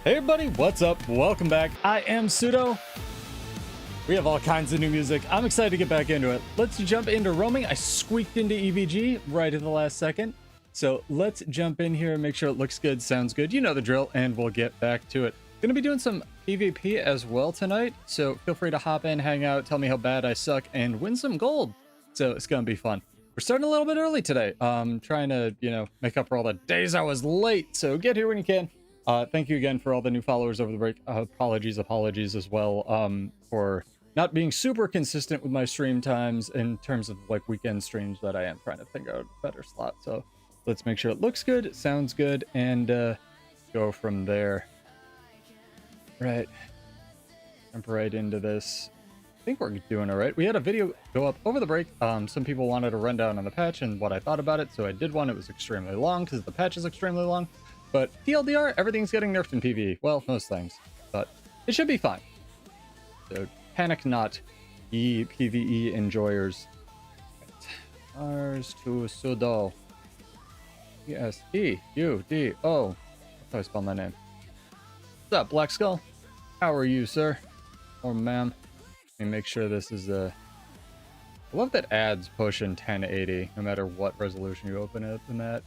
Hey everybody, what's up? Welcome back. I am Pseudo. We have all kinds of new music. I'm excited to get back into it. Let's jump into roaming. I squeaked into EVG right at the last second. So let's jump in here and make sure it looks good, sounds good. You know the drill, and we'll get back to it. Gonna be doing some PvP as well tonight, so feel free to hop in, hang out, tell me how bad I suck, and win some gold. So it's gonna be fun. We're starting a little bit early today. Trying to, make up for all the days I was late. So get here when you can. Thank you again for all the new followers over the break. Apologies as well for not being super consistent with my stream times in terms of like weekend streams, but I am trying to think out a better slot. So let's make sure it looks good, sounds good, and go from there. Right. Jump right into this. I think we're doing all right. We had a video go up over the break. Some people wanted a rundown on the patch and what I thought about it, so I did one. It was extremely long because the patch is extremely long. But TLDR, everything's getting nerfed in PvE. Well, most things. But it should be fine. So panic not, ye PvE enjoyers. Ours to Sudo. E-S-E-U-D-O. That's how I spell my name. What's up, Black Skull? How are you, sir? Or ma'am? Let me make sure this is a... I love that ads push in 1080, no matter what resolution you open it in that.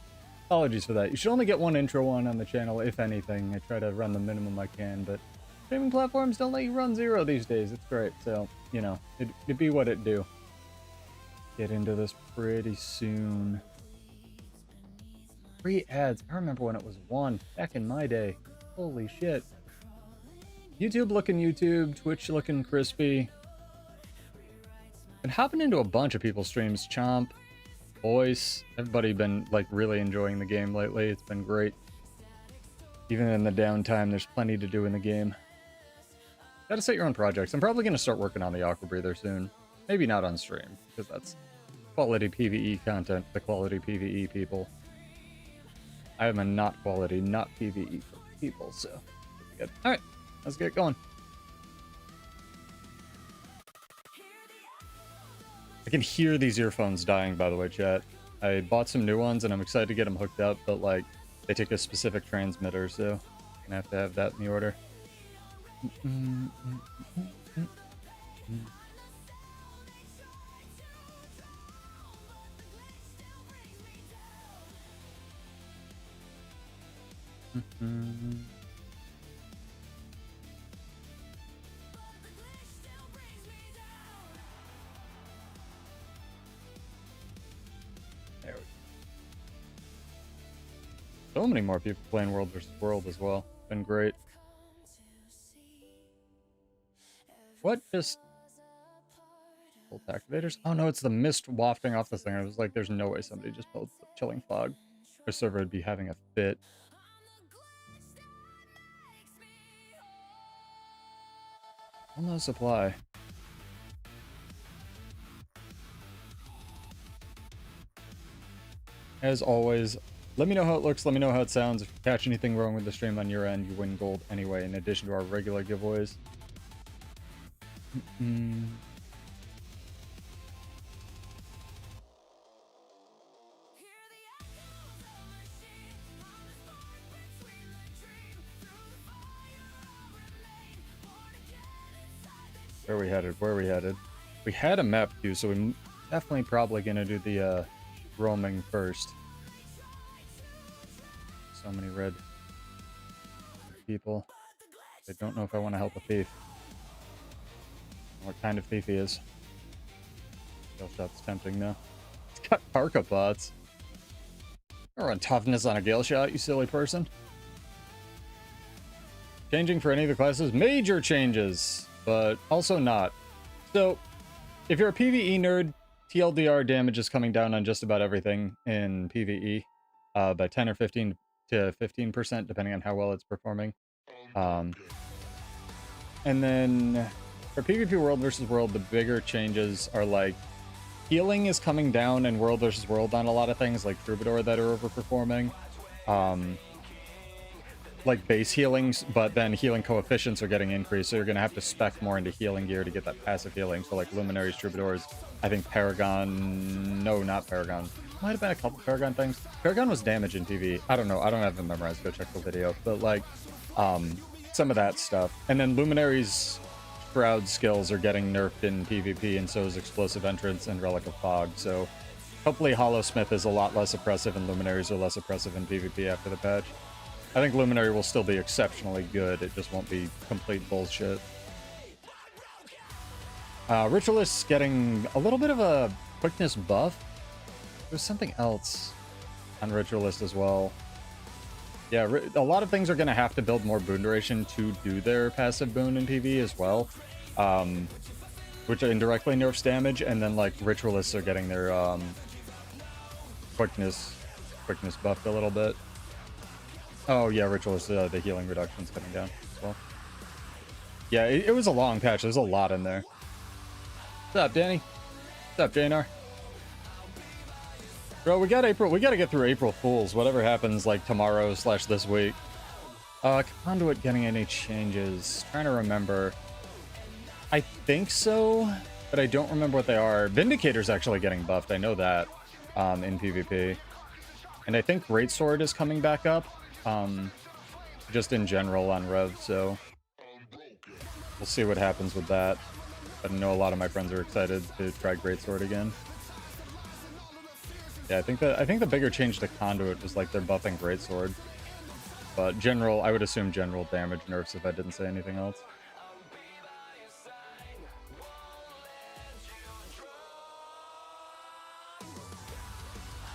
Apologies for that. You should only get one intro one on the channel, if anything. I try to run the minimum I can, but streaming platforms don't let you run 0 these days. It's great. So, it'd be what it do. Get into this pretty soon. Free ads. I remember when it was 1 back in my day. Holy shit. YouTube looking YouTube, Twitch looking crispy. Been hopping into a bunch of people's streams. Chomp, Voice, everybody been like really enjoying the game lately. It's been great. Even in the downtime, there's plenty to do in the game. Gotta set your own projects. I'm probably gonna start working on the Aqua Breather soon. Maybe not on stream, because that's quality PvE content, the quality PvE people. I am a not quality, not PvE for people, so good. Alright, let's get going. I can hear these earphones dying, by the way, chat. I bought some new ones, and I'm excited to get them hooked up, but, like, they take a specific transmitter, so I'm gonna have to have that in the order. There we go. So many more people playing World vs. World as well. Been great. What just... Bolt activators? Oh no, it's the mist wafting off this thing. I was like, there's no way somebody just built the chilling fog. Our server would be having a fit. Well, no supply. As always, let me know how it looks, let me know how it sounds. If you catch anything wrong with the stream on your end, you win gold anyway, in addition to our regular giveaways. Where are we headed? Where are we headed? We had a map queue, so we're definitely probably gonna do the roaming first. So many red people. I don't know if I want to help a thief. What kind of thief he is. Gale shot's tempting though. It's got parka pots. Don't run toughness on a gale shot, you silly person. Changing for any of the classes? Major changes, but also not. So, if you're a PvE nerd, TLDR damage is coming down on just about everything in PvE by 10 or 15 to 15%, depending on how well it's performing. And then for PvP World vs. World, the bigger changes are like healing is coming down in World vs. World on a lot of things, like Troubadour that are overperforming. Like base healings, but then healing coefficients are getting increased, so you're going to have to spec more into healing gear to get that passive healing. So like Luminaries, Troubadours, I think Paragon... No, not Paragon. Might have been a couple Paragon things. Paragon was damage in PvE. I don't know. I don't have them memorized. Go check the video. But like, Some of that stuff. And then Luminary's Shroud skills are getting nerfed in PvP, and so is Explosive Entrance and Relic of Fog. So hopefully Hollowsmith is a lot less oppressive and Luminaries are less oppressive in PvP after the patch. I think Luminary will still be exceptionally good, it just won't be complete bullshit. Ritualist's getting a little bit of a quickness buff. There's something else on Ritualist as well. Yeah, a lot of things are going to have to build more boon duration to do their passive boon in PvE as well, which indirectly nerfs damage, and then like Ritualists are getting their quickness buffed a little bit. Oh yeah, Ritualist, the healing reduction's coming down as well. Yeah, it was a long patch. There's a lot in there. What's up, Danny? What's up, JNR? Bro, we got April. We got to get through April Fools. Whatever happens, like tomorrow / this week. Conduit getting any changes? Trying to remember. I think so, but I don't remember what they are. Vindicator's actually getting buffed. I know that in PvP, and I think Greatsword is coming back up. Just in general on Rev. So we'll see what happens with that. But I know a lot of my friends are excited to try Greatsword again. Yeah, I think the bigger change to Conduit was like they're buffing Greatsword. But general, I would assume general damage nerfs if I didn't say anything else.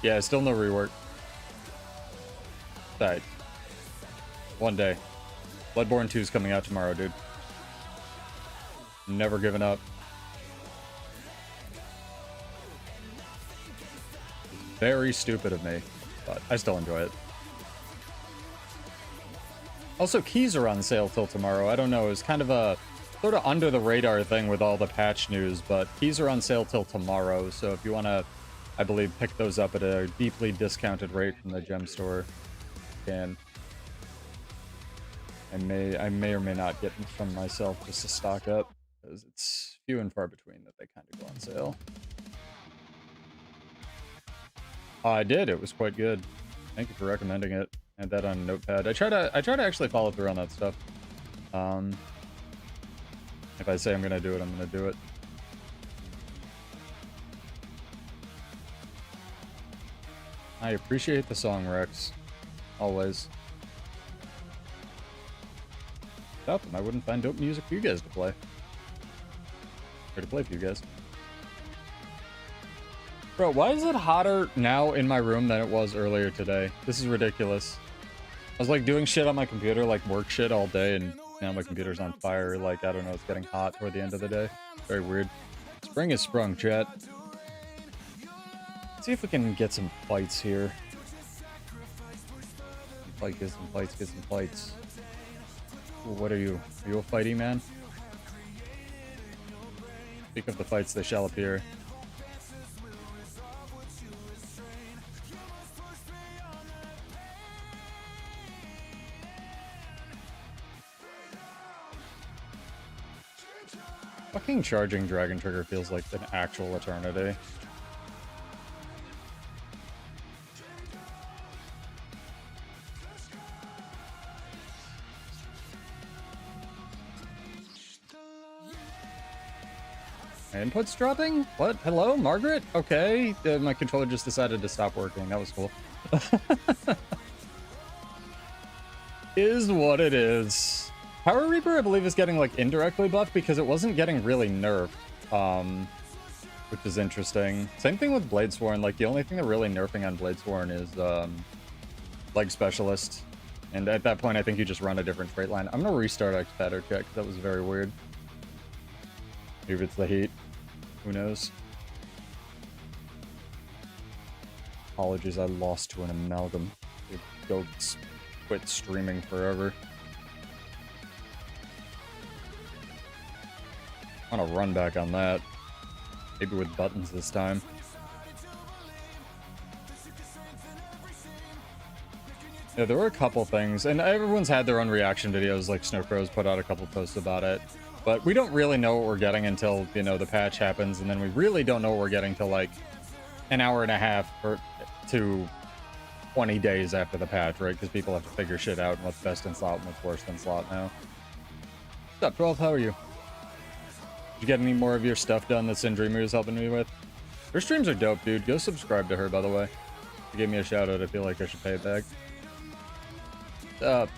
Yeah, still no rework. Alright. One day. Bloodborne 2 is coming out tomorrow, dude. Never giving up. Very stupid of me, but I still enjoy it. Also, keys are on sale till tomorrow. I don't know, it's kind of a sort of under the radar thing with all the patch news, but keys are on sale till tomorrow, so if you want to, I believe, pick those up at a deeply discounted rate from the gem store, you can. I may or may not get some myself just to stock up, because it's few and far between that they kind of go on sale. I did. It was quite good. Thank you for recommending it. I had that on Notepad. I try to actually follow through on that stuff. If I say I'm gonna do it, I'm gonna do it. I appreciate the song, Rex. Always. Without them, I wouldn't find dope music for you guys to play. Or to play for you guys. Bro, why is it hotter now in my room than it was earlier today? This is ridiculous. I was like doing shit on my computer, like work shit all day, and now my computer's on fire. Like, I don't know, it's getting hot toward the end of the day. Very weird. Spring is sprung, chat. Let's see if we can get some fights here. Get some fights. Ooh, what are you? Are you a fighty man? Speak of the fights, they shall appear. Fucking charging Dragon Trigger feels like an actual eternity. My input's dropping? What? Hello, Margaret? Okay. My controller just decided to stop working. That was cool. Is what it is. Power Reaper, I believe, is getting, like, indirectly buffed because it wasn't getting really nerfed, which is interesting. Same thing with Bladesworn. Like, the only thing they're really nerfing on Bladesworn is, Leg Specialist. And at that point, I think you just run a different trait line. I'm gonna restart XPadder check, because that was very weird. Maybe it's the heat. Who knows? Apologies, I lost to an amalgam. Go quit streaming forever. I'm gonna run back on that. Maybe with buttons this time. Yeah, there were a couple things, and everyone's had their own reaction videos, like Snowcrow's put out a couple posts about it. But we don't really know what we're getting until, you know, the patch happens, and then we really don't know what we're getting till like an hour and a half 20 days after the patch, right? Because people have to figure shit out and what's best in slot and what's worse than slot now. What's up, 12? How are you? Did you get any more of your stuff done that Syndreamer is helping me with? Her streams are dope, dude. Go subscribe to her, by the way. She gave me a shout out. I feel like I should pay it back. What's up?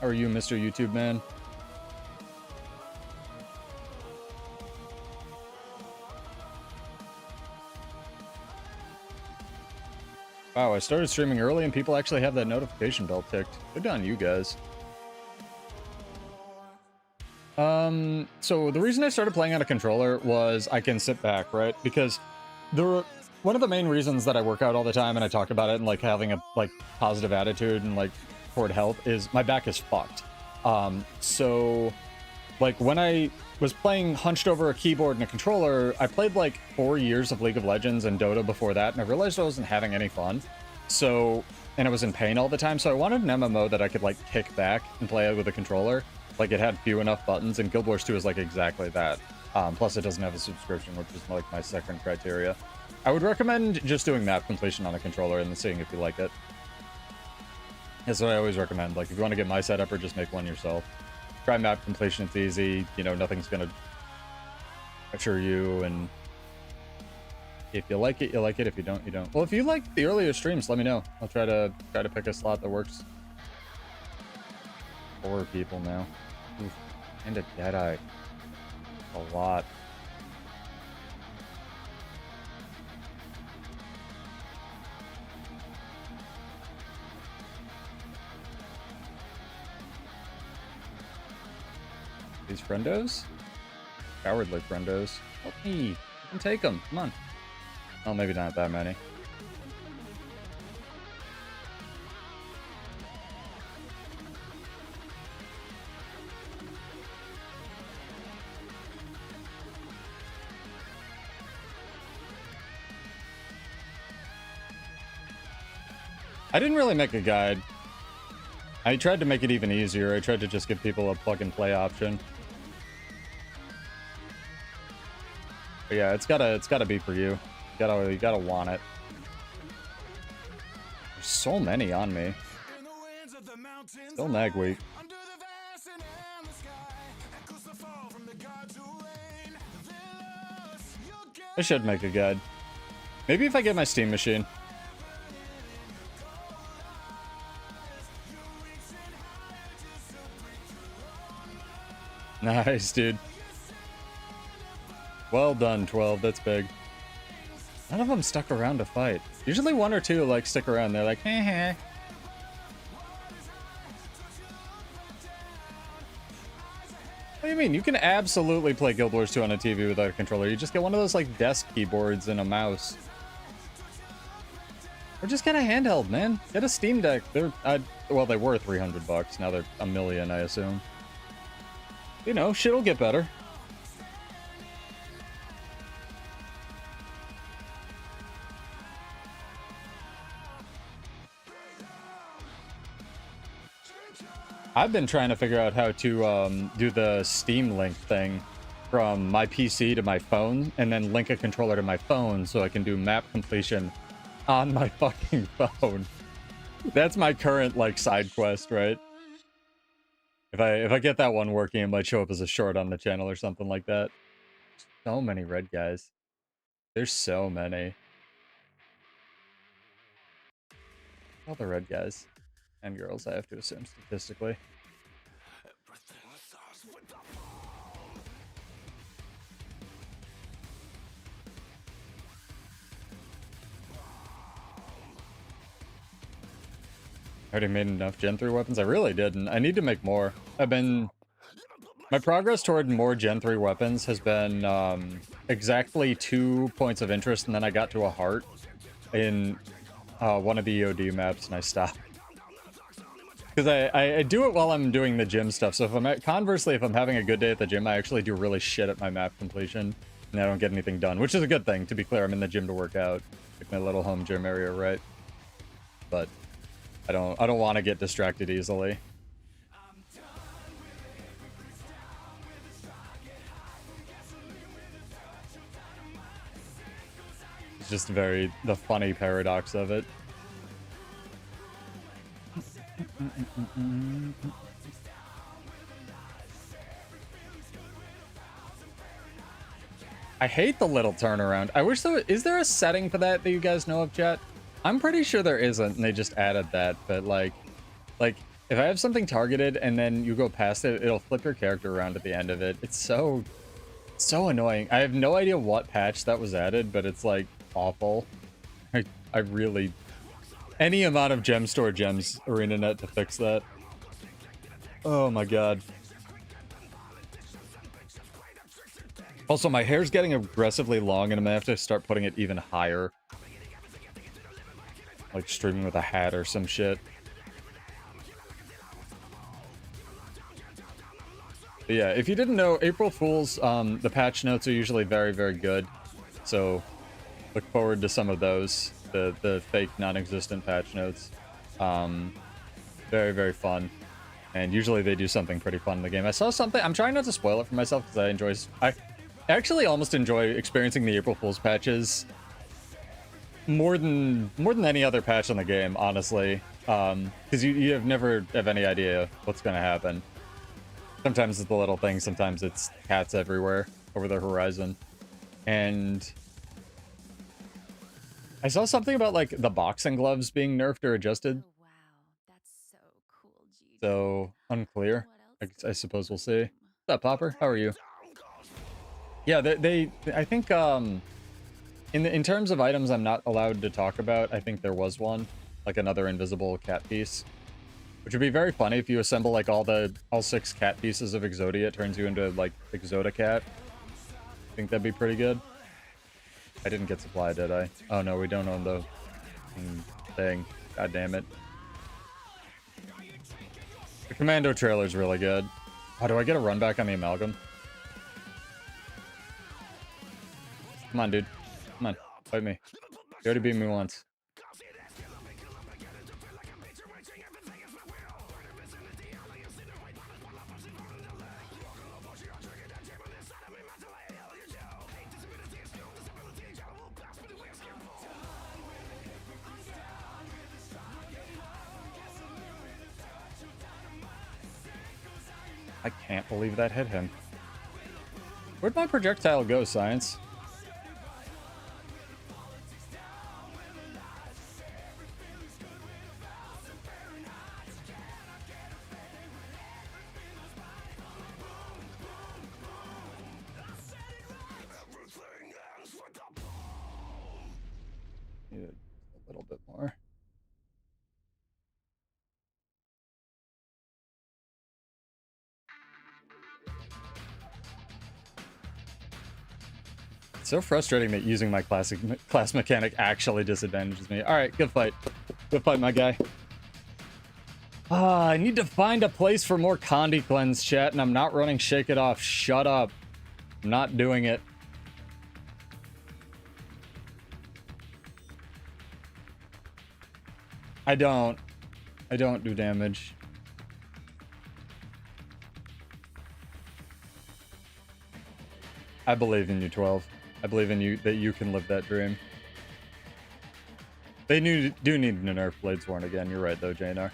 How are you, Mr. YouTube man? Wow, I started streaming early and people actually have that notification bell ticked. Good on you guys. So the reason I started playing on a controller was I can sit back, right? Because one of the main reasons that I work out all the time and I talk about it and like having a like positive attitude and like toward health is my back is fucked. So like when I was playing hunched over a keyboard and a controller, I played like 4 years of League of Legends and Dota before that, and I realized I wasn't having any fun. So, and I was in pain all the time, so I wanted an MMO that I could like kick back and play with a controller. Like it had few enough buttons, and Guild Wars 2 is like exactly that. Plus it doesn't have a subscription, which is like my second criteria. I would recommend just doing map completion on a controller and then seeing if you like it. That's what I always recommend. Like if you want to get my setup or just make one yourself. Try map completion, it's easy. You know, nothing's gonna pressure you, and if you like it, you like it. If you don't, you don't. Well, if you like the earlier streams, let me know. I'll try to pick a slot that works. 4 people now. Oof. And a Deadeye. A lot. These friendos? Cowardly friendos. Help me. You can take them. Come on. Oh, maybe not that many. I didn't really make a guide. I tried to make it even easier. I tried to just give people a plug-and-play option. But yeah, it's gotta be for you. You gotta want it. There's so many on me. Still nag week. I should make a guide. Maybe if I get my Steam machine. Nice, dude. Well done, 12. That's big. None of them stuck around to fight. Usually 1 or 2 like stick around. They're like, heh heh. What do you mean? You can absolutely play Guild Wars 2 on a TV without a controller. You just get one of those like desk keyboards and a mouse. Or just get a handheld, man. Get a Steam Deck. Well, they were $300. Now they're $1 million, I assume. You know, shit'll get better. I've been trying to figure out how to do the Steam Link thing from my PC to my phone, and then link a controller to my phone so I can do map completion on my fucking phone. That's my current like side quest, right? If I get that one working, it might show up as a short on the channel or something like that. So many red guys. There's so many. All the red guys. And girls, I have to assume, statistically. I already made enough Gen 3 weapons? I really didn't. I need to make more. My progress toward more Gen 3 weapons has been exactly 2 points of interest, and then I got to a heart in one of the EOD maps, and I stopped. Because I do it while I'm doing the gym stuff, so conversely, if I'm having a good day at the gym, I actually do really shit at my map completion, and I don't get anything done, which is a good thing. To be clear, I'm in the gym to work out. Like my little home gym area, right? But I don't want to get distracted easily. It's just the funny paradox of it. I hate the little turnaround. I wish there is there a setting for that you guys know of, chat? I'm pretty sure there isn't, and they just added that. But like if I have something targeted and then you go past it, it'll flip your character around at the end of it. It's so annoying. I have no idea what patch that was added, but it's like awful. I really any amount of gem store gems ArenaNet to fix that. Oh my god. Also, my hair's getting aggressively long, and I'm gonna have to start putting it even higher. Like streaming with a hat or some shit. But yeah, if you didn't know, April Fools, the patch notes are usually very, very good. So, look forward to some of those. The fake, non-existent patch notes. Very, very fun. And usually they do something pretty fun in the game. I saw something, I'm trying not to spoil it for myself because I actually almost enjoy experiencing the April Fool's patches more than any other patch in the game, honestly. Because you have never have any idea what's going to happen. Sometimes it's the little things, sometimes it's cats everywhere over the horizon. And I saw something about like the boxing gloves being nerfed or adjusted. Oh, wow, that's so cool, GW. So unclear. I suppose we'll see. What's up, Popper? How are you? Yeah, I think in terms of items I'm not allowed to talk about, I think there was one, like another invisible cat piece, which would be very funny if you assemble like all 6 cat pieces of Exodia, it turns you into like Exodia. I think that'd be pretty good. I didn't get supply, did I? Oh no, we don't own the thing. God damn it. The Commando trailer's really good. Oh, do I get a run back on the Amalgam? Come on, dude. Come on. Fight me. You already beat me once. I can't believe that hit him. Where'd my projectile go, Science? Need a little bit more. It's so frustrating that using my class mechanic actually disadvantages me. All right, good fight. Good fight, my guy. I need to find a place for more Condi Cleanse, chat, and I'm not running Shake It Off. Shut up. I'm not doing it. I don't do damage. I believe in you, 12. I believe in you, that you can live that dream. They do need to nerf Bladesworn again. You're right, though, JNR.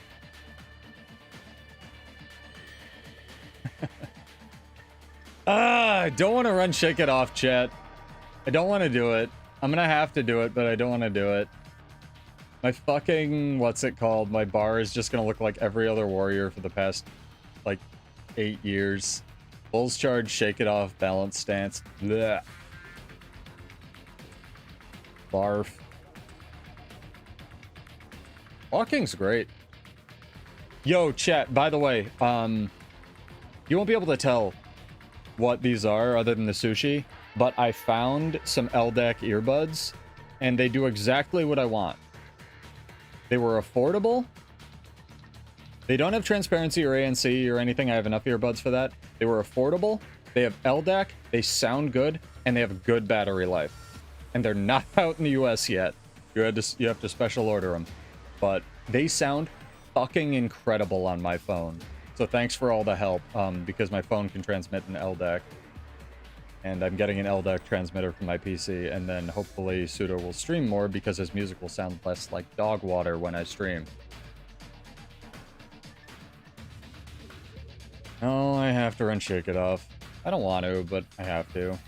I don't want to run Shake It Off, chat. I don't want to do it. I'm gonna have to do it, but I don't want to do it. My fucking, what's it called? My bar is just gonna look like every other warrior for the past, like, 8 years. Bulls charge, Shake It Off, balance stance. Blech. Barf. Walking's great. Yo, chat, by the way, you won't be able to tell what these are other than the sushi, but I found some LDAC earbuds, and they do exactly what I want. They were affordable. They don't have transparency or ANC or anything. I have enough earbuds for that. They were affordable. They have LDAC. They sound good, and they have good battery life. And they're not out in the US yet. You have to special order them. But they sound fucking incredible on my phone. So thanks for all the help, because my phone can transmit an LDAC. And I'm getting an LDAC transmitter from my PC, and then hopefully Pseudo will stream more because his music will sound less like dog water when I stream. Oh, I have to run Shake It Off. I don't want to, but I have to.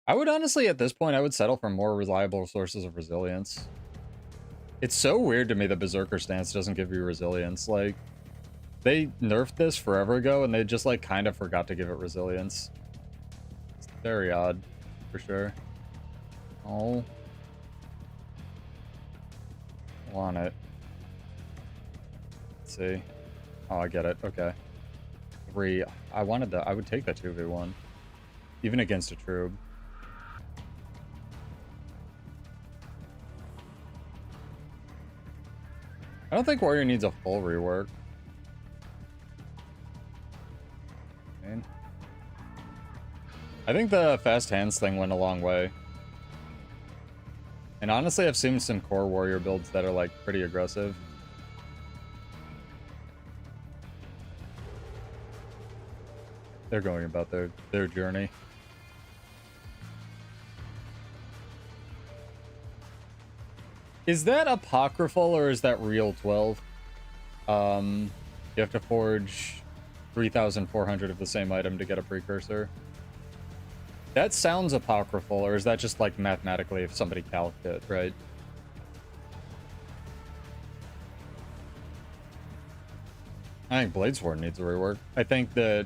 I would honestly, at this point, I would settle for more reliable sources of resilience. It's so weird to me that Berserker Stance doesn't give you resilience. Like, they nerfed this forever ago, and they just, like, kind of forgot to give it resilience. It's very odd, for sure. Oh. I want it. Let's see. Oh, I get it. Okay. 3. I wanted that. I would take that 2v1. Even against a Troob. I don't think Warrior needs a full rework. I think the fast hands thing went a long way. And honestly, I've seen some core Warrior builds that are, like, pretty aggressive. They're going about their journey. Is that apocryphal or is that real 12? You have to forge 3,400 of the same item to get a precursor. That sounds apocryphal, or is that just, like, mathematically if somebody calced it, right? I think Bladesword needs a rework. I think that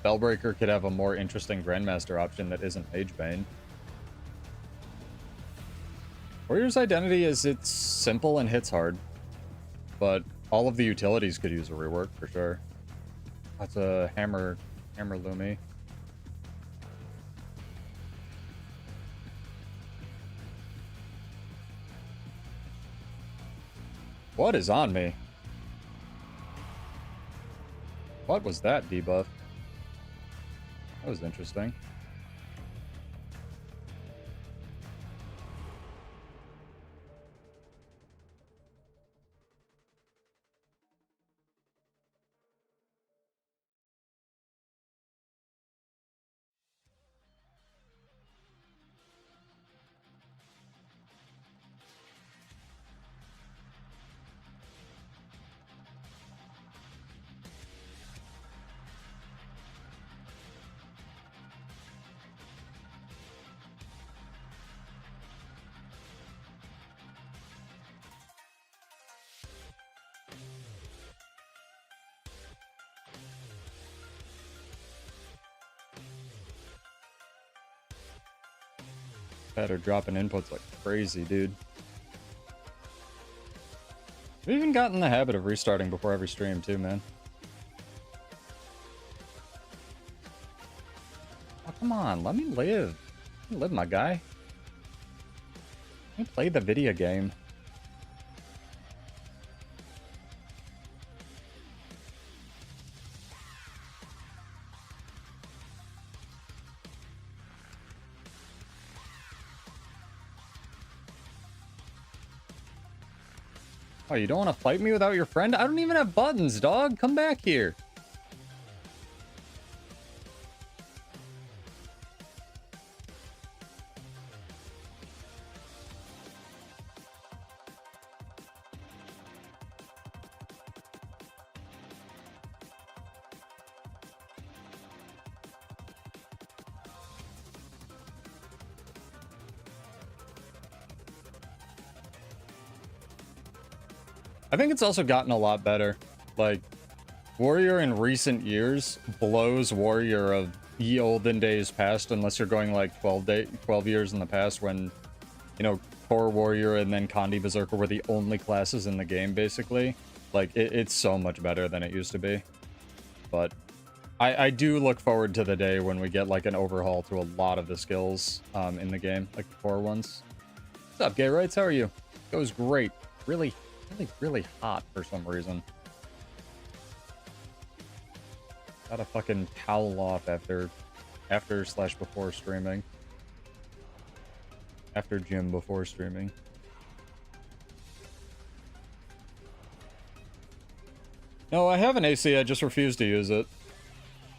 Spellbreaker could have a more interesting Grandmaster option that isn't Magebane. Warrior's identity is it's simple and hits hard, but all of the utilities could use a rework for sure. That's a hammer Lumi. What is on me? What was that debuff? That was interesting. XPadder dropping inputs like crazy, dude. We've even gotten in the habit of restarting before every stream, too, man. Oh, come on, let me live. Let me live, my guy. Let me play the video game. Oh, you don't want to fight me without your friend? I don't even have buttons, dog. Come back here. I think it's also gotten a lot better. Like, Warrior in recent years blows Warrior of ye olden days past, unless you're going like 12 years in the past when, you know, Core Warrior and then Condi Berserker were the only classes in the game, basically. Like, it's so much better than it used to be. But I do look forward to the day when we get, like, an overhaul to a lot of the skills in the game, like the core ones. What's up, Gay Rights? How are you? Goes great. Really hot for some reason. Got a fucking towel off after / before streaming. After gym before streaming. No, I have an AC, I just refuse to use it.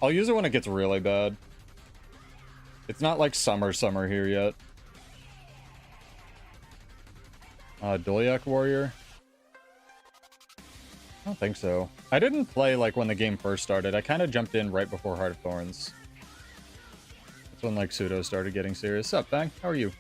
I'll use it when it gets really bad. It's not like summer here yet. Dolyak Warrior? I don't think so. I didn't play like when the game first started. I kind of jumped in right before Heart of Thorns. That's when like Pseudo started getting serious. Sup, Bang? How are you?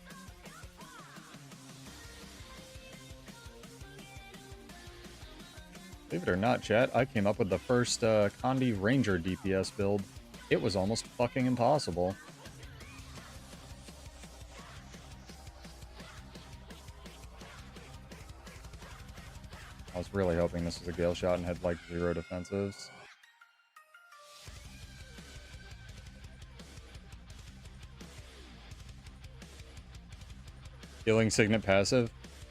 Believe it or not, chat, I came up with the first Condi Ranger DPS build. It was almost fucking impossible. I was really hoping this was a Gale Shot and had like 0 defensives. Healing Signet passive.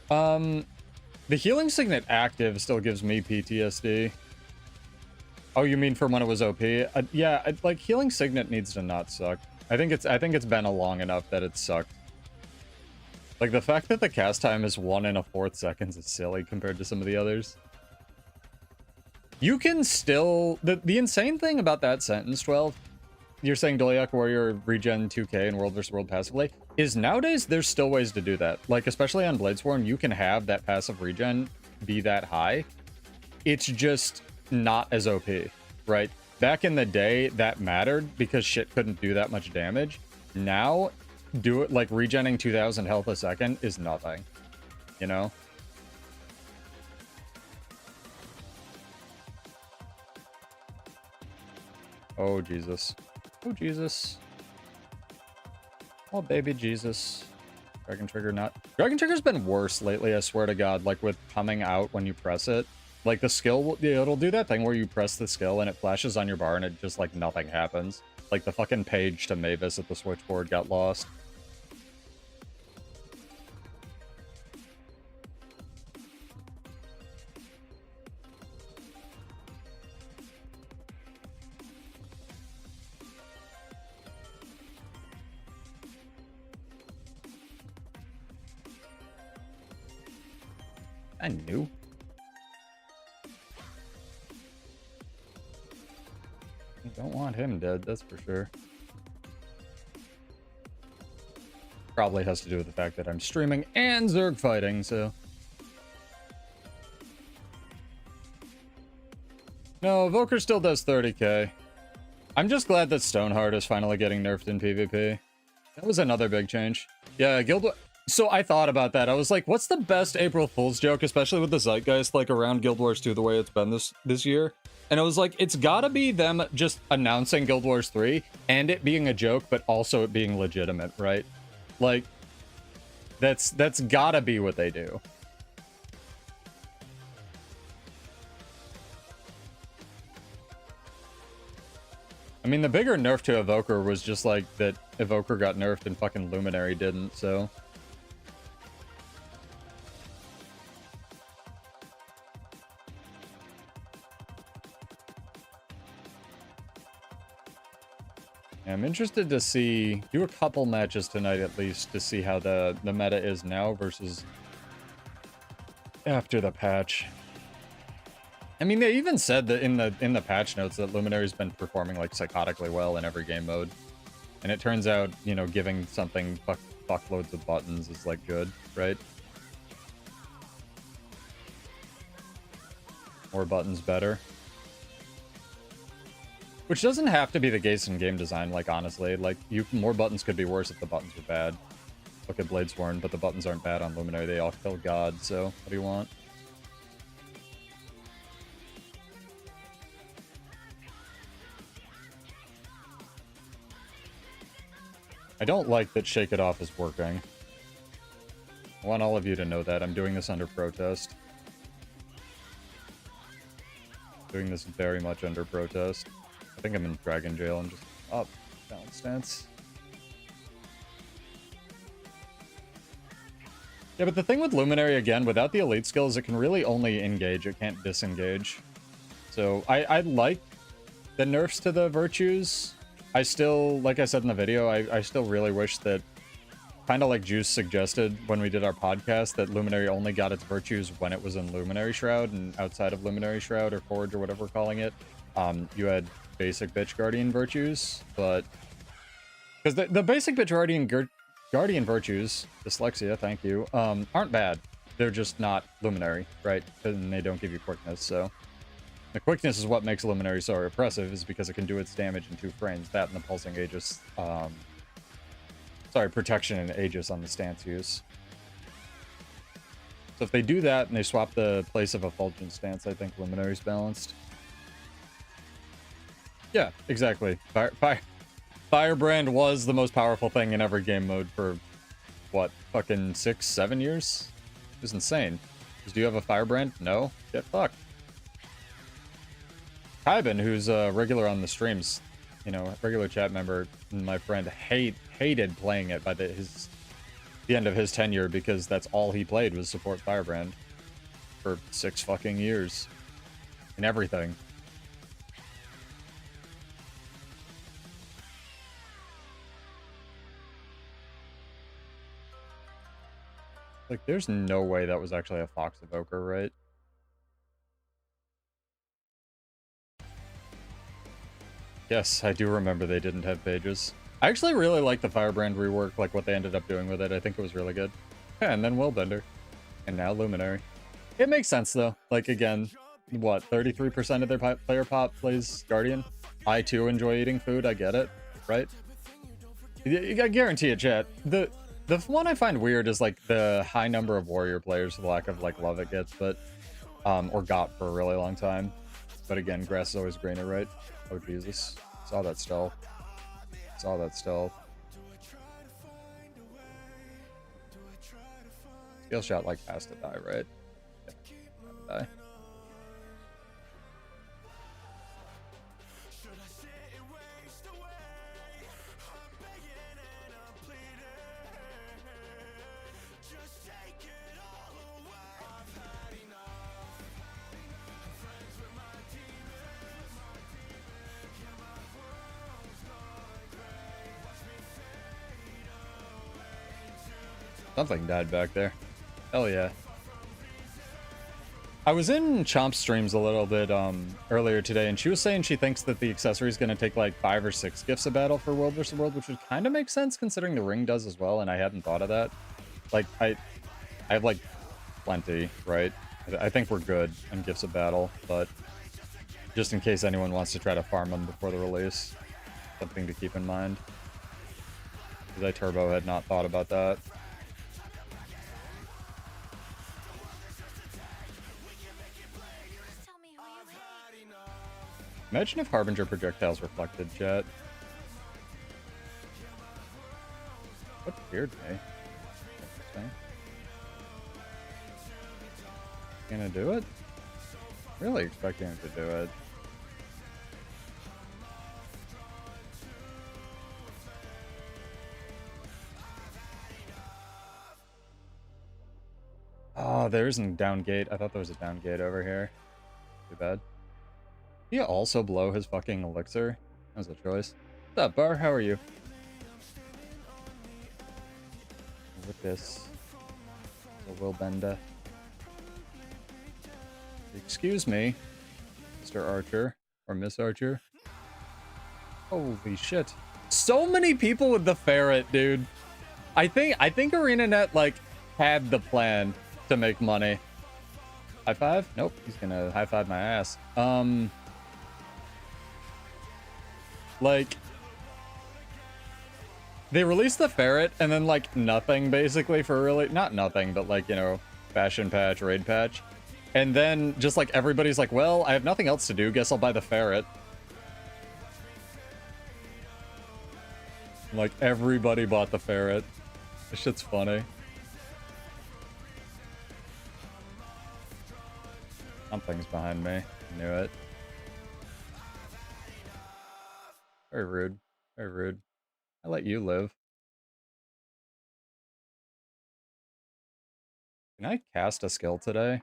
The Healing Signet active still gives me PTSD. Oh, you mean from when it was OP? Yeah, like Healing Signet needs to not suck. I think it's been a long enough that it sucked. Like the fact that the cast time is 1 1/4 seconds is silly compared to some of the others. You can still the insane thing about that sentence, 12. You're saying Dolyak Warrior regen 2k in World vs. World passively, is nowadays there's still ways to do that. Like, especially on Bladesworn, you can have that passive regen be that high. It's just not as OP, right? Back in the day, that mattered because shit couldn't do that much damage. Now, do it like regenning 2000 health a second is nothing, you know? Oh, Jesus. Oh, Jesus. Oh, baby Jesus. Dragon Trigger not... Dragon Trigger's been worse lately, I swear to God. Like, with coming out when you press it. Like, the skill... It'll do that thing where you press the skill and it flashes on your bar and it just, like, nothing happens. Like, the fucking page to Mavis at the switchboard got lost. I knew. I don't want him dead, that's for sure. Probably has to do with the fact that I'm streaming and Zerg fighting, so... No, Evoker still does 30k. I'm just glad that Stoneheart is finally getting nerfed in PvP. That was another big change. Yeah, Guild... So I thought about that. I was like, what's the best April Fool's joke, especially with the zeitgeist like around Guild Wars 2 the way it's been this year? And I was like, it's gotta be them just announcing Guild Wars 3 and it being a joke, but also it being legitimate, right? Like, that's gotta be what they do. I mean, the bigger nerf to Evoker was just like that Evoker got nerfed and fucking Luminary didn't, so... I'm interested to do a couple matches tonight at least to see how the meta is now versus after the patch. I mean, they even said that in the patch notes that Luminary's been performing like psychotically well in every game mode. And it turns out, you know, giving something fuckloads of buttons is like good, right? More buttons better. Which doesn't have to be the case in game design, like, honestly. Like, more buttons could be worse if the buttons were bad. Look at Bladesworn, but the buttons aren't bad on Luminary. They all kill God, so what do you want? I don't like that Shake It Off is working. I want all of you to know that. I'm doing this under protest. Doing this very much under protest. I think I'm in Dragon Jail and just up. Balance stance. Yeah, but the thing with Luminary, again, without the elite skills, it can really only engage. It can't disengage. So I like the nerfs to the virtues. I still, like I said in the video, I still really wish that, kind of like Juice suggested when we did our podcast, that Luminary only got its virtues when it was in Luminary Shroud, and outside of Luminary Shroud or Forge or whatever we're calling it, you had basic bitch guardian virtues. But Because the basic Guardian virtues, dyslexia, thank you, aren't bad. They're just not Luminary, right? And they don't give you quickness, so... The quickness is what makes Luminary so oppressive, is because it can do its damage in 2 frames. That and the Pulsing Aegis, sorry, Protection and Aegis on the stance use. So if they do that and they swap the place of Effulgent stance, I think Luminary's balanced. Yeah, exactly. Firebrand was the most powerful thing in every game mode for, what, fucking 6, 7 years? It was insane. Do you have a Firebrand? No? Get fucked. Kybin, who's a regular on the streams, you know, regular chat member, and my friend, hated playing it by the end of his tenure, because that's all he played was support Firebrand for 6 fucking years. And everything. Like, there's no way that was actually a Fox Evoker, right? Yes, I do remember they didn't have pages. I actually really like the Firebrand rework, like what they ended up doing with it. I think it was really good. Yeah, and then Willbender. And now Luminary. It makes sense, though. Like, again, what, 33% of their player pop plays Guardian? I, too, enjoy eating food. I get it, right? I guarantee it, chat. The one I find weird is, like, the high number of Warrior players, the lack of, like, love it gets, but... or got for a really long time. But again, grass is always greener, right? Oh, Jesus. Saw that stealth. Saw that stealth. Skill shot, like, has to die, right? Yeah, die. Something died back there. Hell yeah. I was in Chomp's streams a little bit earlier today, and she was saying she thinks that the accessory is going to take like 5 or 6 gifts a battle for World vs. World, which would kind of make sense considering the ring does as well, and I hadn't thought of that. Like, I have like plenty, right? I think we're good on gifts of battle, but just in case anyone wants to try to farm them before the release, something to keep in mind. Because I Turbo had not thought about that. Imagine if Harbinger projectiles reflected, chat. What scared me? Interesting. Gonna do it? Really expecting him to do it. Oh, there isn't down gate. I thought there was a down gate over here. Too bad. Did he also blow his fucking elixir? That was a choice. What's up, Bar? How are you? With this. The Willbender. Excuse me, Mr. Archer. Or Miss Archer. Holy shit. So many people with the ferret, dude. I think ArenaNet, like, had the plan to make money. High five? Nope, he's gonna high five my ass. Like, they released the ferret and then, like, nothing basically for really, not nothing, but like, you know, fashion patch, raid patch. And then just like everybody's like, well, I have nothing else to do. Guess I'll buy the ferret. Like, everybody bought the ferret. This shit's funny. Something's behind me. I knew it. Very rude. Very rude. I let you live. Can I cast a skill today?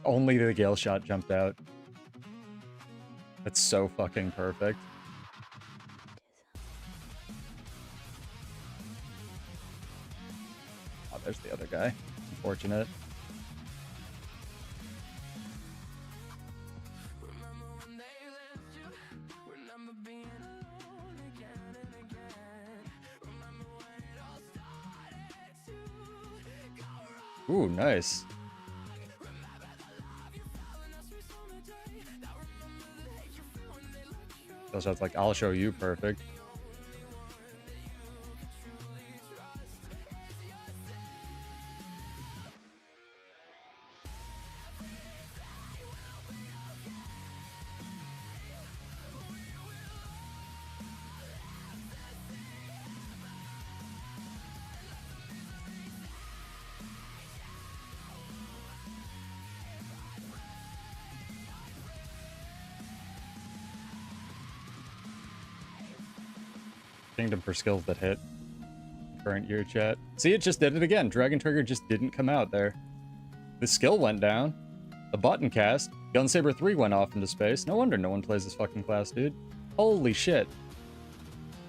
Only the Gale shot jumped out. That's so fucking perfect. Oh, there's the other guy. Unfortunate. Ooh, nice. Skill shot's like, I'll show you perfect. Kingdom for skills that hit. Current year chat. See, it just did it again. Dragon Trigger just didn't come out there. The skill went down. The button cast. Gunsaber 3 went off into space. No wonder no one plays this fucking class, dude. Holy shit.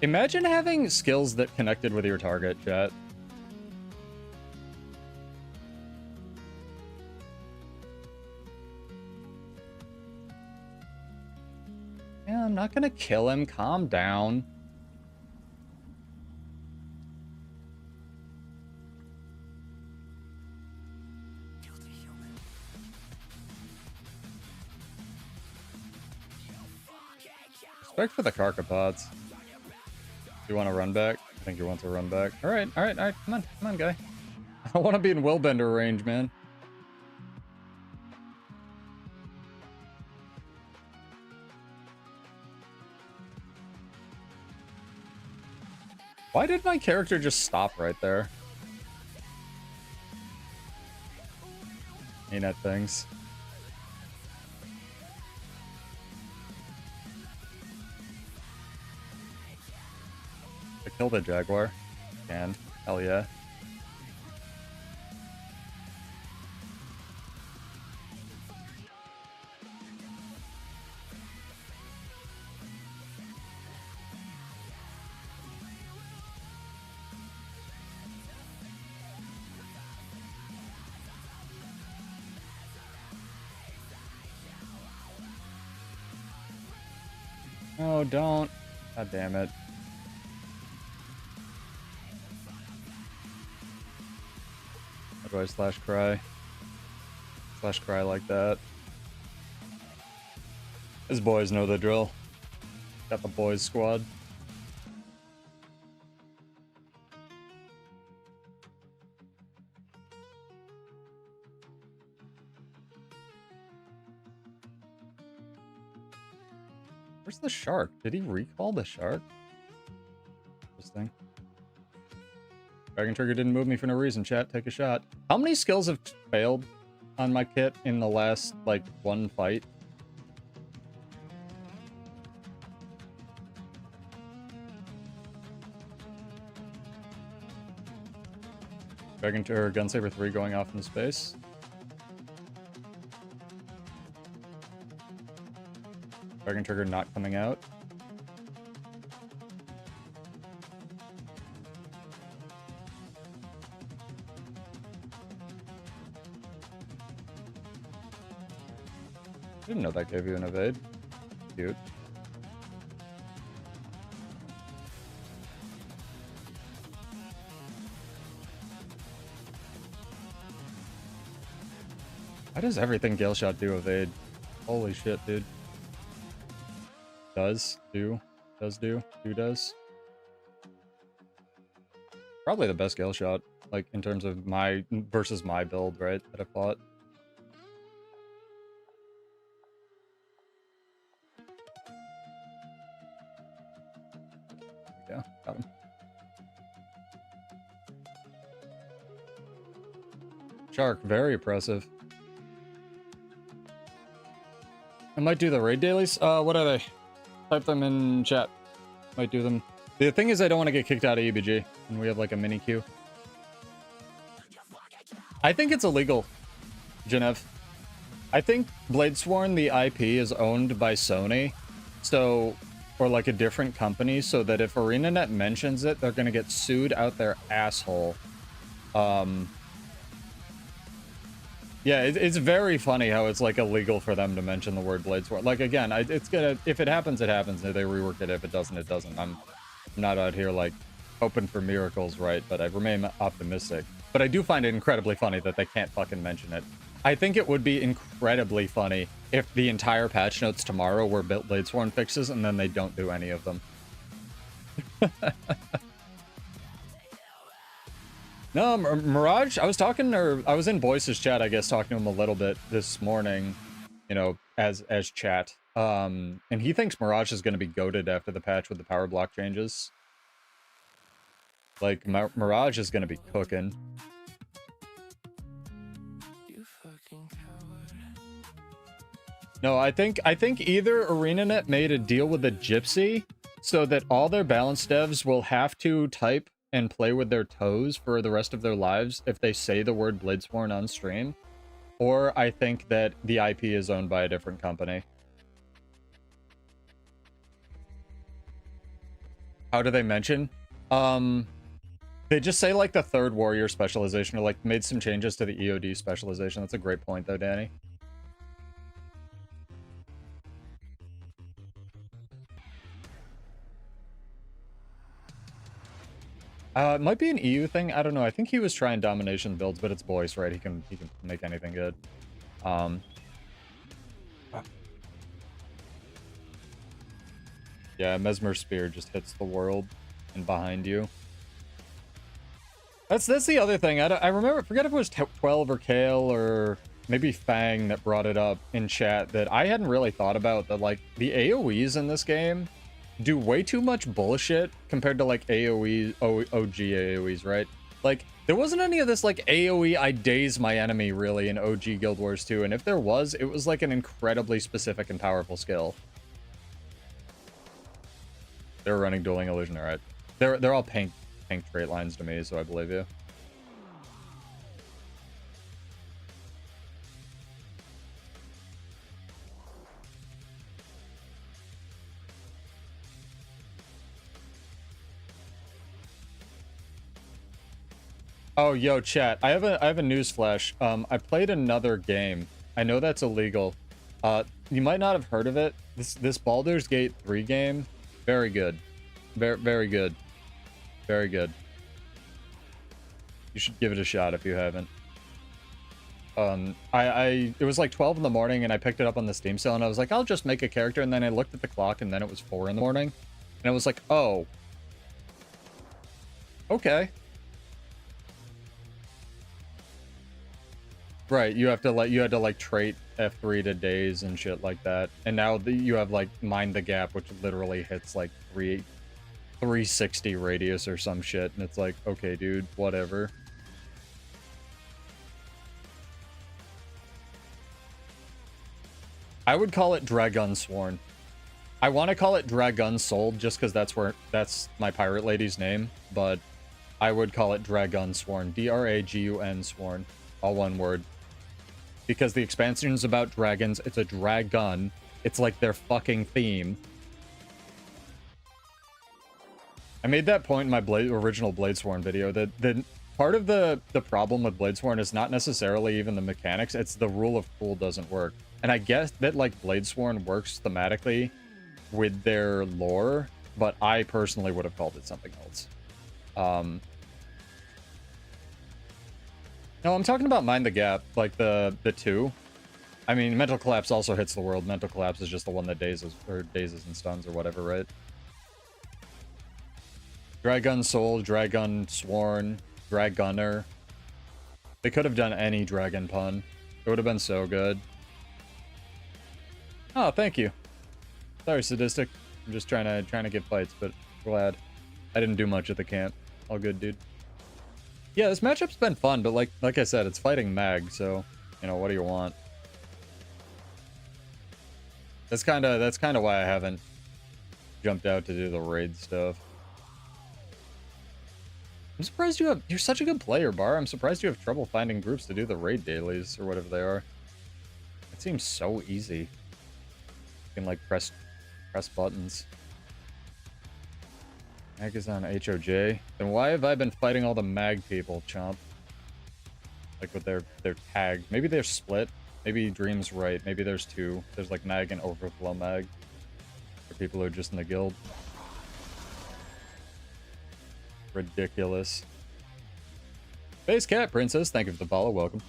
Imagine having skills that connected with your target, chat. Yeah, I'm not gonna kill him. Calm down. Respect for the Carcapods. You want to run back? I think you want to run back. Alright, alright, alright. Come on, guy. I want to be in Willbender range, man. Why did my character just stop right there? Ain't at things. Kill the Jaguar. Can. Hell yeah. Oh, don't. God damn it. How do I slash cry? Slash cry like that. His boys know the drill. Got the boys squad. Where's the shark? Did he recall the shark? Interesting. Dragon Trigger didn't move me for no reason, chat. Take a shot. How many skills have failed on my kit in the last, like, one fight? Dragon Trigger Gunsaber 3 going off into space. Dragon Trigger not coming out. Didn't know that gave you an evade. Cute. Why does everything Gale Shot do evade? Holy shit, dude. Does do. Probably the best Gale Shot, like, in terms of my versus my build, right, that I fought. Yeah, got him. Shark, very oppressive. I might do the raid dailies. What are they? Type them in chat. Might do them. The thing is, I don't want to get kicked out of EBG, and we have like a mini queue. I think it's illegal, Genev. I think Bladesworn, the IP, is owned by Sony, so, or like a different company, so that if ArenaNet mentions it, they're gonna get sued out their asshole. Yeah, it's very funny how it's like illegal for them to mention the word Bladesworn. Like, again, it's gonna, if it happens, it happens. If they rework it, if it doesn't, it doesn't. I'm not out here like hoping for miracles, right? But I remain optimistic. But I do find it incredibly funny that they can't fucking mention it. I think it would be incredibly funny if the entire patch notes tomorrow were Bladesworn fixes and then they don't do any of them. No, Mirage, I was talking, or I was in Boyce's chat, I guess, talking to him a little bit this morning, you know, as chat. And he thinks Mirage is going to be goated after the patch with the power block changes. Like, Mirage is going to be cooking. No, I think either ArenaNet made a deal with the Gypsy so that all their balance devs will have to type and play with their toes for the rest of their lives if they say the word Bladesworn on stream, or I think that the IP is owned by a different company. How do they mention? They just say like the third warrior specialization, or like made some changes to the EOD specialization. That's a great point though, Danny. It might be an EU thing. I don't know. I think he was trying domination builds, but it's Boyce, right? He can make anything good. Yeah, Mesmer Spear just hits the world and behind you. That's the other thing. I remember, forget if it was 12 or Kale or maybe Fang that brought it up in chat that I hadn't really thought about, that like the AoEs in this game do way too much bullshit compared to like AoE, OG AoEs, right? Like, there wasn't any of this like AoE, I daze my enemy really in OG Guild Wars 2, and if there was, it was like an incredibly specific and powerful skill. They're running Dueling Illusion, alright. They're all pink trait lines to me, so I believe you. Oh, yo, chat. I have a news flash. I played another game. I know that's illegal. You might not have heard of it. This Baldur's Gate 3 game, very good. Very good. Very good. You should give it a shot if you haven't. It was like 12 in the morning and I picked it up on the Steam sale and I was like, I'll just make a character, and then I looked at the clock and then it was 4 in the morning. And I was like, oh. Okay. Right, you had to like trait F3 to days and shit like that. And now you have like Mind the Gap, which literally hits like 360 radius or some shit, and it's like, okay, dude, whatever. I would call it Dragon Sworn. I want to call it Dragon Sold just because that's my pirate lady's name, but I would call it Dragon Sworn. D-R-A-G-U-N Sworn. All one word. Because the expansion is about dragons. It's a dragon. It's like their fucking theme. I made that point in my original Bladesworn video, that part of the problem with Bladesworn is not necessarily even the mechanics, it's the rule of cool doesn't work. And I guess that like Bladesworn works thematically with their lore, but I personally would have called it something else. No, I'm talking about Mind the Gap, like the 2. I mean, Mental Collapse also hits the world. Mental Collapse is just the one that dazes and stuns or whatever, right? Dragon Soul, Dragon Sworn, Dragunner. They could have done any dragon pun. It would have been so good. Oh, thank you. Sorry, Sadistic. I'm just trying to get fights, but glad. I didn't do much at the camp. All good, dude. Yeah, this matchup's been fun, but like I said, it's fighting Mag, so, you know, what do you want? That's kind of why I haven't jumped out to do the raid stuff. I'm surprised you're such a good player, Bar. I'm surprised you have trouble finding groups to do the raid dailies or whatever they are. It seems so easy. You can like press buttons. Mag is on HOJ. Then why have I been fighting all the Mag people, Chomp? Like with their tag. Maybe they're split. Maybe Dream's right. Maybe there's 2. There's like Mag and Overflow Mag. For people who are just in the guild. Ridiculous. Space Cat Princess, thank you for the follow. Welcome.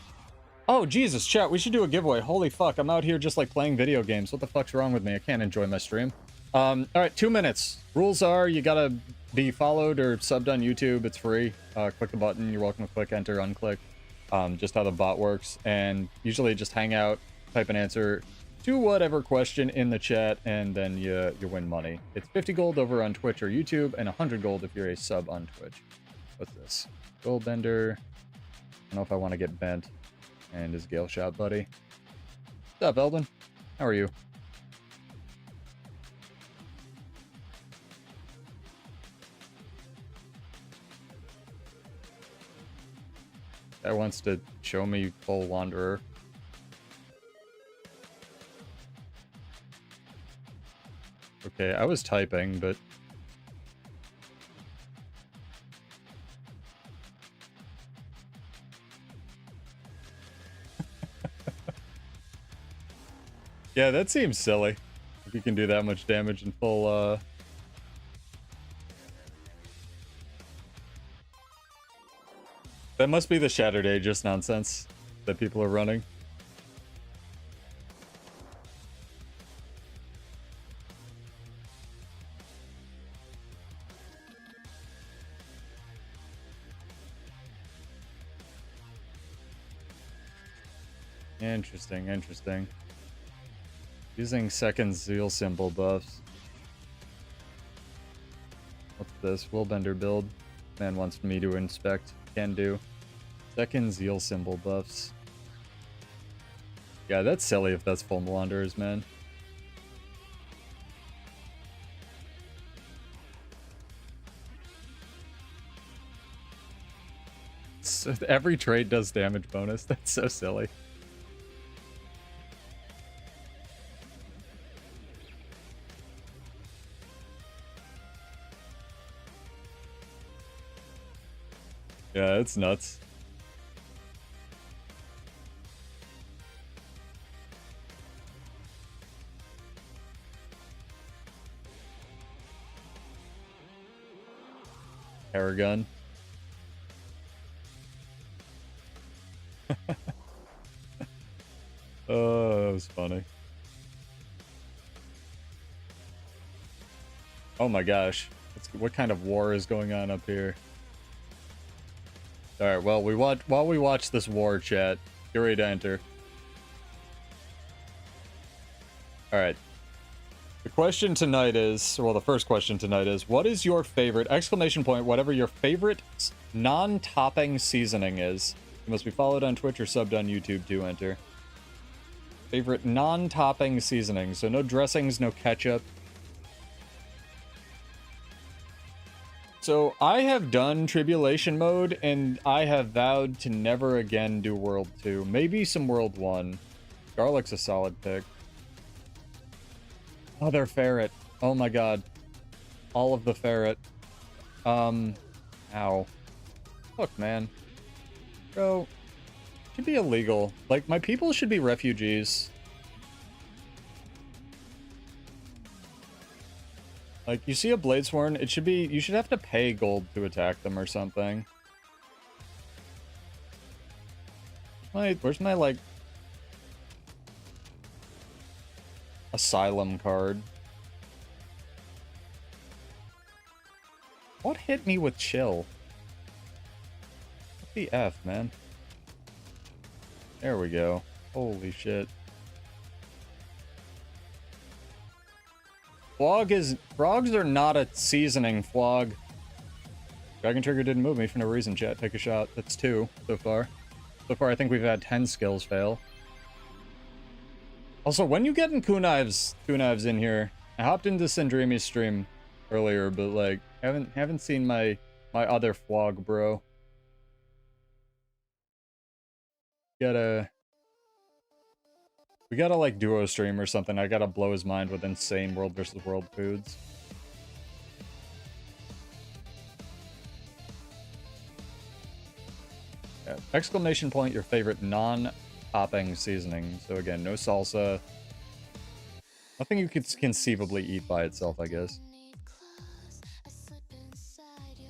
Oh, Jesus, chat. We should do a giveaway. Holy fuck. I'm out here just like playing video games. What the fuck's wrong with me? I can't enjoy my stream. All right, 2 minutes. Rules are you gotta be followed or subbed on YouTube. It's free. Click the button. You're welcome to click, enter, unclick. Just how the bot works. And usually just hang out, type an answer to whatever question in the chat, and then you win money. It's 50 gold over on Twitch or YouTube, and 100 gold if you're a sub on Twitch. What's this? Gold bender. I don't know if I want to get bent. And his Gale Shot buddy. What's up, Eldon? How are you? Guy wants to show me full Wanderer. Okay, I was typing, but... yeah, that seems silly. If you can do that much damage in full, That must be the Shattered Aegis nonsense that people are running. Interesting, interesting. Using second Zeal symbol buffs. What's this? Willbender build. Man wants me to inspect. Can do. Second Zeal symbol buffs. Yeah, that's silly if that's full Wanderers, man. So every trade does damage bonus. That's so silly. Yeah, it's nuts. Paragon. Oh, that was funny. Oh my gosh. What kind of war is going on up here? Alright, well, while we watch this war chat, get ready to enter. Alright. The question tonight is, well, the first question tonight is, what is your favorite, exclamation point, whatever your favorite non-topping seasoning is? You must be followed on Twitch or subbed on YouTube to enter. Favorite non-topping seasoning, so no dressings, no ketchup. So I have done Tribulation mode, and I have vowed to never again do World 2. Maybe some World 1. Garlic's a solid pick. Oh, they're ferret. Oh my god. All of the ferret. Ow. Look, man. Bro, should be illegal. Like, my people should be refugees. Like, you see a Bladesworn, it should be, you should have to pay gold to attack them or something. Where's my, like, Asylum card? What hit me with chill? What the F, man? There we go. Holy shit. Frogs are not a seasoning, Flog. Dragon Trigger didn't move me for no reason, chat. Take a shot. That's 2 so far. So far, I think we've had 10 skills fail. Also, when you get in Kunai's in here, I hopped into Syndremi's stream earlier, but like, haven't seen my other Flog, bro. We gotta like duo stream or something. I gotta blow his mind with insane world versus world foods. Yeah. Exclamation point, your favorite non-topping seasoning. So again, no salsa. Nothing you could conceivably eat by itself, I guess.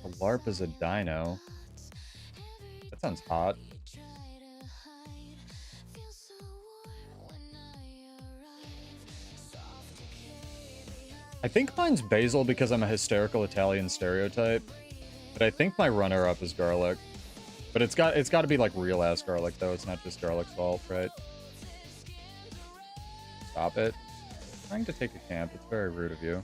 A LARP is a dino. Sounds hot. I think mine's basil because I'm a hysterical Italian stereotype. But I think my runner-up is garlic. But it's got to be like real ass garlic though. It's not just garlic salt, right? Stop it. I'm trying to take a camp. It's very rude of you.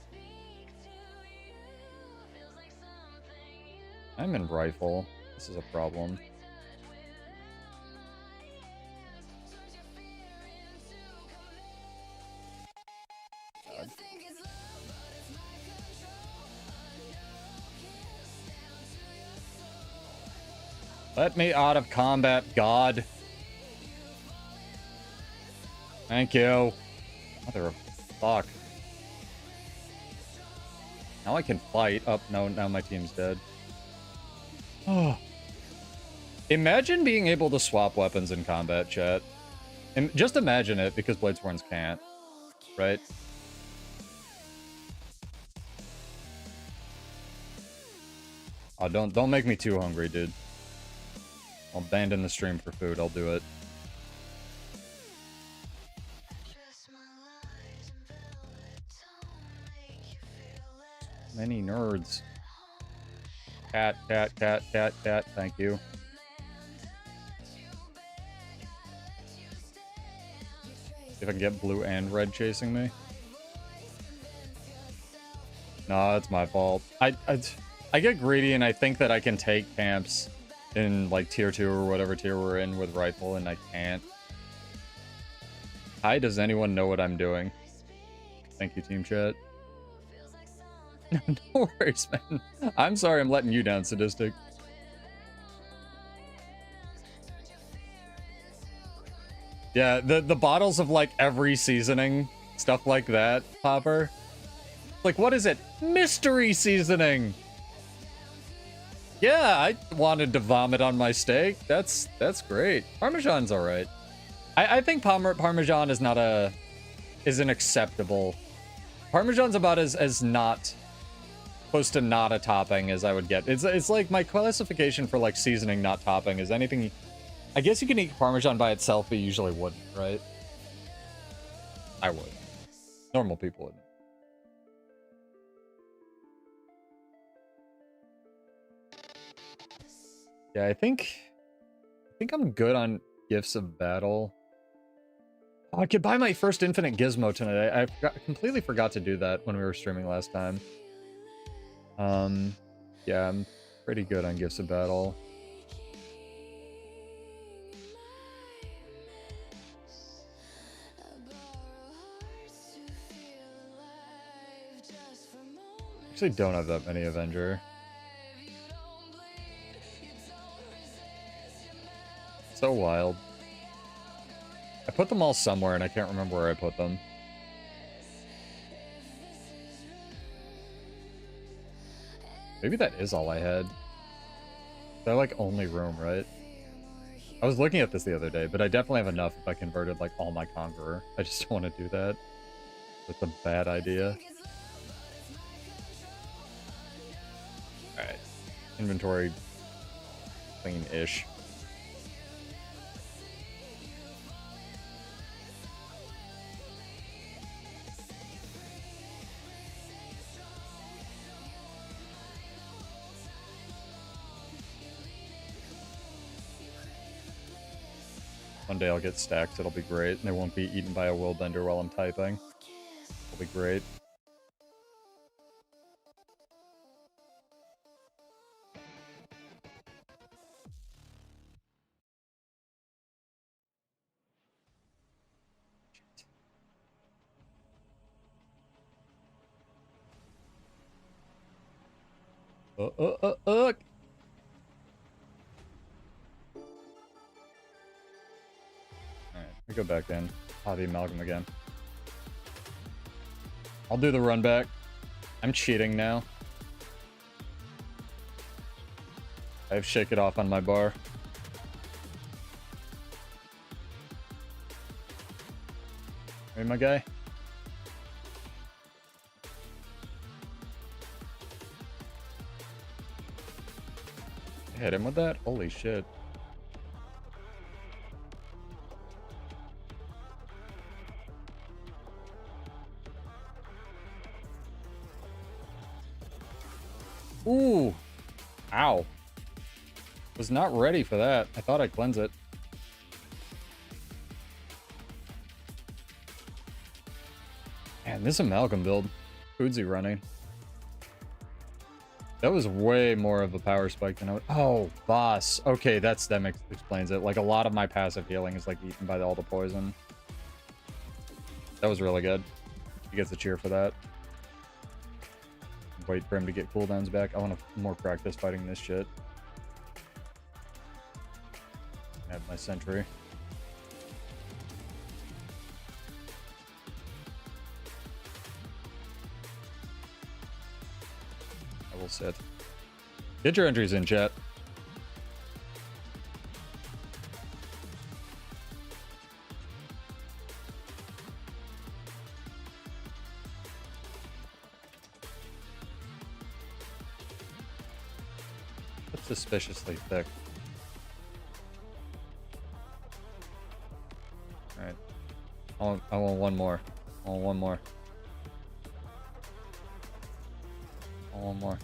I'm in rifle. This is a problem. God. Let me out of combat, God. Thank you. Mother of fuck. Now I can fight. Oh, no, now my team's dead. Oh. Imagine being able to swap weapons in combat, chat. And just imagine it, because Bladesworns can't. Right? Oh, don't make me too hungry, dude. I'll abandon the stream for food. I'll do it. Many nerds. Cat, cat, cat, cat, cat. Thank you. See if I can get blue and red chasing me. No, it's my fault. I get greedy and I think that I can take camps in like tier 2 or whatever tier we're in with rifle, and I can't. Hi, does anyone know what I'm doing? Thank you, team chat. No worries, man. I'm sorry I'm letting you down, Sadistic. Yeah, the bottles of like every seasoning, stuff like that, Popper. Like, what is it? Mystery seasoning! Yeah, I wanted to vomit on my steak. That's great. Parmesan's alright. I think Parmesan is not isn't acceptable. Parmesan's about as not close to not a topping as I would get. It's like my classification for like seasoning not topping is anything. I guess you can eat Parmesan by itself, but you usually wouldn't, right? I would. Normal people wouldn't. Yeah, I think I'm good on Gifts of Battle. Oh, I could buy my first infinite gizmo tonight. I completely forgot to do that when we were streaming last time. Yeah, I'm pretty good on Gifts of Battle. Actually don't have that many Avenger. So wild. I put them all somewhere and I can't remember where I put them. Maybe that is all I had. They're like only room, right? I was looking at this the other day, but I definitely have enough if I converted like all my Conqueror. I just don't want to do that. That's a bad idea. Alright. Inventory clean-ish. One day I'll get stacks, it'll be great, and they won't be eaten by a willbender while I'm typing. It'll be great. Alright, we go back in. Oh, the amalgam again. I'll do the run back. I'm cheating now. I have Shake It Off on my bar. Hey, my guy. I hit him with that? Holy shit. Ow. Was not ready for that. I thought I'd cleanse it. Man, this amalgam build. Foodsie running. That was way more of a power spike than I would... Oh, boss. Okay, that explains it. Like, a lot of my passive healing is, like, eaten by all the poison. That was really good. He gets a cheer for that. Wait for him to get cooldowns back. I want more practice fighting this shit. Add my sentry. I will sit. Get your entries in, chat. That's suspiciously thick. Alright. I want one more. I want one more. I want one more.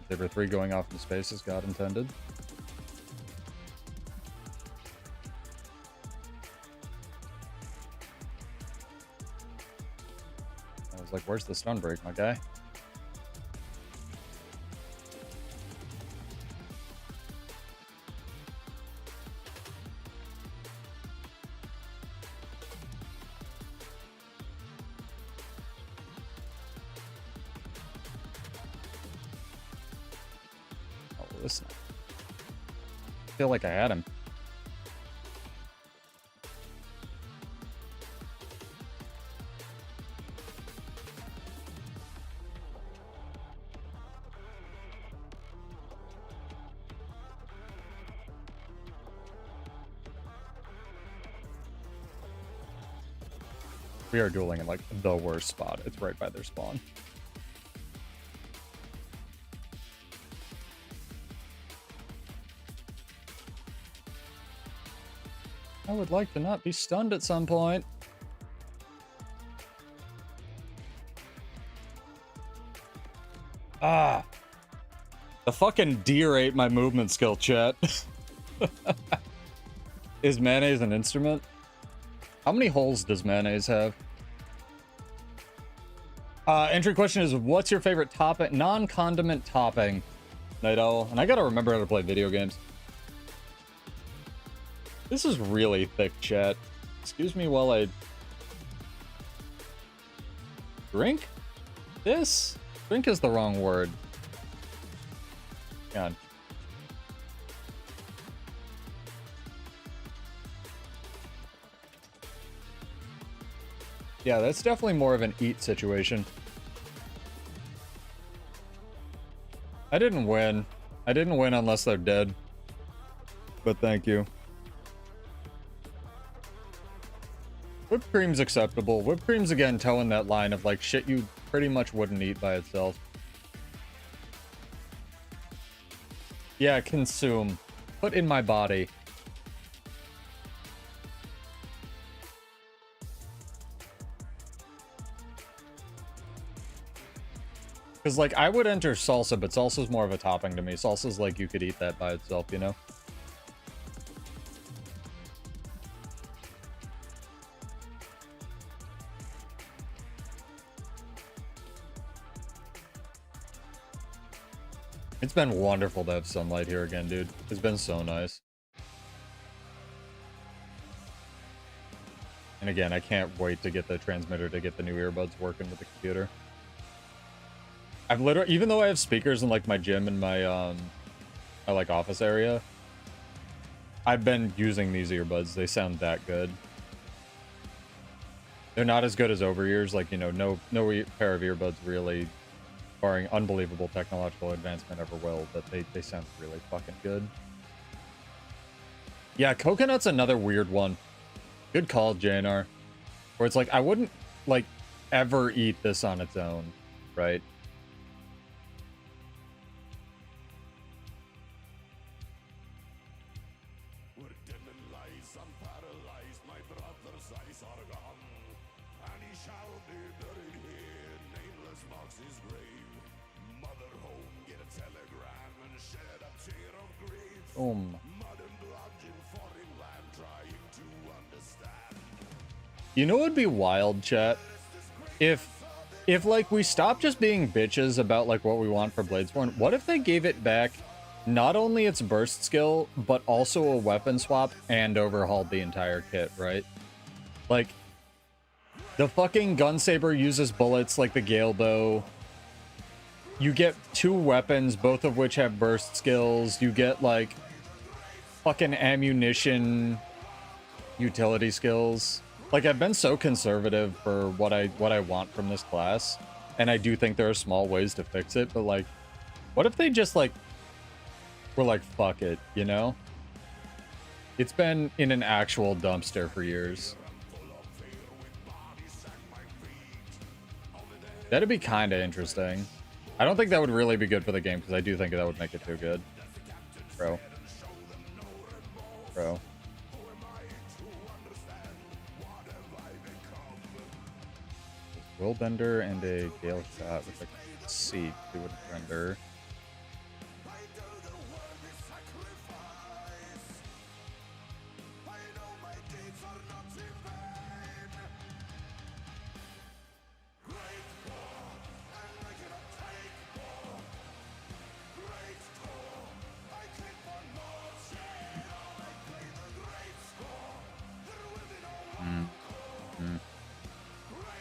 Saber 3 going off into space as God intended. I was like, where's the stun break, my guy? Listen. I feel like I had him. We are dueling in like the worst spot. It's right by their spawn. I would like to not be stunned at some point. Ah. The fucking deer ate my movement skill, chat. Is mayonnaise an instrument? How many holes does mayonnaise have? Entry question is, what's your favorite topping, non-condiment topping? Night Owl. And I gotta remember how to play video games. This is really thick, chat. Excuse me while I drink this? Drink is the wrong word. God. Yeah, that's definitely more of an eat situation. I didn't win. I didn't win unless they're dead. But thank you. Whipped cream's acceptable. Whipped cream's again towing that line of like shit you pretty much wouldn't eat by itself. Yeah, consume. Put in my body. Because like I would enter salsa, but salsa's more of a topping to me. Salsa's like you could eat that by itself, you know? It's been wonderful to have sunlight here again, dude. It's been so nice. And again, I can't wait to get the transmitter to get the new earbuds working with the computer. I've literally, even though I have speakers in like my gym and my like office area, I've been using these earbuds. They sound that good. They're not as good as over-ears, like, you know, no pair of earbuds really, barring unbelievable technological advancement, ever will, but they sound really fucking good. Yeah, coconut's another weird one. Good call, JNR. Where it's like, I wouldn't, like, ever eat this on its own, right? You know what would be wild, chat? If like we stopped just being bitches about like what we want for Bladesborn, what if they gave it back not only its burst skill, but also a weapon swap and overhauled the entire kit, right? Like, the fucking Gunsaber uses bullets like the Gale Bow. You get 2 weapons, both of which have burst skills. You get, like, fucking ammunition utility skills. Like, I've been so conservative for what I want from this class, and I do think there are small ways to fix it, but, like, what if they just, like, were like, fuck it, you know? It's been in an actual dumpster for years. That'd be kind of interesting. I don't think that would really be good for the game, because I do think that would make it too good. Bro. Willbender and a Gale Shot with a seat. Do would render.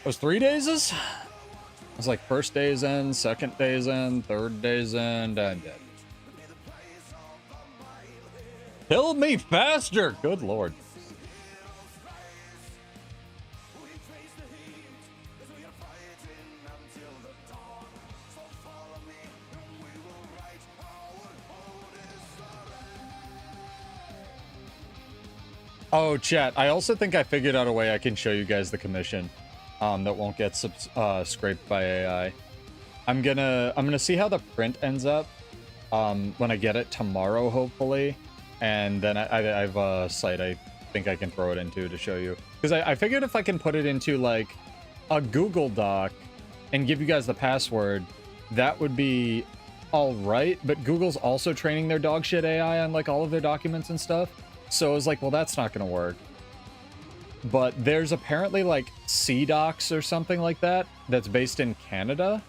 It was 3 days? It was like first day's end, second day's end, third day's end, and dead. Kill me faster! Good lord. Oh, chat, I also think I figured out a way I can show you guys the commission. That won't get scraped by AI. I'm gonna see how the print ends up when I get it tomorrow, hopefully, and then I have a site I think I can throw it into to show you, because I figured if I can put it into like a Google Doc and give you guys the password, that would be all right. But Google's also training their dog shit AI on like all of their documents and stuff, so I was like, well, that's not gonna work. But there's apparently like CDocs or something like that that's based in Canada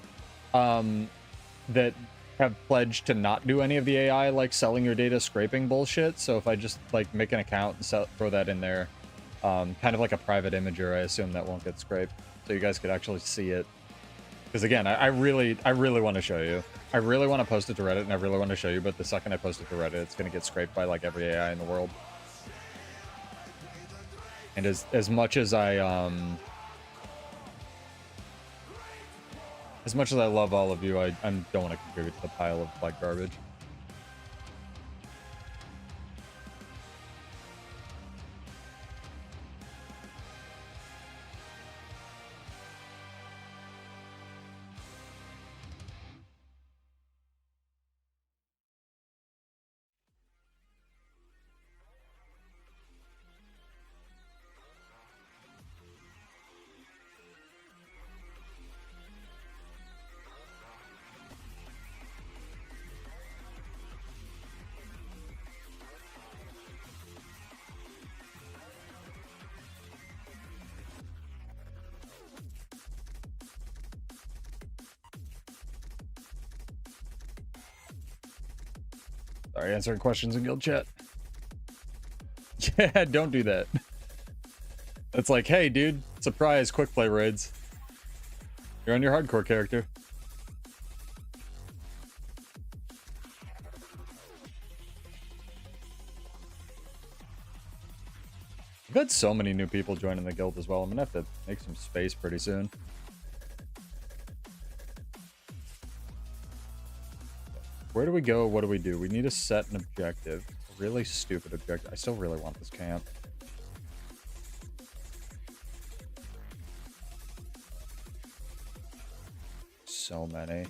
that have pledged to not do any of the AI like selling your data scraping bullshit. So if I just like make an account and throw that in there, kind of like a private imager, I assume that won't get scraped, so you guys could actually see it. Because again, I really want to show you. I really want to post it to Reddit, and I really want to show you, but the second I post it to Reddit, it's going to get scraped by like every AI in the world. And as much as I love all of you, I don't want to contribute to the pile of like garbage. Sorry, answering questions in guild chat. Yeah, don't do that. It's like, hey, dude, surprise, quick play raids. You're on your hardcore character. I've had so many new people joining the guild as well. I'm gonna have to make some space pretty soon. Where do we go? What do we do? We need to set an objective. A really stupid objective. I still really want this camp. so many.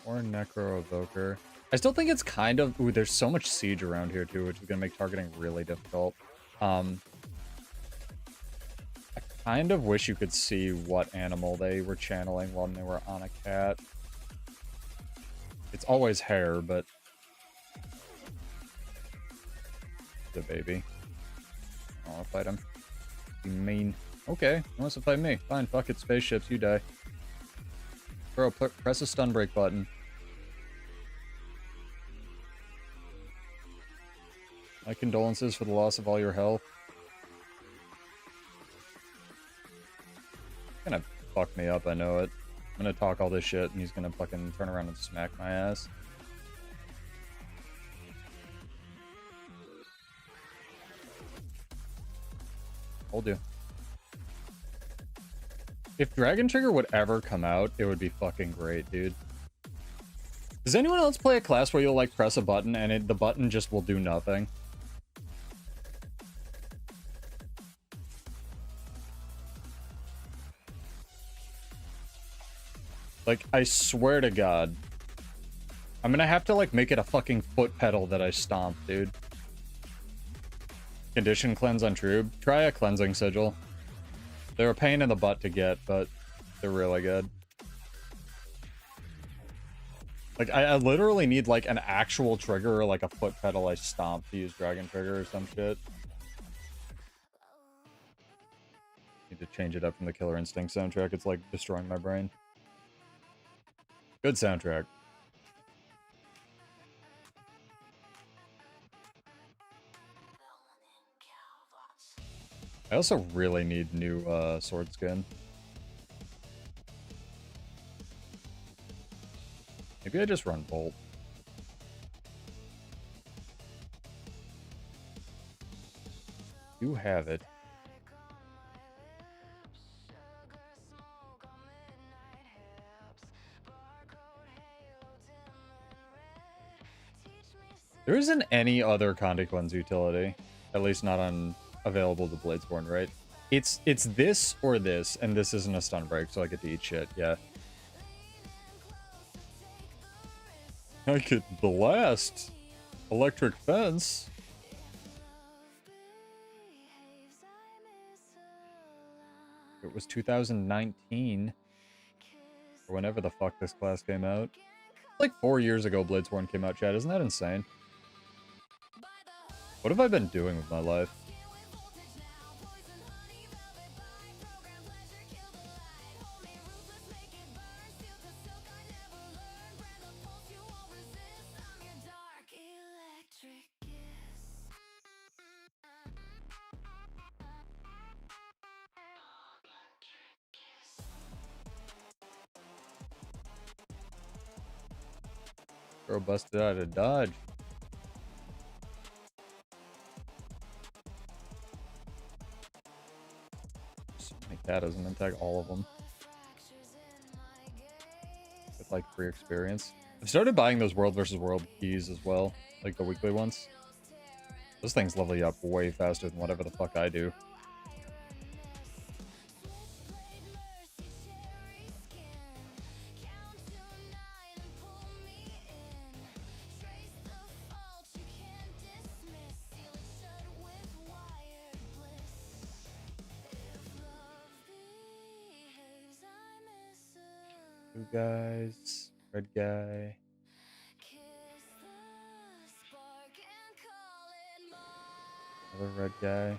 Or Necro Evoker. I still think it's kind of... Ooh, there's so much siege around here, too, which is going to make targeting really difficult. I kind of wish you could see what animal they were channeling when they were on a cat. It's always hair, but... The baby. I don't want to fight him. Be mean. Okay, he wants to fight me. Fine, fuck it, spaceships, you die. Bro, press a stun break button. My condolences for the loss of all your health. He's gonna fuck me up, I know it. I'm gonna talk all this shit, and he's gonna fucking turn around and smack my ass. Told you. If Dragon Trigger would ever come out, it would be fucking great, dude. Does anyone else play a class where you'll, like, press a button and the button just will do nothing? Like, I swear to God. I'm gonna have to, like, make it a fucking foot pedal that I stomp, dude. Condition cleanse on Trube. Try a cleansing sigil. They're a pain in the butt to get, but they're really good. Like, I literally need, like, an actual trigger or, like, a foot pedal I stomp to use Dragon Trigger or some shit. Need to change it up from the Killer Instinct soundtrack. It's, like, destroying my brain. Good soundtrack. I also really need new sword skin. Maybe I just run Bolt. You have it. There isn't any other Conde Cleanse utility. At least not on available to Bladesborn, right? It's this or this, and this isn't a stun break, so I get to eat shit, yeah. I could blast Electric Fence. It was 2019. Or whenever the fuck this class came out. Like 4 years ago Bladesborn came out, chat. Isn't that insane? What have I been doing with my life? Girl busted out of dodge. My cat doesn't attack all of them. With like free experience. I've started buying those World versus World keys as well. Like the weekly ones. Those things level you up way faster than whatever the fuck I do. Two guys, red guy. Another red guy.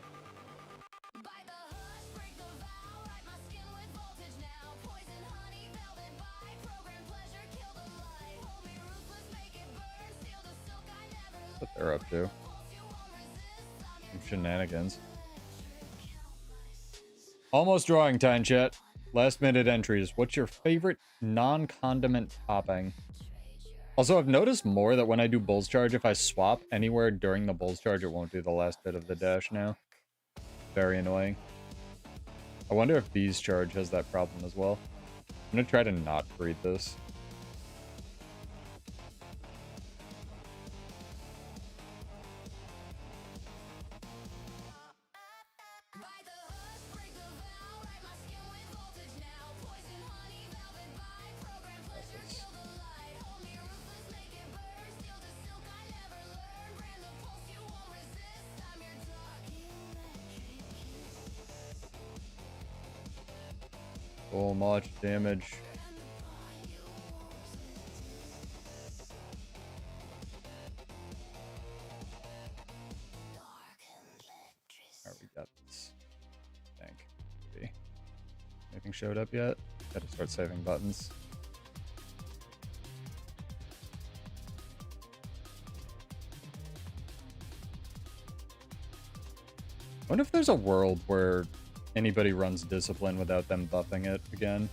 What they're up to. Some shenanigans. Almost drawing time, chat. Last minute entries. What's your favorite non-condiment topping? Also, I've noticed more that when I do Bull's Charge, if I swap anywhere during the Bull's Charge, it won't do the last bit of the dash now. Very annoying. I wonder if B's Charge has that problem as well. I'm gonna try to not breed this. So much damage. Alright, we got this. Tank. Maybe. Anything showed up yet? Gotta start saving buttons. I wonder if there's a world where anybody runs Discipline without them buffing it again.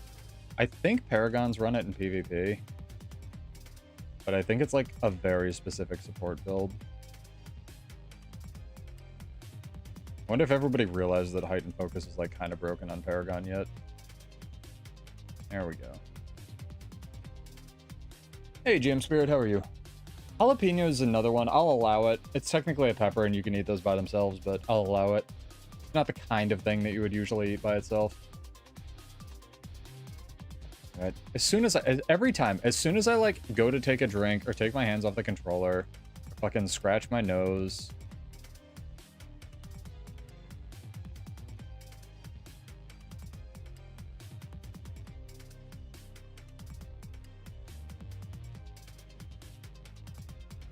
I think Paragons run it in PvP. But I think it's like a very specific support build. I wonder if everybody realizes that Heightened Focus is like kind of broken on Paragon yet. There we go. Hey, Jam Spirit, how are you? Jalapeno is another one. I'll allow it. It's technically a pepper and you can eat those by themselves, but I'll allow it. It's not the kind of thing that you would usually eat by itself. All right. As soon as every time, as soon as I like go to take a drink or take my hands off the controller, or fucking scratch my nose.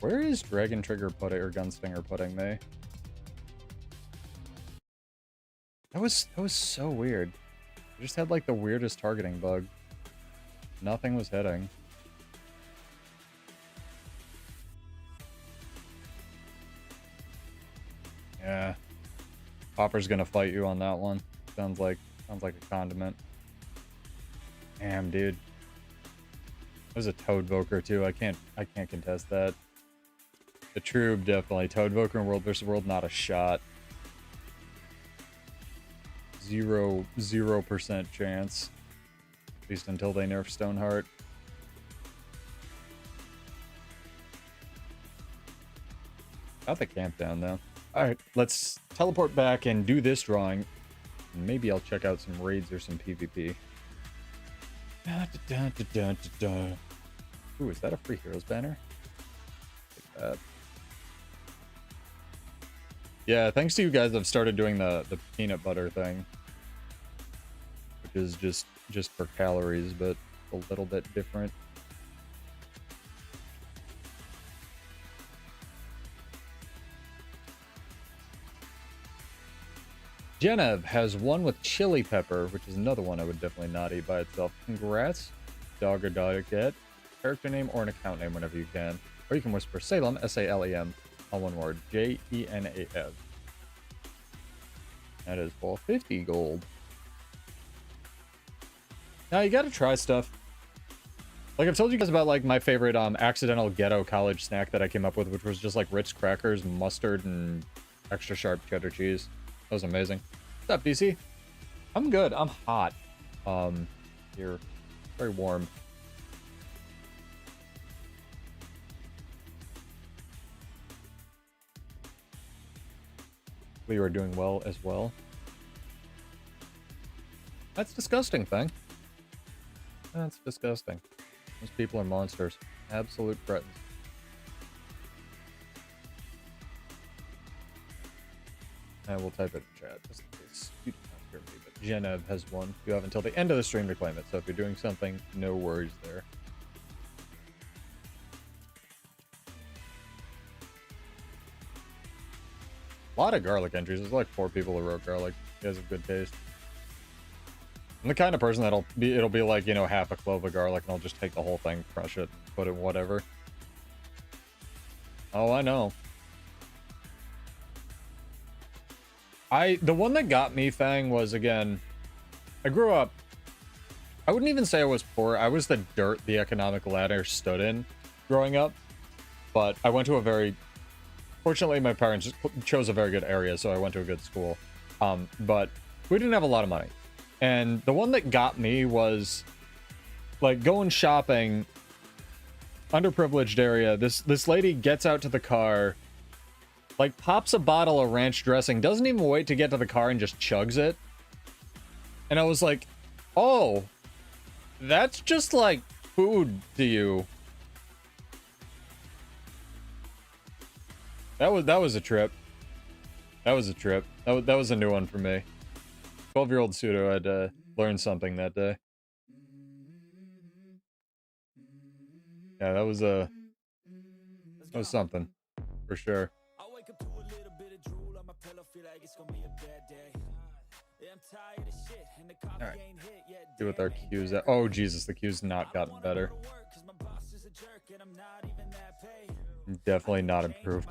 Where is Dragon Trigger putting or Gunstinger putting me? That was so weird. I just had like the weirdest targeting bug. Nothing was hitting. Yeah. Popper's gonna fight you on that one. Sounds like a condiment. Damn, dude. It was a Toadvoker too. I can't contest that. The Troob, definitely. Toadvoker in World vs. World, not a shot. 0% chance. At least until they nerf Stoneheart. Got the camp down, though. Alright, let's teleport back and do this drawing. Maybe I'll check out some raids or some PvP. Ooh, is that a Free Heroes banner? Take that. Yeah, thanks to you guys, I've started doing the peanut butter thing. Which is just for calories, but a little bit different. Genev has one with chili pepper, which is another one I would definitely not eat by itself. Congrats. Dog or dog get. Character name or an account name whenever you can. Or you can whisper Salem, S-A-L-E-M. All one word. J-E-N-A-F. That is 450 gold. Now you gotta try stuff. Like I've told you guys about like my favorite accidental ghetto college snack that I came up with, which was just like Ritz crackers, mustard, and extra sharp cheddar cheese. That was amazing. What's up, DC? I'm good. I'm hot. Here. Very warm. You are doing well as well. That's disgusting, thing. That's disgusting. Those people are monsters. Absolute cretins. I will type it in chat just in case you do not hear me. But Genev has one. You have until the end of the stream to claim it. So if you're doing something, no worries there. A lot of garlic entries. There's like 4 people who wrote garlic. He has a good taste. I'm the kind of person it'll be like, you know, half a clove of garlic and I'll just take the whole thing, crush it, put it whatever. Oh, I know. The one that got me, Fang, was, again, I grew up, I wouldn't even say I was poor. I was the dirt the economic ladder stood in growing up. But I went to a very, fortunately my parents chose a very good area, so I went to a good school. But we didn't have a lot of money. And the one that got me was, like, going shopping, underprivileged area. This lady gets out to the car, like, pops a bottle of ranch dressing, doesn't even wait to get to the car and just chugs it. And I was like, oh, that's just like food to you. That was a trip. That was a trip. That was a new one for me. 12-year-old pseudo had Learned something that day. Yeah, that was something for sure. All right. See what our queues at. Oh Jesus, the queue's not gotten better. Definitely not improved.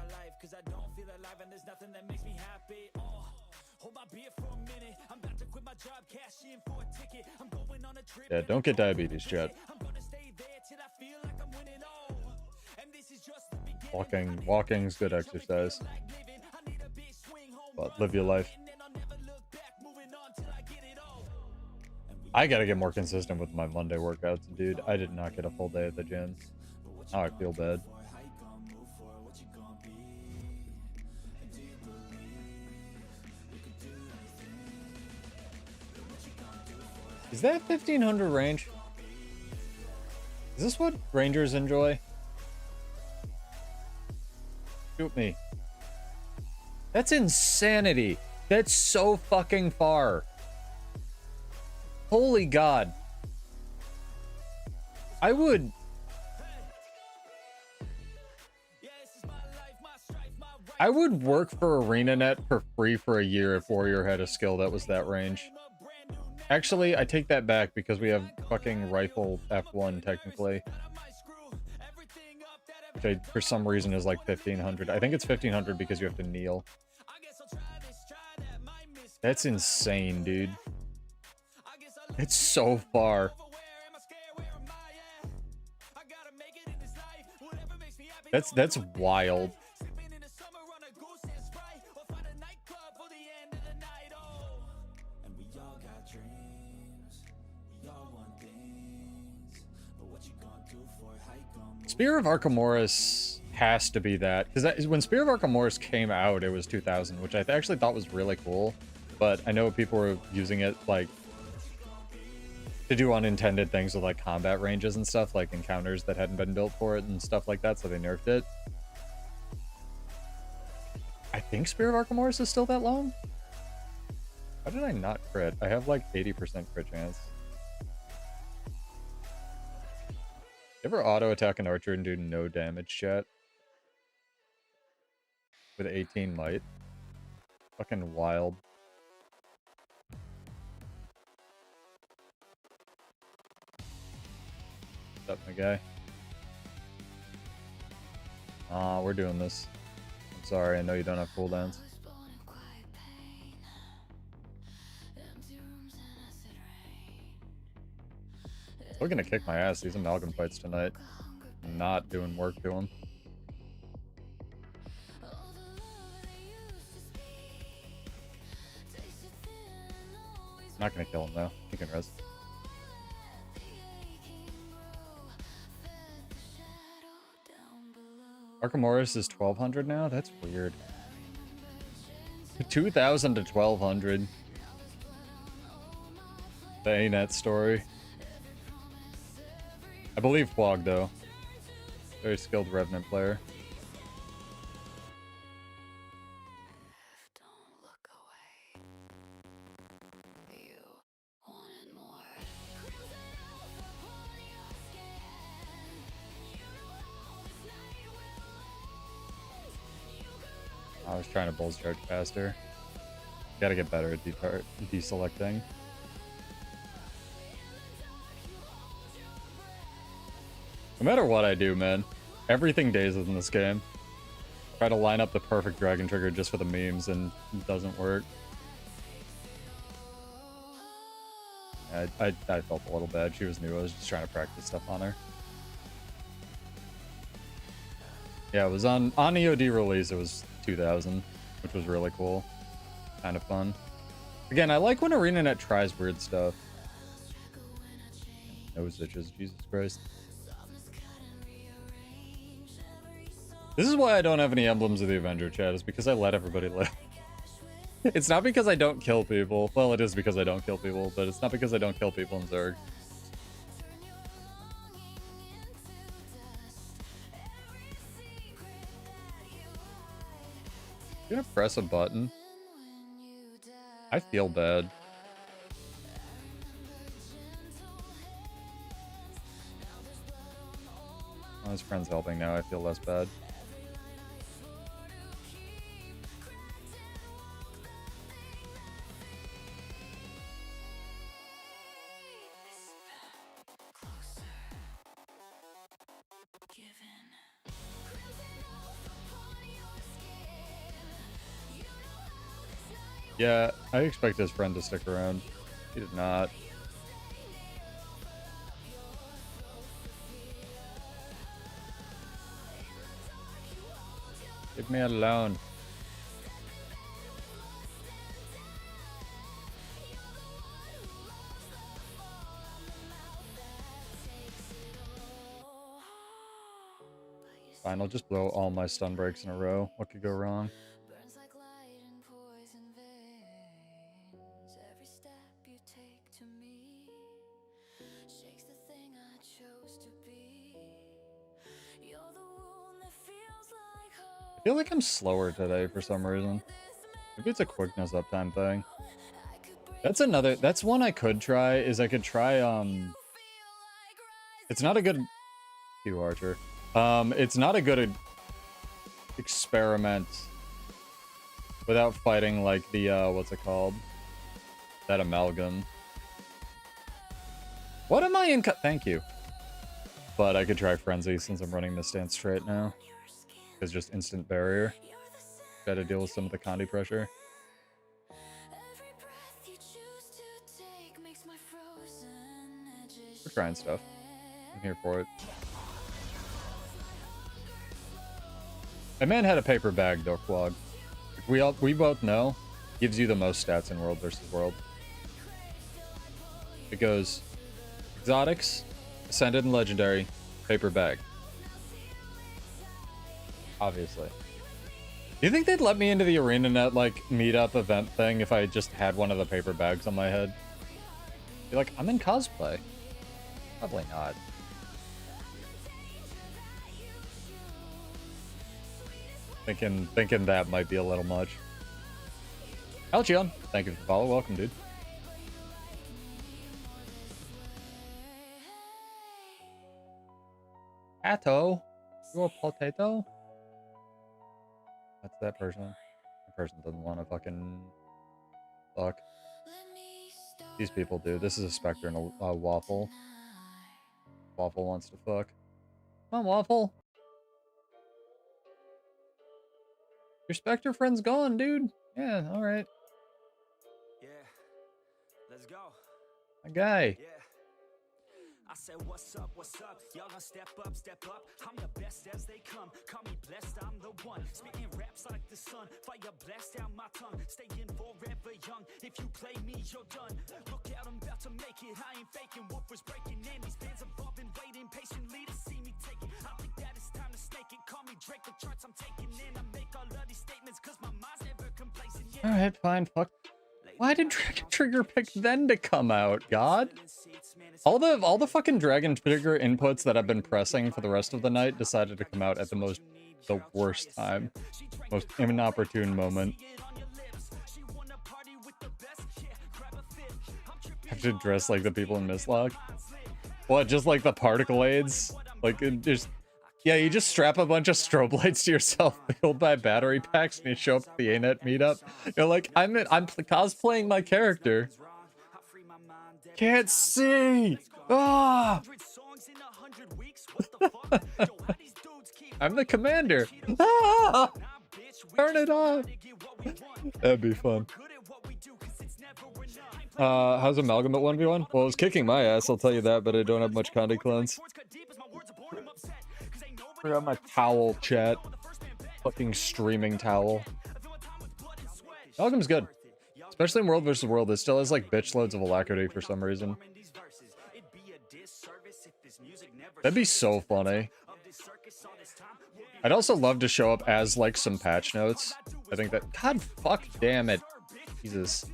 Yeah, don't get diabetes, chat. Walking's good exercise. But live your life. I gotta get more consistent with my Monday workouts, dude. I did not get a full day at the gym. Now I feel bad. Is that 1500 range? Is this what Rangers enjoy? Shoot me. That's insanity. That's so fucking far. Holy God. I would work for ArenaNet for free for a year if Warrior had a skill that was that range. Actually, I take that back because we have fucking Rifle F1 technically. Which for some reason is like 1500. I think it's 1500 because you have to kneel. That's insane, dude. It's so far. That's wild. Spear of Archimedes has to be that, because when Spear of Archimedes came out, it was 2000, which I actually thought was really cool. But I know people were using it like to do unintended things with like combat ranges and stuff, like encounters that hadn't been built for it and stuff like that, so they nerfed it. I think Spear of Archimedes is still that long. How did I not crit? I have like 80% crit chance. You ever auto attack an archer and do no damage, chat? With 18 might? Fucking wild. What's up, my guy? We're doing this. I'm sorry, I know you don't have cooldowns. Still gonna kick my ass. These amalgam fights tonight. Not doing work to him. Not gonna kill him though. He can rest. Archimedes is 1200 now? That's weird. 2000 to 1200. The ANET story. I believe Quag though. Very skilled Revenant player. I was trying to bulls charge faster. Gotta get better at deselecting. No matter what I do, man, everything dazes in this game. Try to line up the perfect dragon trigger just for the memes and it doesn't work. I felt a little bad. She was new. I was just trying to practice stuff on her. Yeah, it was on EOD release. It was 2000, which was really cool. Kind of fun. Again, I like when ArenaNet tries weird stuff. Nose itches, Jesus Christ. This is why I don't have any emblems of the Avenger, chat, is because I let everybody live. It's not because I don't kill people. Well, it is because I don't kill people, but it's not because I don't kill people in Zerg. I'm gonna press a button. I feel bad. His friend's helping now, I feel less bad. Yeah, I expect his friend to stick around. He did not. Leave me alone. Fine, I'll just blow all my stun breaks in a row. What could go wrong? I feel like I'm slower today for some reason. Maybe it's a quickness uptime thing. That's one I could try, is I could try, it's not a good... Q Archer. It's not a good experiment without fighting, like, the, what's it called? That amalgam. What am I in Thank you. But I could try Frenzy since I'm running this stance straight now. It's just instant barrier. Gotta deal with some of the Condi pressure. We're trying stuff. I'm here for it. A man had a paper bag, though, Quag. We both know, gives you the most stats in World versus World. It goes exotics, ascended and legendary, paper bag. Obviously. Do you think they'd let me into the ArenaNet, like, meetup event thing if I just had one of the paper bags on my head? Be like, I'm in cosplay. Probably not. Thinking that might be a little much. Alchion, thank you for the follow. Welcome, dude. Atto, you a potato? That's that person. That person doesn't want to fucking fuck. These people do. This is a Spectre and a Waffle. Waffle wants to fuck. Come on, Waffle. Your Spectre friend's gone, dude. Yeah, alright. Yeah. Let's go. My guy. Yeah. I said, what's up, y'all gonna step up, I'm the best as they come, call me blessed, I'm the one, spitting raps like the sun, fire blast down my tongue, staying forever young, if you play me, you're done, look out, I'm about to make it, I ain't faking, wolf was breaking in, these bands above been waiting patiently to see me take it, I think that it's time to snake it, call me Drake, the charts I'm taking in, I make all of these statements, cause my mind's never complacent, yeah. Alright, fine, fuck. Why did Dragon Trigger pick then to come out, God? All the fucking Dragon Trigger inputs that I've been pressing for the rest of the night decided to come out at the worst time. Most inopportune moment. Have to dress like the people in Mistlock? What, just like the particle aids? Like, it just... Yeah, you just strap a bunch of strobe lights to yourself, filled by battery packs, and you show up at the ANET meetup. You're like, I'm cosplaying my character. Can't see! Ah! I'm the commander. Ah! Turn it off. That'd be fun. How's Amalgam at 1v1? Well, it was kicking my ass, I'll tell you that, but I don't have much Condi clones. Forgot my towel, chat. Fucking streaming towel. Amalgam's good. Especially in World vs. World, it still has like bitch loads of alacrity for some reason. That'd be so funny. I'd also love to show up as like some patch notes. I think that... God fuck damn it. Jesus.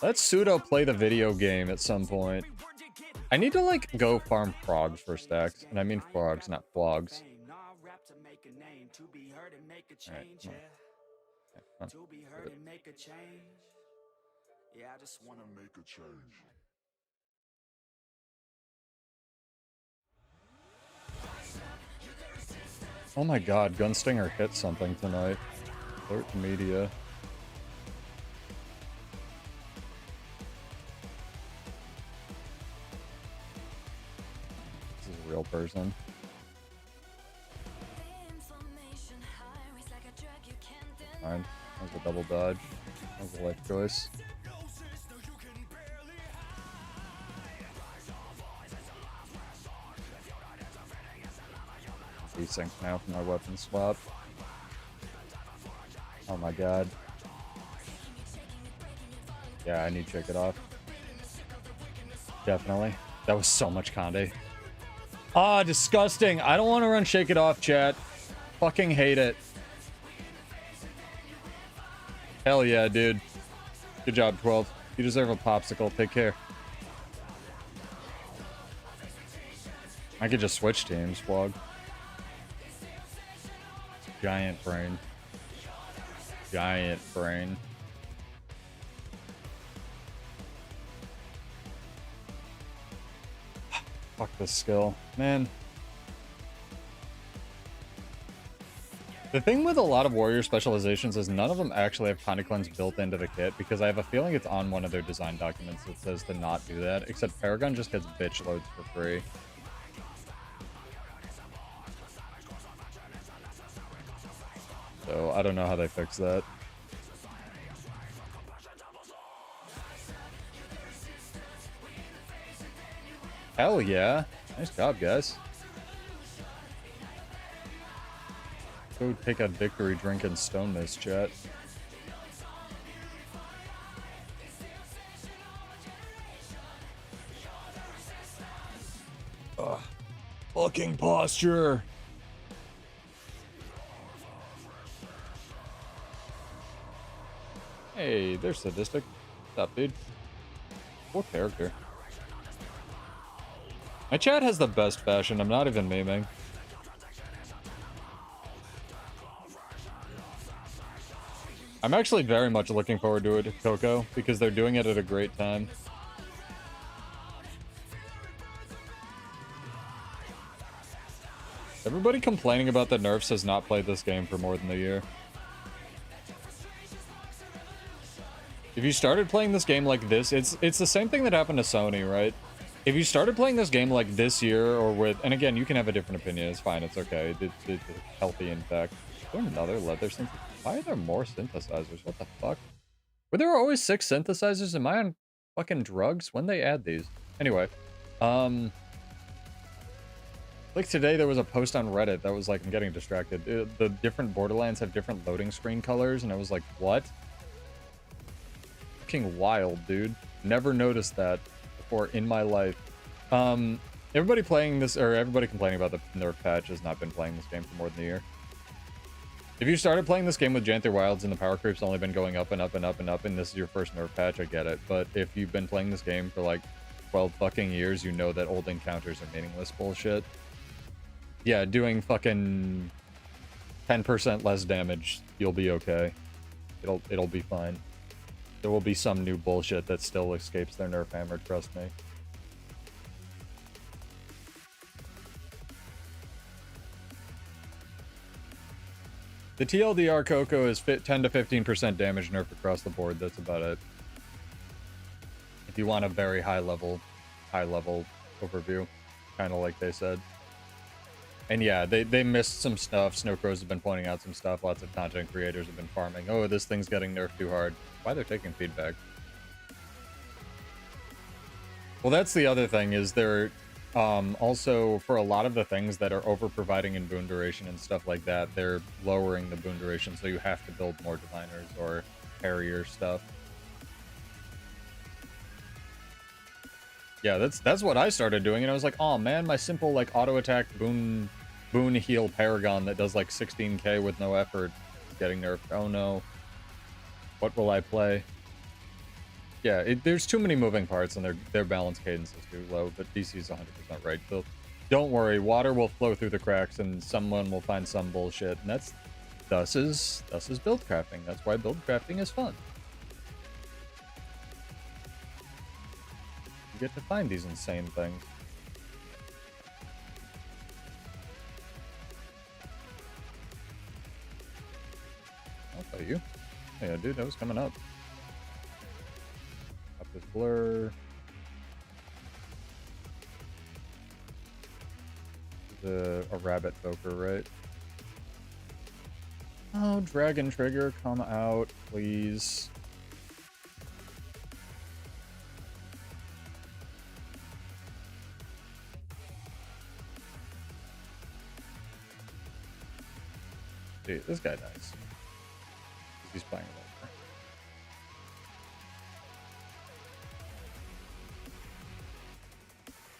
Let Pseudo play the video game at some point. I need to like go farm frogs for stacks. And I mean frogs, not flogs. Alright, come on. Okay, To be heard and make a change. Yeah, I just want to make a change. Oh my god, Gunstinger hit something tonight. Alert media. This is a real person. Fine. That was a double dodge. That was a life choice. Desync now for my weapon swap. Oh my god. Yeah, I need to check it off. Definitely. That was so much Conde. Ah, disgusting. I don't want to run Shake It Off, chat. Fucking hate it. Hell yeah, dude. Good job, 12. You deserve a popsicle. Take care. I could just switch teams, Vlog. Giant brain. Giant brain. Fuck this skill. Man. The thing with a lot of warrior specializations is none of them actually have Conde Cleanse built into the kit, because I have a feeling it's on one of their design documents that says to not do that, except Paragon just gets bitch loads for free. So I don't know how they fix that. Hell yeah. Nice job, guys. Go take a victory drink in Stone Mist, chat. Ugh. Fucking posture. Hey, there's Sadistic. What's up, dude? Cool character. My chat has the best fashion. I'm not even memeing. I'm actually very much looking forward to it, Coco, because they're doing it at a great time. Everybody complaining about the nerfs has not played this game for more than a year. If you started playing this game like this, it's the same thing that happened to Sony, right? If you started playing this game like this year, or with, and again, you can have a different opinion, it's fine, it's okay, it's healthy in fact. Another leather synth. Why are there more synthesizers? What the fuck? Were there always 6 synthesizers? Am I on fucking drugs? When they add these? Anyway, like today there was a post on Reddit that was like, I'm getting distracted. The different Borderlands have different loading screen colors, and I was like, what? Fucking wild, dude. Never noticed that before in my life. Everybody playing this, or everybody complaining about the nerf patch has not been playing this game for more than a year. If you started playing this game with Janther Wilds and the power creep's only been going up and up and up and up, and this is your first nerf patch, I get it. But if you've been playing this game for like 12 fucking years, you know that old encounters are meaningless bullshit. Yeah, doing fucking 10% less damage, you'll be okay. It'll be fine. There will be some new bullshit that still escapes their nerf hammer, trust me. The TLDR Coco is 10 to 15% damage nerf across the board. That's about it. If you want a very high level overview, kind of like they said. And yeah, they missed some stuff. Snowcrows have been pointing out some stuff. Lots of content creators have been farming. Oh, this thing's getting nerfed too hard. Why they're taking feedback? Well, that's the other thing, is they're also, for a lot of the things that are over providing in boon duration and stuff like that, they're lowering the boon duration, so you have to build more diviners or harrier stuff. Yeah, that's what I started doing, and I was like, oh man, my simple like auto attack boon heal Paragon that does like 16k with no effort is getting nerfed. Oh no. What will I play? Yeah, there's too many moving parts, and their balance cadence is too low, but DC's 100% right. So don't worry, water will flow through the cracks, and someone will find some bullshit, and thus is build crafting. That's why build crafting is fun. You get to find these insane things. Yeah, dude, that was coming up. Up this blur. A rabbit poker, right? Oh, Dragon Trigger, come out, please. Dude, this guy dies. He's playing it over.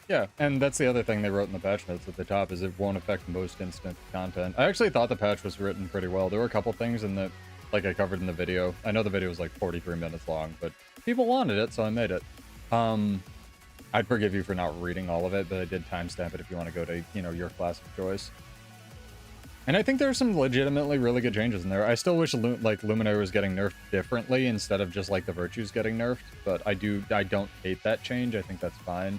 Yeah, and that's the other thing they wrote in the patch notes at the top is it won't affect most instant content. I actually thought the patch was written pretty well. There were a couple things in the, like I covered in the video. I know the video was like 43 minutes long, but people wanted it, so I made it. I'd forgive you for not reading all of it, but I did timestamp it if you want to go to, you know, your class of choice. And I think there are some legitimately really good changes in there. I still wish Luminary was getting nerfed differently instead of just like the virtues getting nerfed, but I don't hate that change. I think that's fine.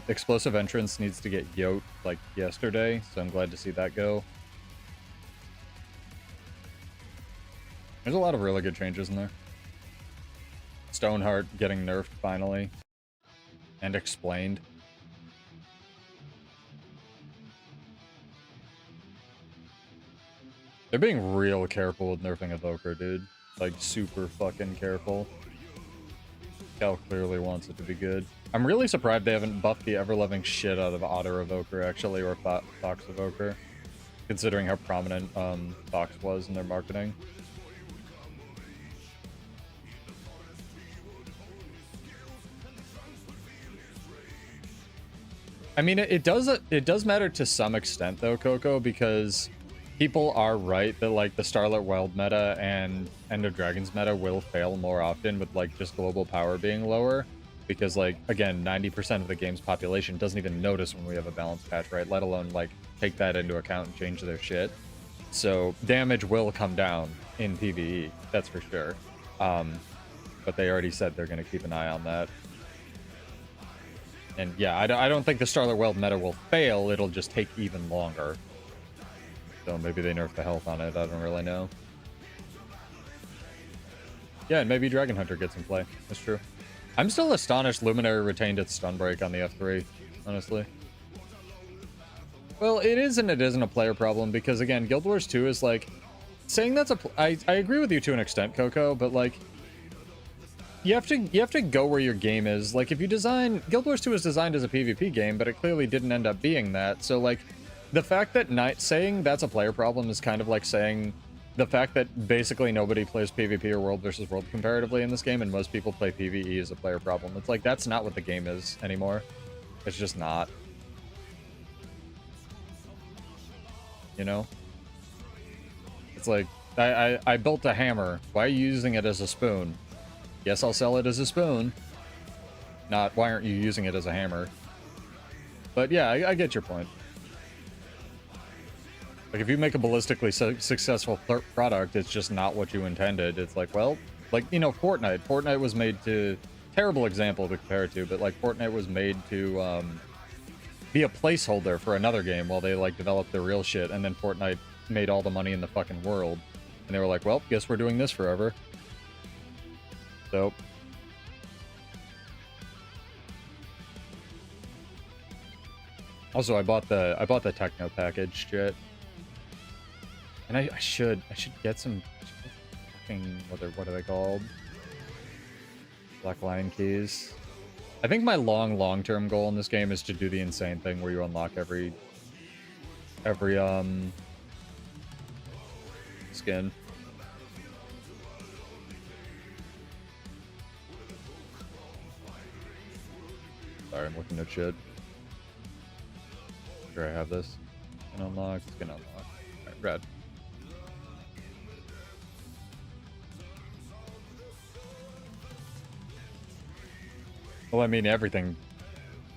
Explosive Entrance needs to get yoked like yesterday, so I'm glad to see that go. There's a lot of really good changes in there. Stoneheart getting nerfed finally. And explained. They're being real careful with nerfing Evoker, dude. Like, super fucking careful. Cal clearly wants it to be good. I'm really surprised they haven't buffed the ever-loving shit out of Otter Evoker, actually, or Fox Evoker. Considering how prominent Fox was in their marketing. I mean, it does matter to some extent, though, Coco, because people are right that, like, the Starlit Wild meta and End of Dragons meta will fail more often with, like, just global power being lower. Because, like, again, 90% of the game's population doesn't even notice when we have a balanced patch, right? Let alone, like, take that into account and change their shit. So, damage will come down in PvE, that's for sure. But they already said they're going to keep an eye on that. And yeah, I don't think the Starlit Wild meta will fail, it'll just take even longer. So maybe they nerf the health on it, I don't really know. Yeah, and maybe Dragon Hunter gets in play, that's true. I'm still astonished Luminary retained its stun break on the F3, honestly. Well, it is and it isn't a player problem, because again, Guild Wars 2 is like... Saying that's a... I agree with you to an extent, Coco, but like... You have to go where your game is. Like, if you design... Guild Wars 2 was designed as a PvP game, but it clearly didn't end up being that. So, like, the fact that saying that's a player problem is kind of like saying the fact that basically nobody plays PvP or World versus World comparatively in this game, and most people play PvE is a player problem. It's like, that's not what the game is anymore. It's just not. You know? It's like, I built a hammer. Why are you using it as a spoon? Yes, I'll sell it as a spoon. Not, why aren't you using it as a hammer? But yeah, I get your point. Like, if you make a ballistically successful product, it's just not what you intended. It's like, well, like, you know, Fortnite. Fortnite was made to... Terrible example to compare it to, but, like, Fortnite was made to be a placeholder for another game while they, like, developed their real shit, and then Fortnite made all the money in the fucking world. And they were like, well, guess we're doing this forever. So... Also, I bought the techno package shit. And I should get some fucking, what are they called? Black Lion keys. I think my long-term goal in this game is to do the insane thing where you unlock every skin. Sorry, I'm looking at shit. Sure, I have this. Skin unlock, skin unlock. Alright, rad. Well, I mean, everything...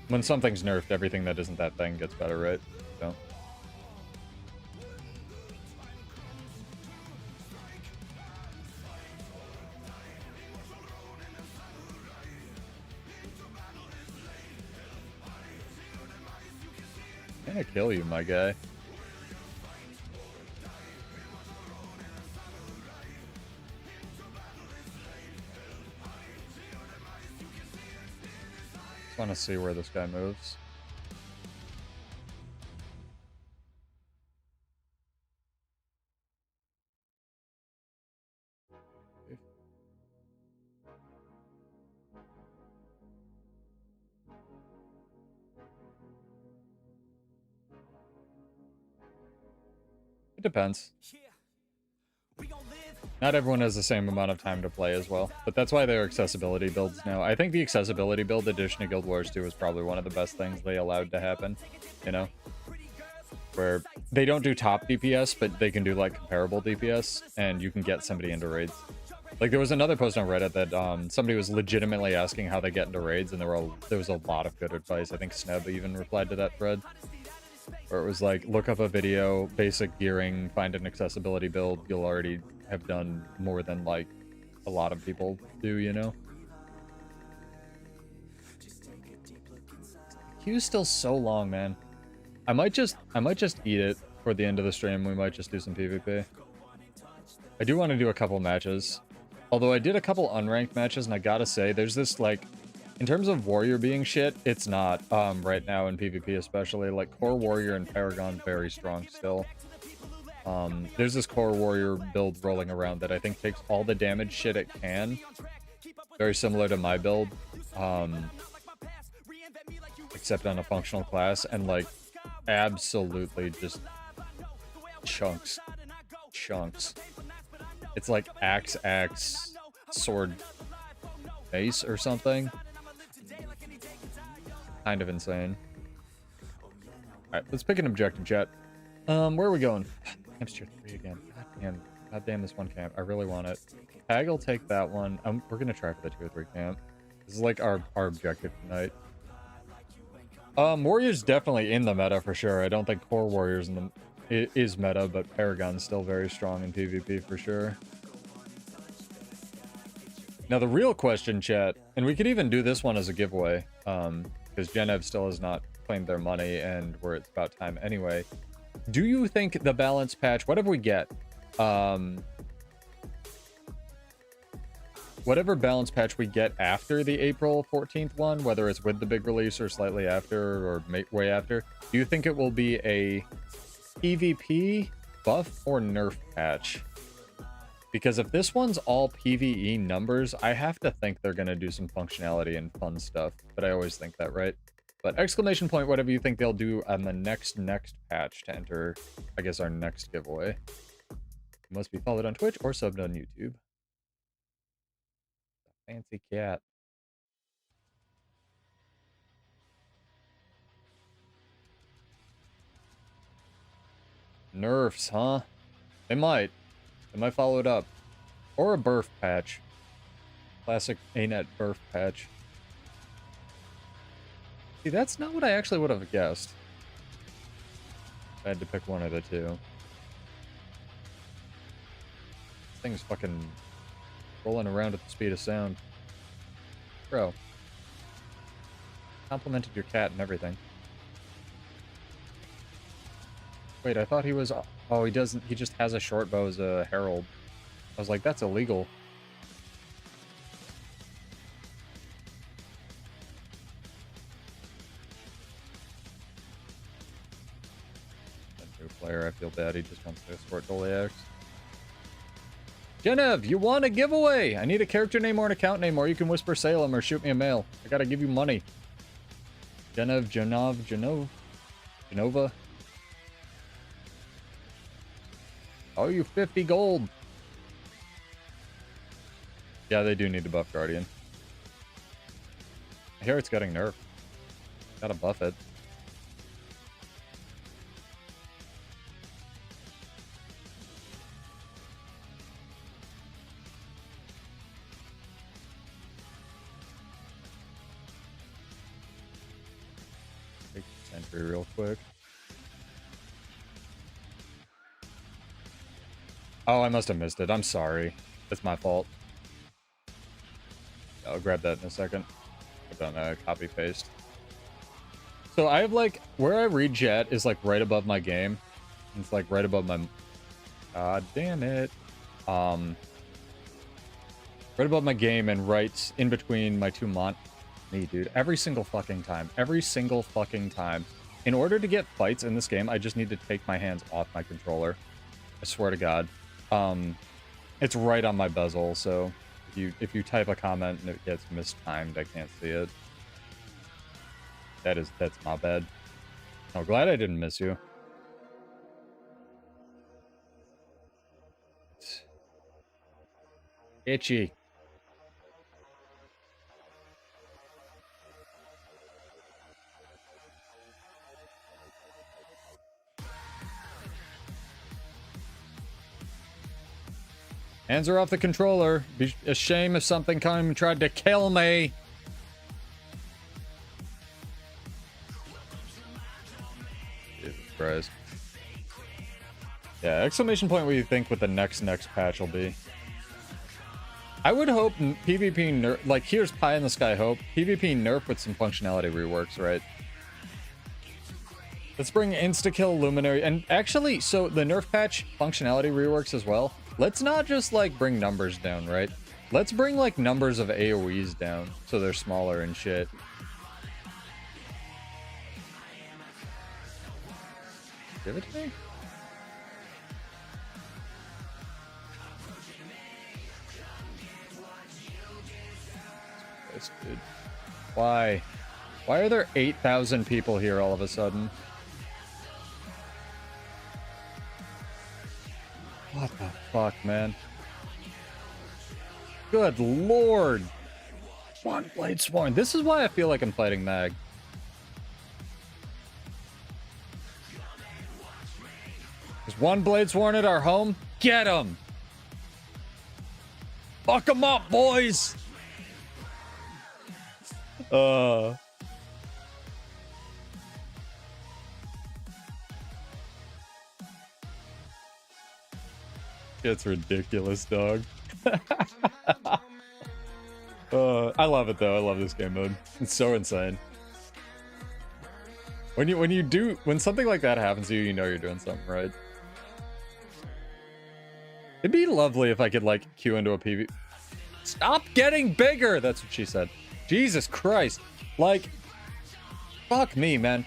When something's nerfed, everything that isn't that thing gets better, right? So... I'm gonna kill you, my guy. Want to see where this guy moves. It depends. Not everyone has the same amount of time to play as well, but that's why there are accessibility builds now. I think the accessibility build addition to Guild Wars 2 is probably one of the best things they allowed to happen, you know? Where they don't do top DPS, but they can do like comparable DPS, and you can get somebody into raids. Like there was another post on Reddit that somebody was legitimately asking how they get into raids, and there was a lot of good advice. I think Sneb even replied to that thread. Where it was like, look up a video, basic gearing, find an accessibility build. You'll already have done more than like a lot of people do, you know? The queue's still so long, man. I might just eat it for the end of the stream. We might just do some PvP. I do want to do a couple matches. Although I did a couple unranked matches, and I gotta say, there's this like, in terms of Warrior being shit, it's not, right now in PvP especially. Like, Core Warrior and Paragon very strong still. There's this Core Warrior build rolling around that I think takes all the damage shit it can. Very similar to my build. Except on a functional class, and like, absolutely just chunks. It's like axe, sword, mace or something. Kind of insane. Alright, let's pick an objective, chat. Where are we going? Camps tier 3 again. God damn this one camp. I really want it. Tag will take that one. We're gonna try for the tier 3 camp. This is like our objective tonight. Warrior's definitely in the meta for sure. I don't think Core Warrior's is meta, but Paragon's still very strong in PvP for sure. Now the real question, chat, and we could even do this one as a giveaway, because Genev still has not claimed their money, and it's about time anyway. Do you think the balance patch, whatever we get, whatever balance patch we get after the April 14th one, whether it's with the big release or slightly after or way after, do you think it will be a PvP buff or nerf patch? Because if this one's all PvE numbers, I have to think they're going to do some functionality and fun stuff. But I always think that, right? But exclamation point, whatever you think they'll do on the next patch to enter, I guess, our next giveaway. You must be followed on Twitch or subbed on YouTube. Fancy cat. Nerfs, huh? They might. They might follow it up. Or a burf patch. Classic ANET burf patch. See, that's not what I actually would have guessed. I had to pick one of the two. This thing's fucking rolling around at the speed of sound. Bro. Complimented your cat and everything. Wait, I thought he was... Oh, he doesn't... He just has a short bow as a herald. I was like, that's illegal. A new player, I feel bad. He just wants to escort Goliaths. Genev, you want a giveaway? I need a character name or an account name, or you can whisper Salem or shoot me a mail. I gotta give you money. Genova. Oh, you 50 gold. Yeah, they do need to buff Guardian. I hear it's getting nerfed. Gotta buff it. Take the sentry real quick. Oh, I must have missed it. I'm sorry. It's my fault. I'll grab that in a second. Put on a copy paste. So I have like, where I read chat is like right above my game. It's like right above my, god damn it. Right above my game and right in between my two Me, dude. Every single fucking time. Every single fucking time. In order to get fights in this game, I just need to take my hands off my controller. I swear to God. It's right on my bezel, so if you type a comment and it gets mistimed, I can't see it. That's my bad. Oh, glad I didn't miss you. Itchy. Hands are off the controller. Be a shame if something came and tried to kill me. Jesus Christ. Yeah, exclamation point what you think what the next patch will be. I would hope PvP nerf, like here's pie in the sky hope. PvP nerf with some functionality reworks, right? Let's bring insta-kill luminary, and actually, so the nerf patch functionality reworks as well. Let's not just like bring numbers down, right? Let's bring like numbers of AoEs down so they're smaller and shit. Give it to me? This dude. Why? Why are there 8,000 people here all of a sudden? What the fuck, man? Good lord. One blade sworn. This is why I feel like I'm fighting Mag. Is one blade sworn at our home? Get him! Fuck him up, boys! It's ridiculous, dog. I love it though. I love this game mode. It's so insane. When something like that happens to you, you know you're doing something right. It'd be lovely if I could like queue into a PV. Stop getting bigger. That's what she said. Jesus Christ. Like, fuck me, man.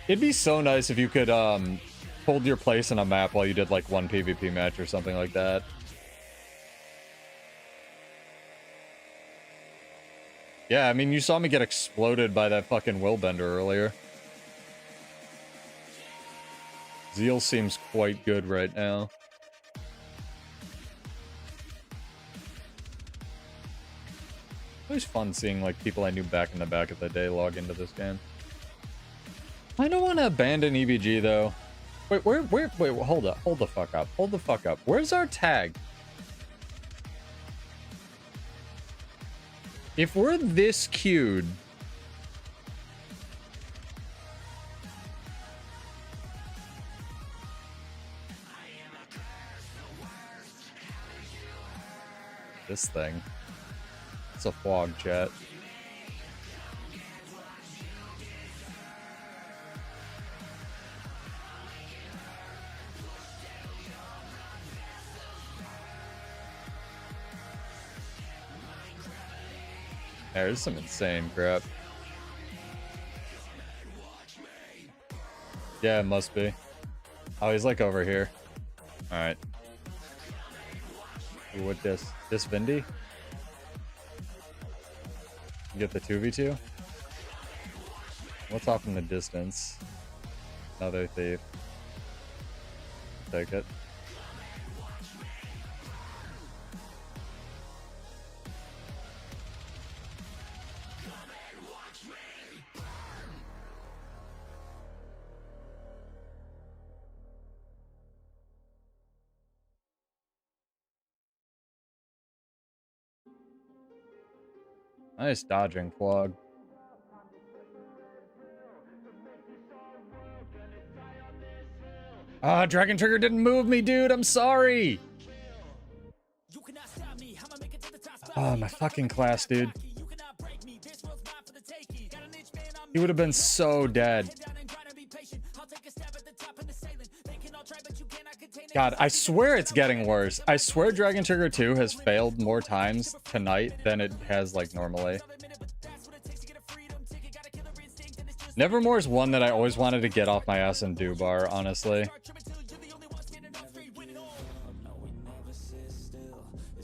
It'd be so nice if you could hold your place in a map while you did like one PvP match or something like that. Yeah, I mean, you saw me get exploded by that fucking Willbender earlier. Zeal seems quite good right now. Always fun seeing like people I knew back in the back of the day log into this game. I don't want to abandon EBG though. Wait, wait, hold up, hold the fuck up, hold the fuck up. Where's our tag? If we're this queued, this thing, it's a fog, chat. There's some insane crap. Yeah, it must be. Oh, he's like over here. Alright. What this Vindy? You get the 2v2? What's off in the distance? Another thief. Take it. Nice dodging, Flog. Ah, Dragon Trigger didn't move me, dude. I'm sorry. Oh, my fucking class, dude. He would have been so dead. God, I swear it's getting worse. I swear Dragon Trigger 2 has failed more times tonight than it has, like, normally. Nevermore is one that I always wanted to get off my ass and do bar, honestly.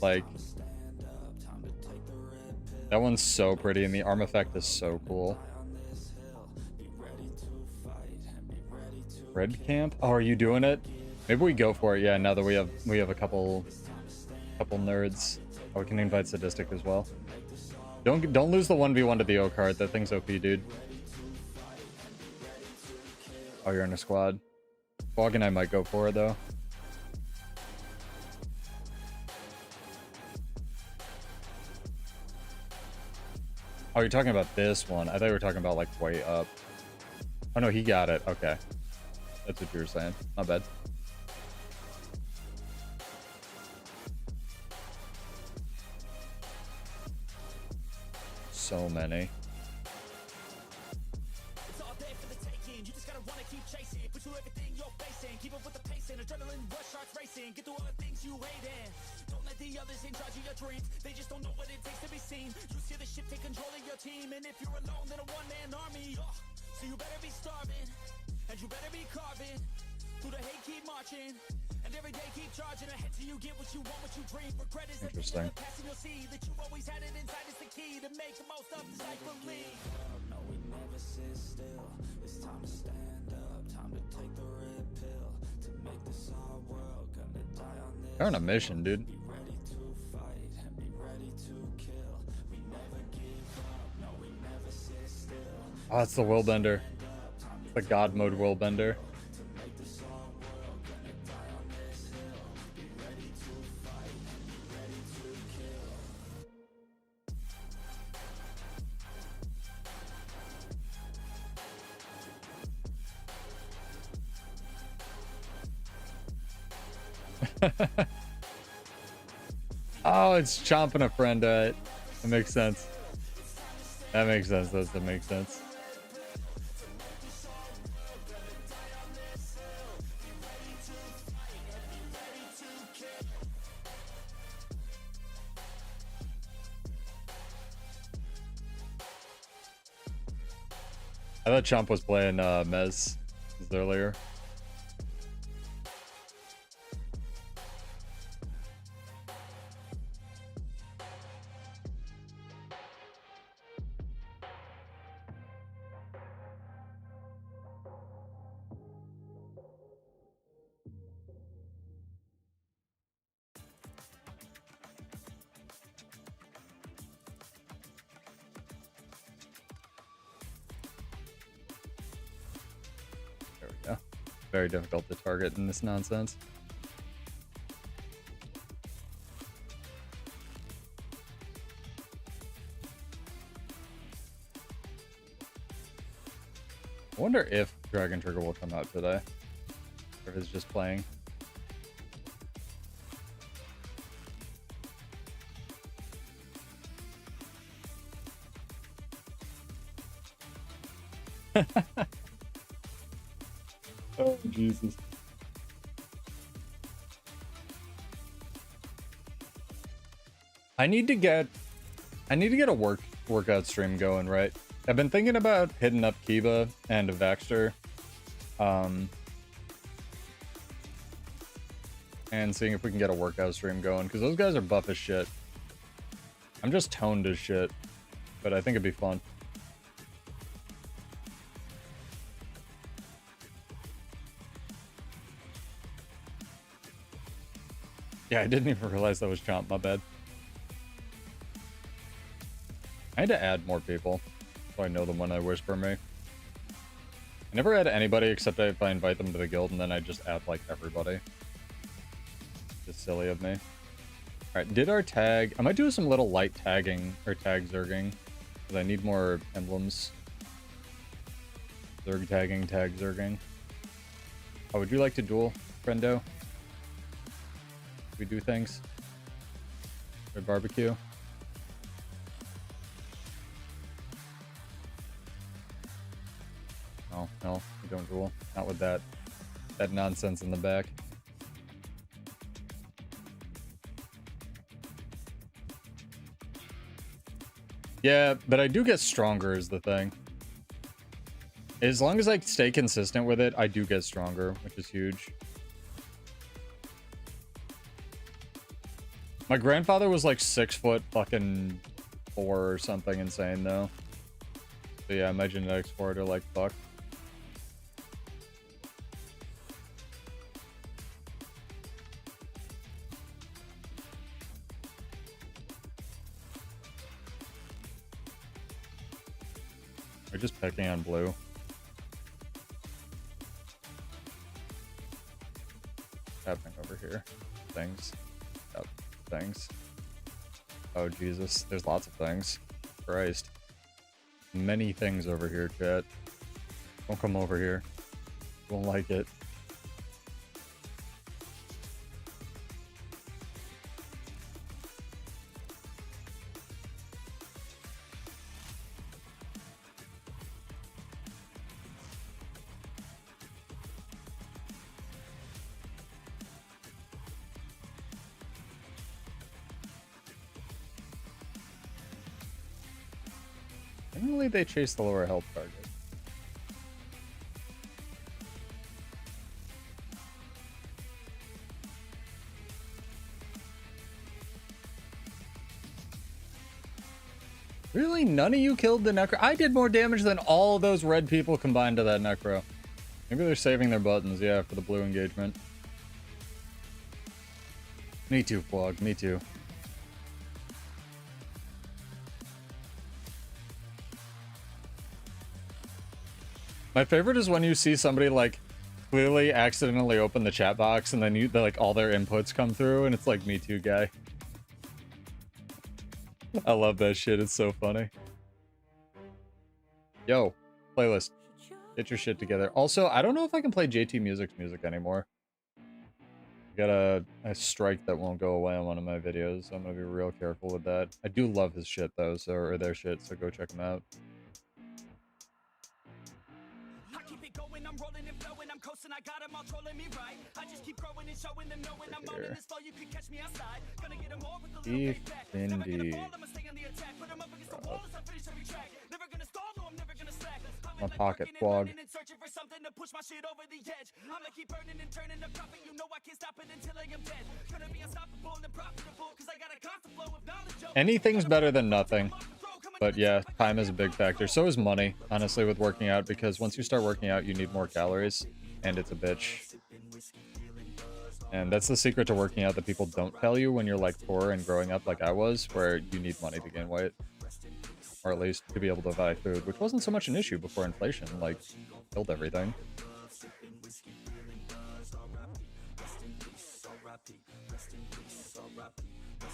Like, that one's so pretty, and the arm effect is so cool. Red camp? Oh, are you doing it? Maybe we go for it. Yeah, now that we have a couple nerds. Oh, we can invite Sadistic as well. Don't lose the 1v1 to the O card. That thing's OP, dude. Oh, you're in a squad. Fog and I might go for it though. Oh, you're talking about this one. I thought you were talking about like way up. Oh no, he got it. Okay. That's what you were saying. Not bad. So many. It's all day for the taking. You just gotta wanna keep chasing. Pursue everything you're facing. Keep up with the pace and adrenaline rush starts racing. Get through all the things you hate in. Don't let the others in charge of your dreams. They just don't know what it takes to be seen. You see the ship take control of your team, and if you're alone, then a one-man army. So you better be starving, and you better be carving. Through the hate, keep marching. And every day keep charging ahead till you get what you want, what you dream. Regret is interesting. the past, and you'll see that you always had it inside. Is the key to make the most of this life for me. No, we never sit still. It's time to stand up. Time to take the red pill. To make this our world. Gonna die on this. They're on a mission, dude. Be ready to fight and be ready to kill. We never give up. No, we never sit still. Oh, it's the Willbender. The God mode Willbender. Oh, it's chomping a friend. That makes sense. That makes sense. That makes sense. I thought Chomp was playing Mez earlier. There we go. Very difficult to target in this nonsense. I wonder if Dragon Trigger will come out today, or if it's just playing. Oh Jesus! I need to get a workout stream going, right? I've been thinking about hitting up Kiva and Vaxter, and seeing if we can get a workout stream going, because those guys are buff as shit. I'm just toned as shit, but I think it'd be fun. Yeah, I didn't even realize that was Chomp, my bad. I had to add more people, so I know them when they whisper me. I never add anybody except if I invite them to the guild, and then I just add, like, everybody. Just silly of me. Alright, did our tag... I might do some little light tagging, or tag zerging, because I need more emblems. Zerg tagging, tag zerging. Oh, would you like to duel, friendo? We do things? Or barbecue? No, no, we don't duel. Not with that nonsense in the back. Yeah, but I do get stronger is the thing. As long as I stay consistent with it, I do get stronger, which is huge. My grandfather was like 6 foot fucking 4 or something insane though. So yeah, my genetics for it are like fuck. We're just picking on blue. Happening over here. Things. Yep. Things. Oh Jesus, there's lots of things. Christ. Many things over here, chat. Don't come over here. Won't like it. Generally, they chase the lower health target. Really? None of you killed the Necro? I did more damage than all those red people combined to that Necro. Maybe they're saving their buttons, yeah, for the blue engagement. Me too, Flog. Me too. My favorite is when you see somebody like clearly accidentally open the chat box and then like all their inputs come through and it's like me too guy. I love that shit. It's so funny. Yo, playlist. Get your shit together. Also, I don't know if I can play JT Music's music anymore. I got a strike that won't go away on one of my videos, so I'm gonna be real careful with that. I do love his shit though, so or their shit, so go check them out. I got them all trolling me right. I just keep growing and showing them knowing I'm on this flow. You can catch me outside. Gonna get them all with a little bit back. Never gonna fall, I'ma stay on the attack. Put them up against the wall as I finish every track. Never gonna stall, no, I'm never gonna slack. My pocket Flog. And searching for something to push my shit over the edge. I'ma keep burning and turning the profit. You know I can't stop it until I am dead. Gonna be unstoppable and profitable cause I got a constant flow of knowledge. Anything's better than nothing. But yeah, time is a big factor. So is money, honestly, with working out, because once you start working out, you need more calories. And it's a bitch. And that's the secret to working out that people don't tell you when you're like poor and growing up like I was, where you need money to gain weight. Or at least to be able to buy food, which wasn't so much an issue before inflation, like, killed everything.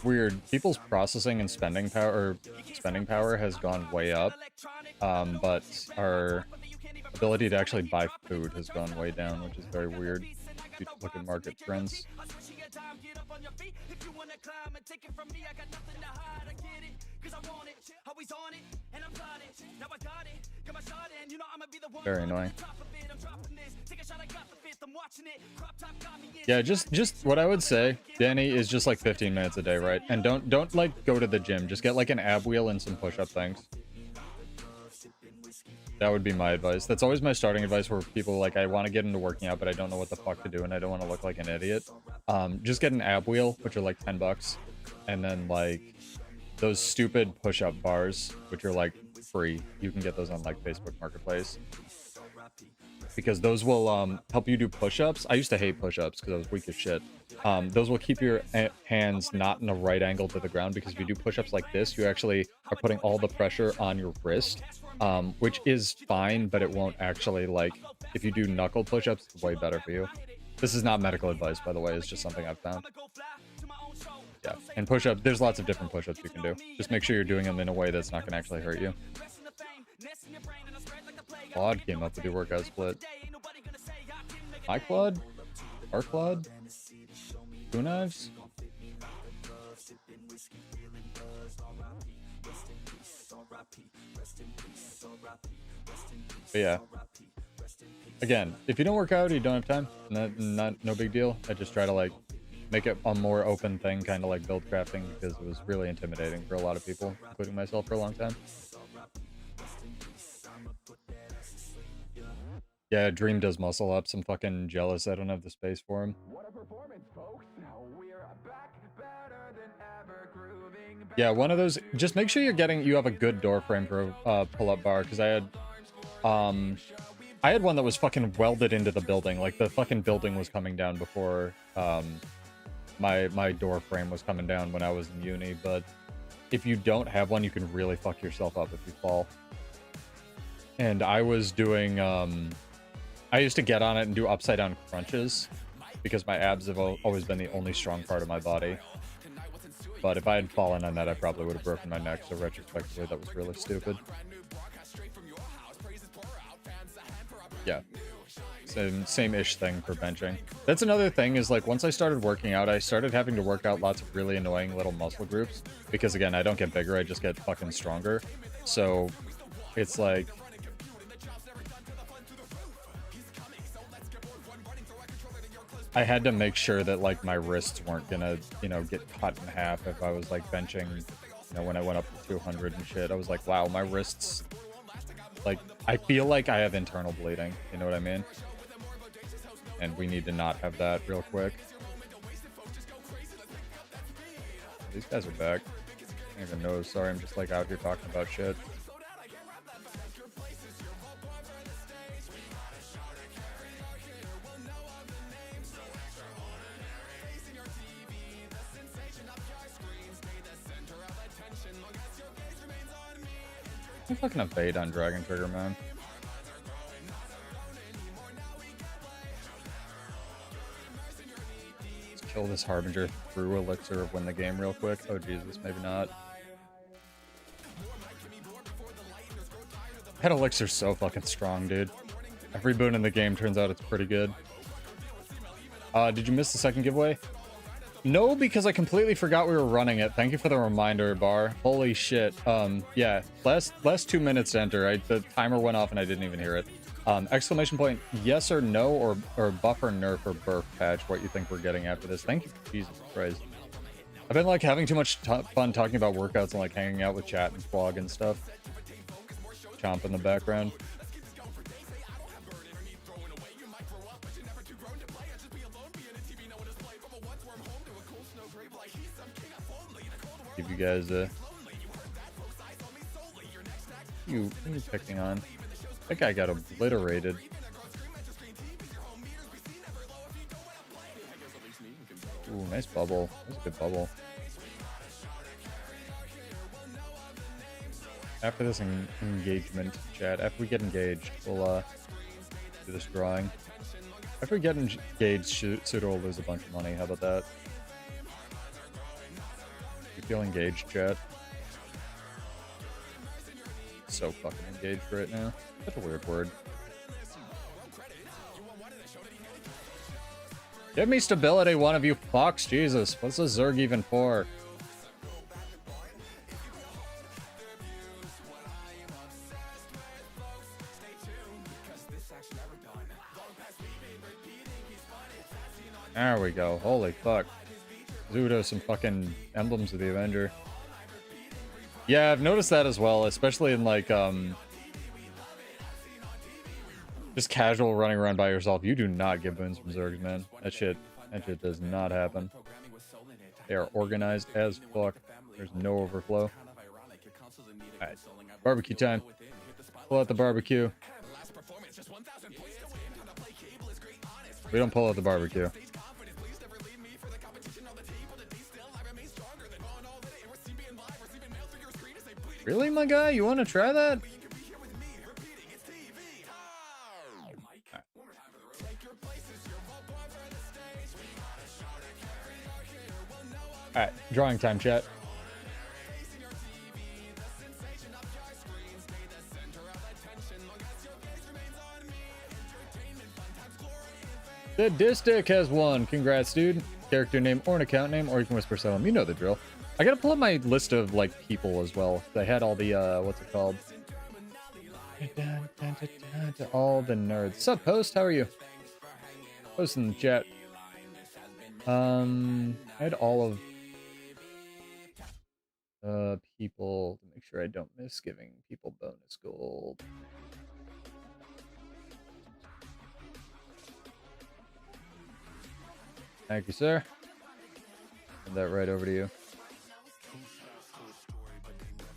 Weird. People's processing and spending power has gone way up, but our ability to actually buy food has gone way down, which is very weird if you look at market trends. Very annoying. Yeah, just what I would say, Danny, is just like 15 minutes a day, right? And don't like go to the gym. Just get like an ab wheel and some push-up things. That would be my advice. That's always my starting advice where people like, I want to get into working out, but I don't know what the fuck to do and I don't want to look like an idiot. Just get an ab wheel, which are like 10 bucks. And then like those stupid push-up bars, which are like free. You can get those on like Facebook Marketplace. Because those will help you do push-ups. I used to hate push-ups because I was weak as shit. Those will keep your hands not in a right angle to the ground, because if you do push-ups like this, you actually are putting all the pressure on your wrist, which is fine, but it won't actually, like, if you do knuckle push-ups, it's way better for you. This is not medical advice, by the way. It's just something I've found. Yeah, and push-ups, there's lots of different push-ups you can do. Just make sure you're doing them in a way that's not going to actually hurt you. Claude came up with your workout split. My Claude? Our Claude? Two knives? But yeah. Again, if you don't work out or you don't have time, no big deal. I just try to like make it a more open thing, kind of like build crafting, because it was really intimidating for a lot of people, including myself for a long time. Yeah, Dream does muscle ups. I'm fucking jealous I don't have the space for him. What a performance, folks! We're back better than ever, grooving. Yeah, one of those. Just make sure you have a good door frame for a pull-up bar, because I had one that was fucking welded into the building. Like the fucking building was coming down before my door frame was coming down when I was in uni. But if you don't have one, you can really fuck yourself up if you fall. And I was doing I used to get on it and do upside down crunches because my abs have always been the only strong part of my body. But if I had fallen on that, I probably would have broken my neck. So retrospectively, that was really stupid. Yeah. Same-ish thing for benching. That's another thing is, like, once I started working out, I started having to work out lots of really annoying little muscle groups. Because, again, I don't get bigger, I just get fucking stronger. So, it's like... I had to make sure that, like, my wrists weren't gonna, you know, get cut in half if I was, like, benching, you know, when I went up to 200 and shit. I was like, wow, my wrists... Like, I feel like I have internal bleeding, you know what I mean? And we need to not have that real quick. These guys are back. I don't even know. Sorry, I'm just, like, out here talking about shit. I fucking evade on Dragon Trigger, man. Let's kill this Harbinger through Elixir of Win the Game real quick. Oh, Jesus, maybe not. That Elixir's so fucking strong, dude. Every boon in the game turns out it's pretty good. Did you miss the second giveaway? No, because I completely forgot we were running it. Thank you for the reminder, Bar. Holy shit. Yeah, last 2 minutes to enter. The timer went off and I didn't even hear it. Exclamation point, yes or no, or buff or nerf or burf patch, what you think we're getting after this. Thank you. Jesus Christ. I've been, like, having too much fun talking about workouts and, like, hanging out with chat and vlog and stuff. Chomp in the background. Give you guys a... Who are you picking on? That guy got obliterated. Ooh, nice bubble. That was a good bubble. After this engagement, chat, after we get engaged, we'll do this drawing. After we get engaged, Sudo will lose a bunch of money. How about that? You feel engaged, chat? So fucking engaged right now. That's a weird word. Give me stability, one of you fucks. Jesus, what's a Zerg even for? There we go. Holy fuck. Zudo, some fucking emblems of the Avenger. Yeah, I've noticed that as well, especially in, like, just casual running around by yourself. You do not get boons from Zergs, man. That shit does not happen. They are organized as fuck. There's no overflow. Alright, barbecue time. Pull out the barbecue. We don't pull out the barbecue. Really, my guy? You want to try that? Alright, drawing time, chat. The Distic has won. Congrats, dude. Character name or an account name, or you can whisper some. You know the drill. I gotta pull up my list of, like, people as well. I had all the, what's it called? All the nerds. Sup, host? How are you? Post in the chat. I had all of people to make sure I don't miss giving people bonus gold. Thank you, sir. Send that right over to you.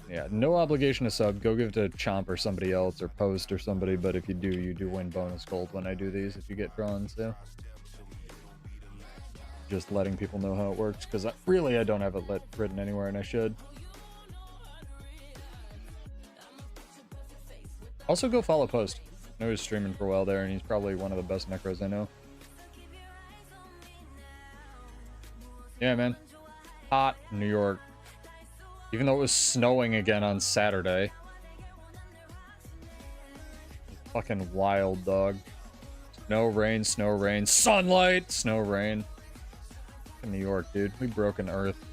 Yeah, no obligation to sub. Go give it to Chomp or somebody else or Post or somebody, but if you do win bonus gold when I do these if you get drawn, so. Just letting people know how it works, because I don't have it written anywhere, and I should. Also, go follow Post. I know he's streaming for a while there, and he's probably one of the best necros I know. Yeah, man. Hot New York. Even though it was snowing again on Saturday. Fucking wild, dog. Snow, rain, sunlight, snow, rain. In New York, dude. We broke an Earth.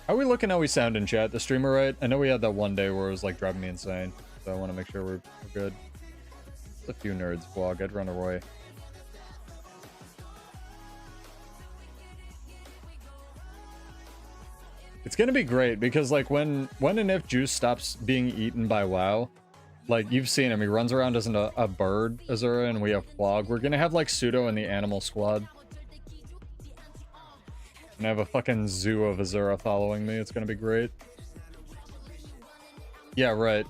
How are we looking how we sound in chat? The streamer right? I know we had that one day where it was like driving me insane. So I want to make sure we're good. Just a few nerds vlog. I'd run away. It's gonna be great because like when and if Juice stops being eaten by WoW, like you've seen him, he runs around as a bird, Azura, and we have Flog. We're gonna have like Pseudo in the animal squad. And I have a fucking zoo of Azura following me. It's gonna be great. Yeah, right.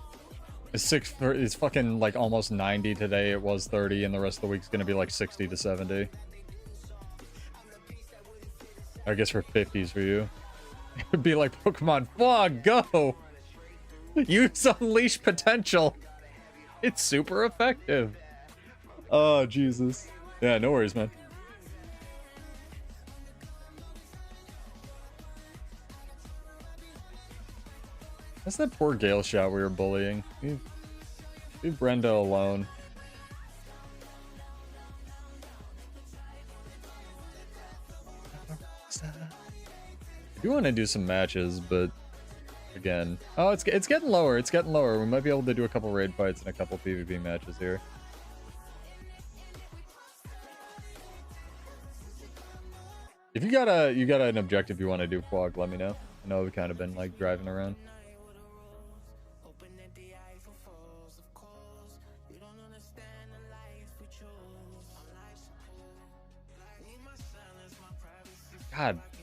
It's fucking like almost 90 today. It was 30, and the rest of the week's gonna be like 60 to 70. I guess for 50s for you. It would be like Pokemon Flog, go! Use Unleash Potential. It's super effective. Oh, Jesus. Yeah, no worries, man. That's that poor Gale shot we were bullying. Leave Brenda alone. I do want to do some matches, but again, oh, it's getting lower. It's getting lower. We might be able to do a couple raid fights and a couple PvP matches here. If you got an objective you want to do, Quag, let me know. I know we've kind of been like driving around.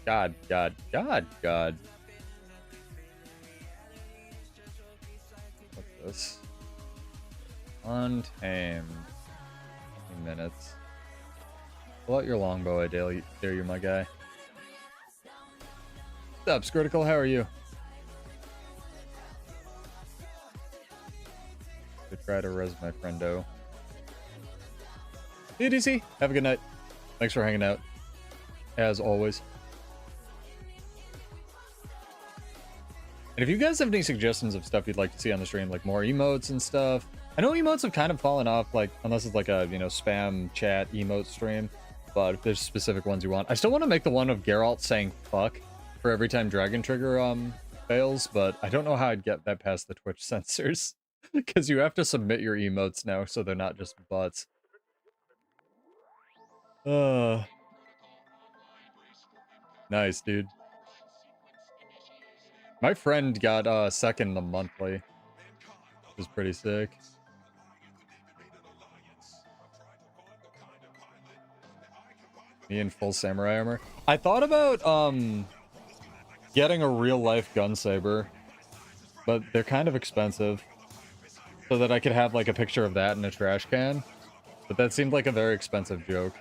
God. What's this? Untamed. 20 minutes. Pull out your longbow, I dare you, my guy. What's up, Scritical? How are you? Could try to res my friendo. See you, DC. Have a good night. Thanks for hanging out. As always. And if you guys have any suggestions of stuff you'd like to see on the stream, like more emotes and stuff. I know emotes have kind of fallen off, like, unless it's like a, you know, spam chat emote stream. But if there's specific ones you want. I still want to make the one of Geralt saying fuck for every time Dragon Trigger fails, but I don't know how I'd get that past the Twitch censors. Because you have to submit your emotes now, so they're not just butts. Nice, dude. My friend got second in the monthly, which is pretty sick. Me in full samurai armor. I thought about getting a real life gun saber, but they're kind of expensive, so that I could have like a picture of that in a trash can. But that seemed like a very expensive joke.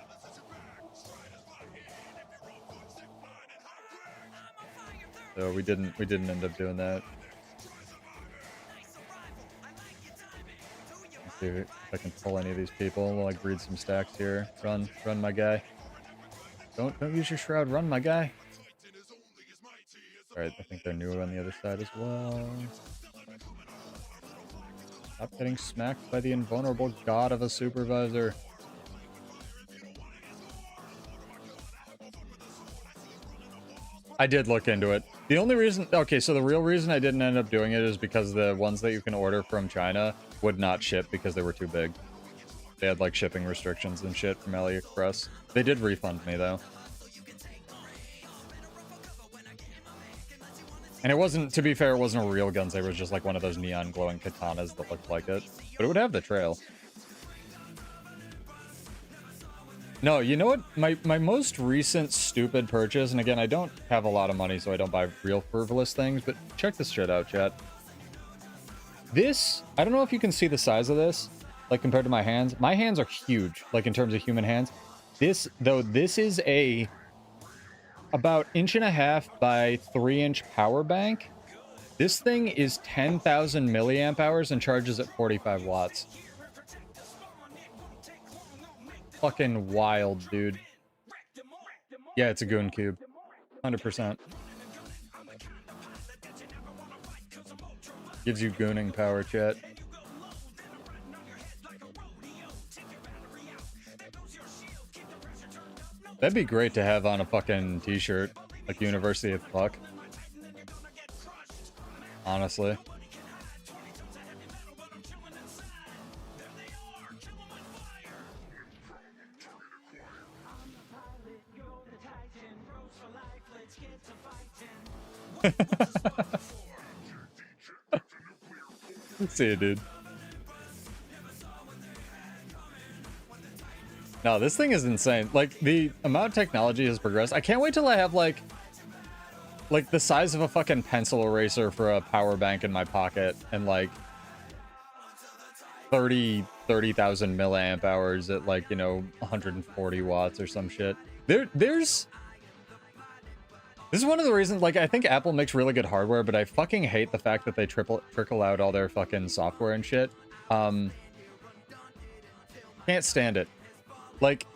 So we didn't end up doing that. Let's see if I can pull any of these people. We'll like breed some stacks here. Run, my guy. Don't use your shroud. Run, my guy. All right, I think they're new on the other side as well. Stop getting smacked by the invulnerable god of a supervisor. I did look into it. The only reason, okay, so the real reason I didn't end up doing it is because the ones that you can order from China would not ship because they were too big. They had like shipping restrictions and shit from AliExpress. They did refund me though. And it wasn't, to be fair, it wasn't a real gun saber, it was just like one of those neon glowing katanas that looked like it. But it would have the trail. No, you know what? My most recent stupid purchase, and again, I don't have a lot of money, so I don't buy real frivolous things, but check this shit out, chat. This, I don't know if you can see the size of this, like compared to my hands. My hands are huge, like in terms of human hands. This, though, this is a about 1.5 by 3-inch power bank. This thing is 10,000 milliamp hours and charges at 45 watts. Fucking wild, dude. Yeah, it's a goon cube. 100%. Gives you gooning power, chat. That'd be great to have on a fucking t-shirt. Like University of Fuck. Honestly. Let's see it, dude. No, this thing is insane. Like, the amount of technology has progressed. I can't wait till I have, like the size of a fucking pencil eraser for a power bank in my pocket and, like, 30,000 milliamp hours at, like, you know, 140 watts or some shit. This is one of the reasons, like, I think Apple makes really good hardware, but I fucking hate the fact that they trickle out all their fucking software and shit. Can't stand it. Like,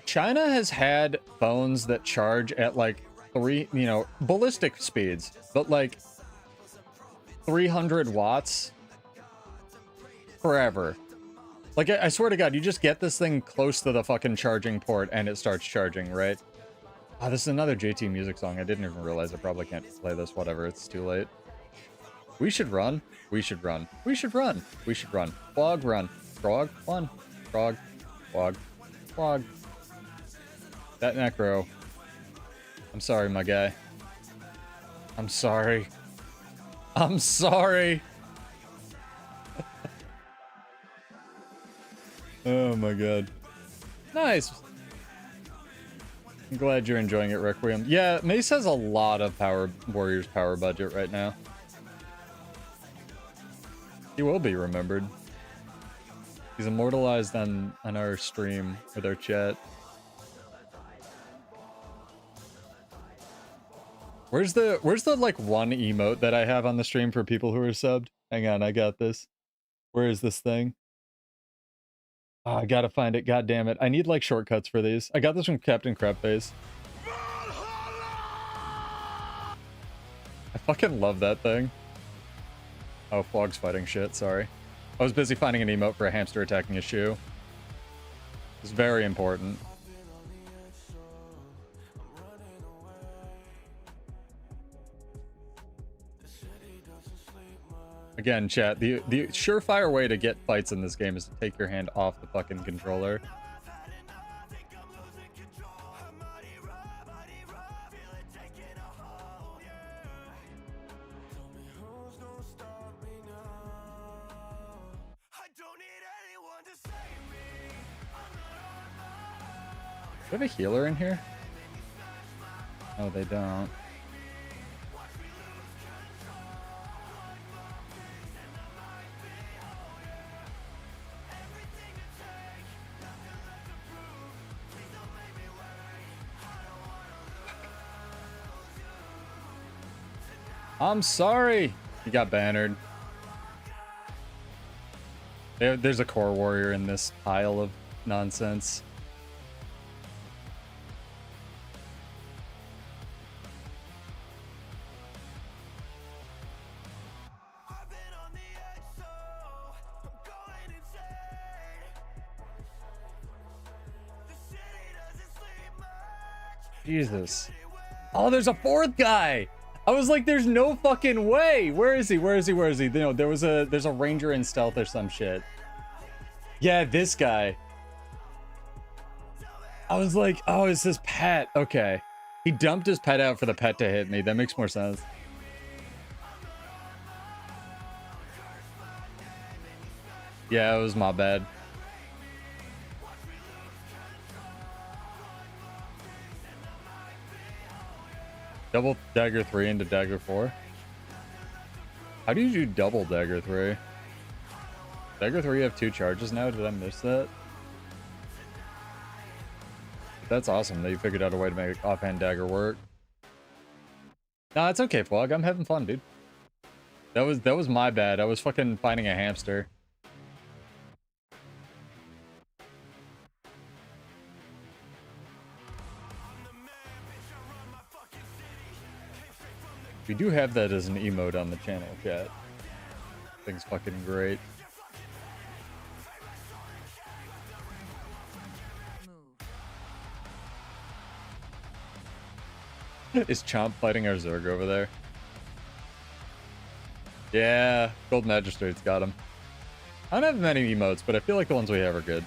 China has had phones that charge at, like, ballistic speeds, but, like, 300 watts forever. Like, I swear to God, you just get this thing close to the fucking charging port and it starts charging, right? Oh, this is another JT music song. I didn't even realize I probably can't play this. Whatever, it's too late. We should run. We should run. We should run. We should run. Frog, run. Frog, one. Frog. Frog. Frog. That necro. I'm sorry, my guy. I'm sorry. I'm sorry. Oh my god. Nice. I'm glad you're enjoying it, Requiem. Yeah, Mace has a lot of Warriors power budget right now. He will be remembered. He's immortalized on our stream with our chat. Where's the like one emote that I have on the stream for people who are subbed? Hang on, I got this. Where is this thing? Oh, I gotta find it. God damn it. I need like shortcuts for these. I got this from Captain Crabface. I fucking love that thing. Oh, Flog's fighting shit, sorry. I was busy finding an emote for a hamster attacking a shoe. It's very important. Again, chat, the surefire way to get fights in this game is to take your hand off the fucking controller. Do we have a healer in here? No, they don't. I'm sorry. You got bannered. There's a core warrior in this pile of nonsense. Jesus. Oh, there's a fourth guy. I was like, there's no fucking way. Where is he? Where is he? Where is he? You know, there's a ranger in stealth or some shit. Yeah, this guy. I was like, oh, it's his pet. Okay. He dumped his pet out for the pet to hit me. That makes more sense. Yeah, it was my bad. Double dagger 3 into dagger 4. How do you do double dagger 3? Dagger 3 have 2 charges now? Did I miss that? That's awesome that you figured out a way to make offhand dagger work. Nah, it's okay, Fog. I'm having fun, dude. That was my bad. I was fucking finding a hamster. We do have that as an emote on the channel, chat. Thing's fucking great. Is Chomp fighting our Zerg over there? Yeah, Gold Magistrate's got him. I don't have many emotes, but I feel like the ones we have are good.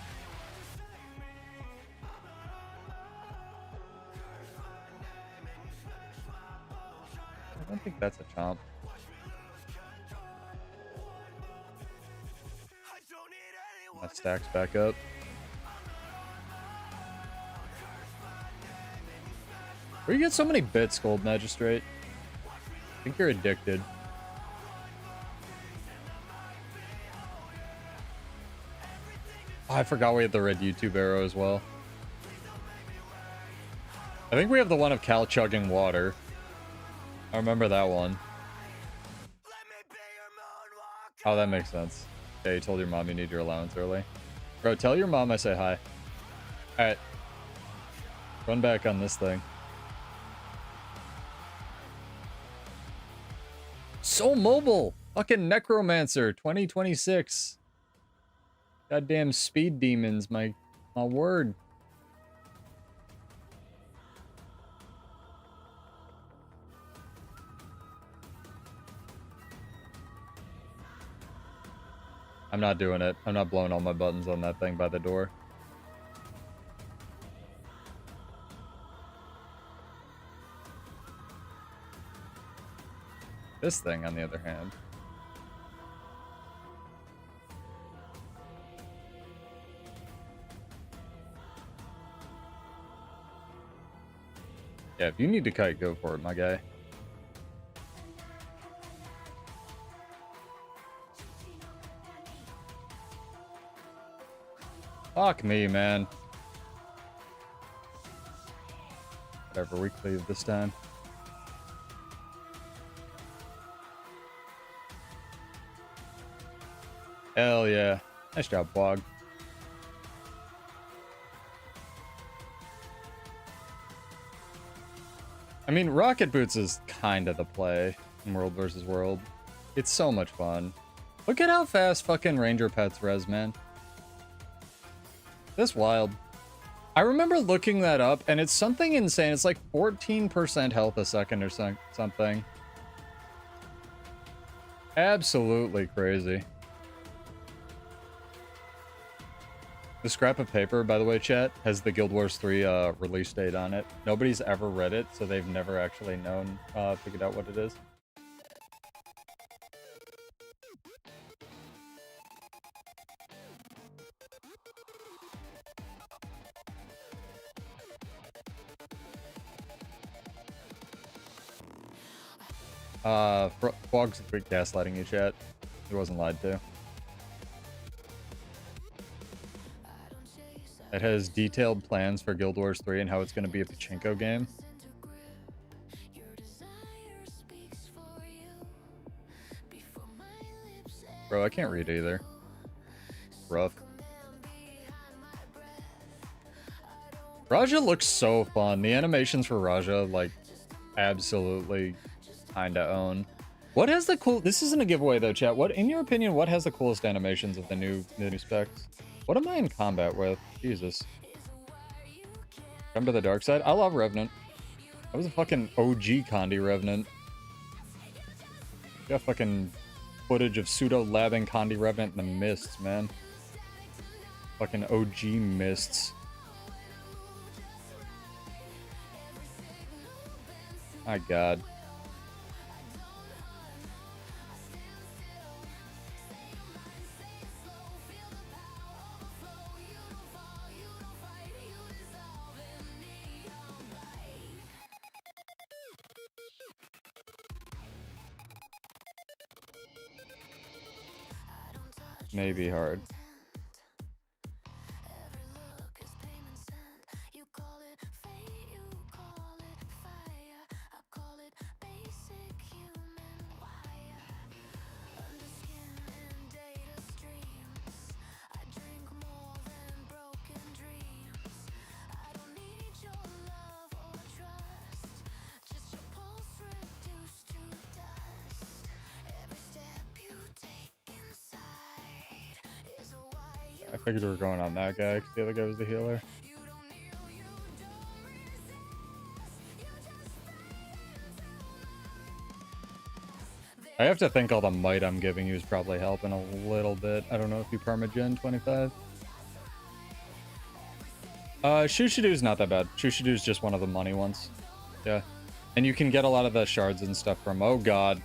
I don't think that's a Chomp. My stacks back up. Where you get so many bits, Gold Magistrate? I think you're addicted. Oh, I forgot we had the red YouTube arrow as well. I think we have the one of Cal chugging water. I remember that one. Oh, that makes sense. Yeah, you told your mom you need your allowance early. Bro, tell your mom I say hi. Alright. Run back on this thing. So mobile! Fucking Necromancer 2026. Goddamn speed demons, my word. I'm not doing it. I'm not blowing all my buttons on that thing by the door. This thing, on the other hand. Yeah, if you need to kite, go for it, my guy. Fuck me, man. Whatever, we cleave this time. Hell yeah. Nice job, Bog. I mean, Rocket Boots is kind of the play in World vs. World. It's so much fun. Look at how fast fucking Ranger Pets res, man. That's wild. I remember looking that up, and it's something insane. It's like 14% health a second or something. Absolutely crazy. The scrap of paper, by the way, chat, has the Guild Wars 3 release date on it. Nobody's ever read it, so they've never actually figured out what it is. Fog's gaslighting you, chat. He wasn't lied to. It has detailed plans for Guild Wars 3 and how it's going to be a pachinko game. Bro, I can't read either. Rough. Raja looks so fun. The animations for Raja, like, absolutely kinda own. What has the cool... This isn't a giveaway, though, chat. What, in your opinion, what has the coolest animations of the new specs? What am I in combat with? Jesus. Come to the dark side? I love Revenant. I was a fucking OG Condi Revenant. Got fucking footage of pseudo-labbing Condi Revenant in the mists, man. Fucking OG mists. My god. may be hard. I figured we were going on that guy because the other guy was the healer. I have to think all the might I'm giving you is probably helping a little bit. I don't know if you permagen 25. Shushidu's not that bad. Shushidu's just one of the money ones. Yeah. And you can get a lot of the shards and stuff from... Oh god.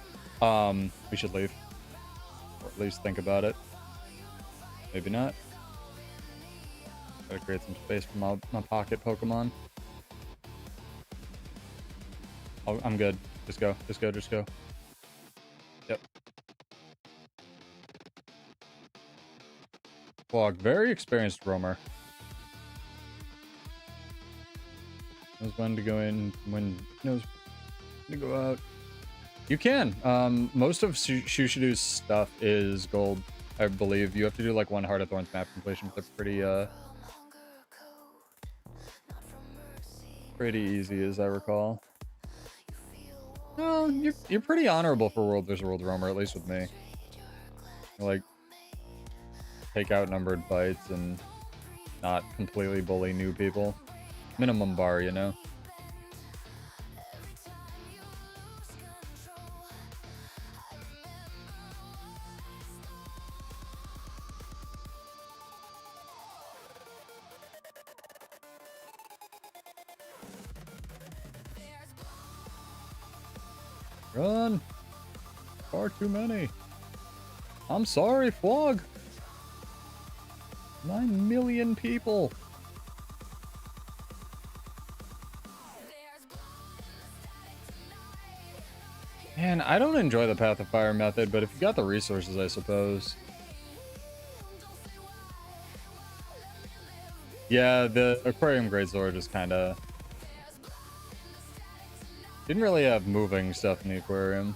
We should leave. Or at least think about it. Maybe not. Gotta create some space for my pocket Pokemon. Oh, I'm good. Just go. Just go. Just go. Yep. Fog. Very experienced roamer. Knows when to go in, when knows when to go out. You can. Most of Shushidu's stuff is gold, I believe. You have to do like one Heart of Thorns map completion. They're pretty easy, as I recall. Well, you're pretty honorable for World vs. World roamer, at least with me. You, like, take outnumbered fights and not completely bully new people. Minimum bar, you know? Run! Far too many. I'm sorry, Fog. 9 million people. Man, I don't enjoy the Path of Fire method, but if you got the resources, I suppose. Yeah, the Aquarium Greatsword is kind of... Didn't really have moving stuff in the aquarium.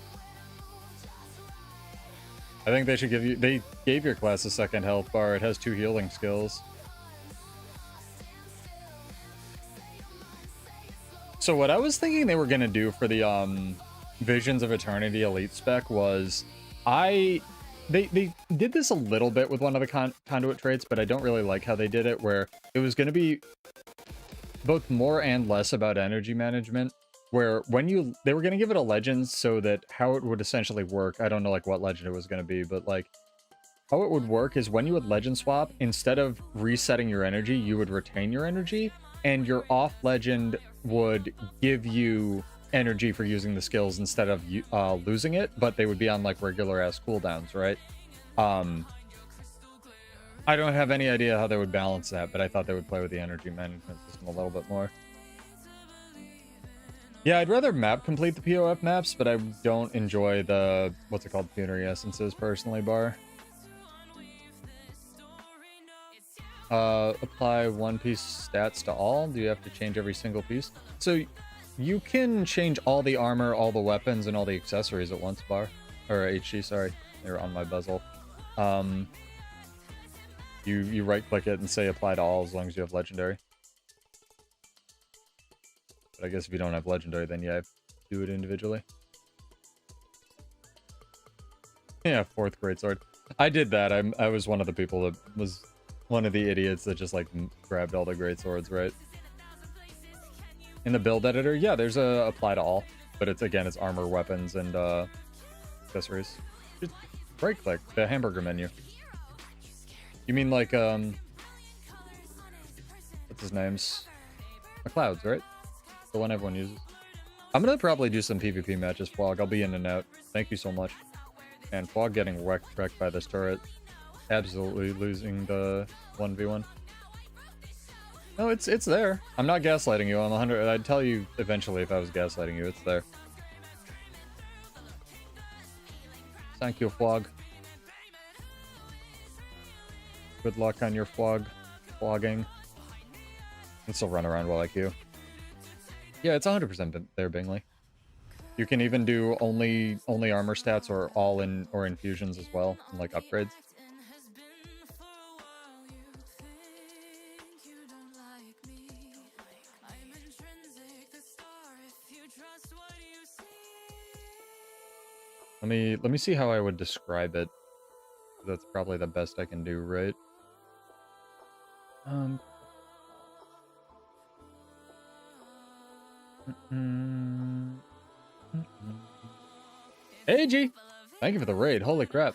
I think they should give you... They gave your class a second health bar. It has 2 healing skills. So what I was thinking they were going to do for the Visions of Eternity Elite spec was... They did this a little bit with one of the conduit traits, but I don't really like how they did it, where it was going to be both more and less about energy management. Where when they were going to give it a legend so that how it would essentially work, I don't know like what legend it was going to be, but like how it would work is when you would legend swap, instead of resetting your energy, you would retain your energy, and your off legend would give you energy for using the skills instead of losing it, but they would be on like regular ass cooldowns, right? I don't have any idea how they would balance that, but I thought they would play with the energy management system a little bit more. Yeah, I'd rather map complete the POF maps, but I don't enjoy the, what's it called, Funerary Essences, personally, bar. Apply one piece stats to all. Do you have to change every single piece? So you can change all the armor, all the weapons, and all the accessories at once, bar. Or HG, sorry. They're on my bezel. You right-click it and say apply to all as long as you have legendary. But I guess if you don't have legendary, then yeah, do it individually. Yeah, 4th greatsword. I did that. I was one of the people that was one of the idiots that just like grabbed all the greatswords, right? In the build editor, yeah, there's a apply to all, but it's again, it's armor, weapons, and accessories. Just right-click the hamburger menu. You mean like what's his name's? McLeod's, right? The one everyone uses. I'm gonna probably do some PvP matches, Fog. I'll be in and out. Thank you so much. And Fog getting wrecked by this turret. Absolutely losing the 1v1. No, it's there. I'm not gaslighting you. I'm 100. I'd tell you eventually if I was gaslighting you. It's there. Thank you, Fog. Good luck on your flogging. And still run around while I queue. Yeah, it's 100% there, Bingley. You can even do only armor stats or all in or infusions as well, and like upgrades. Let me see how I would describe it. That's probably the best I can do, right? Hey, G! Thank you for the raid. Holy crap.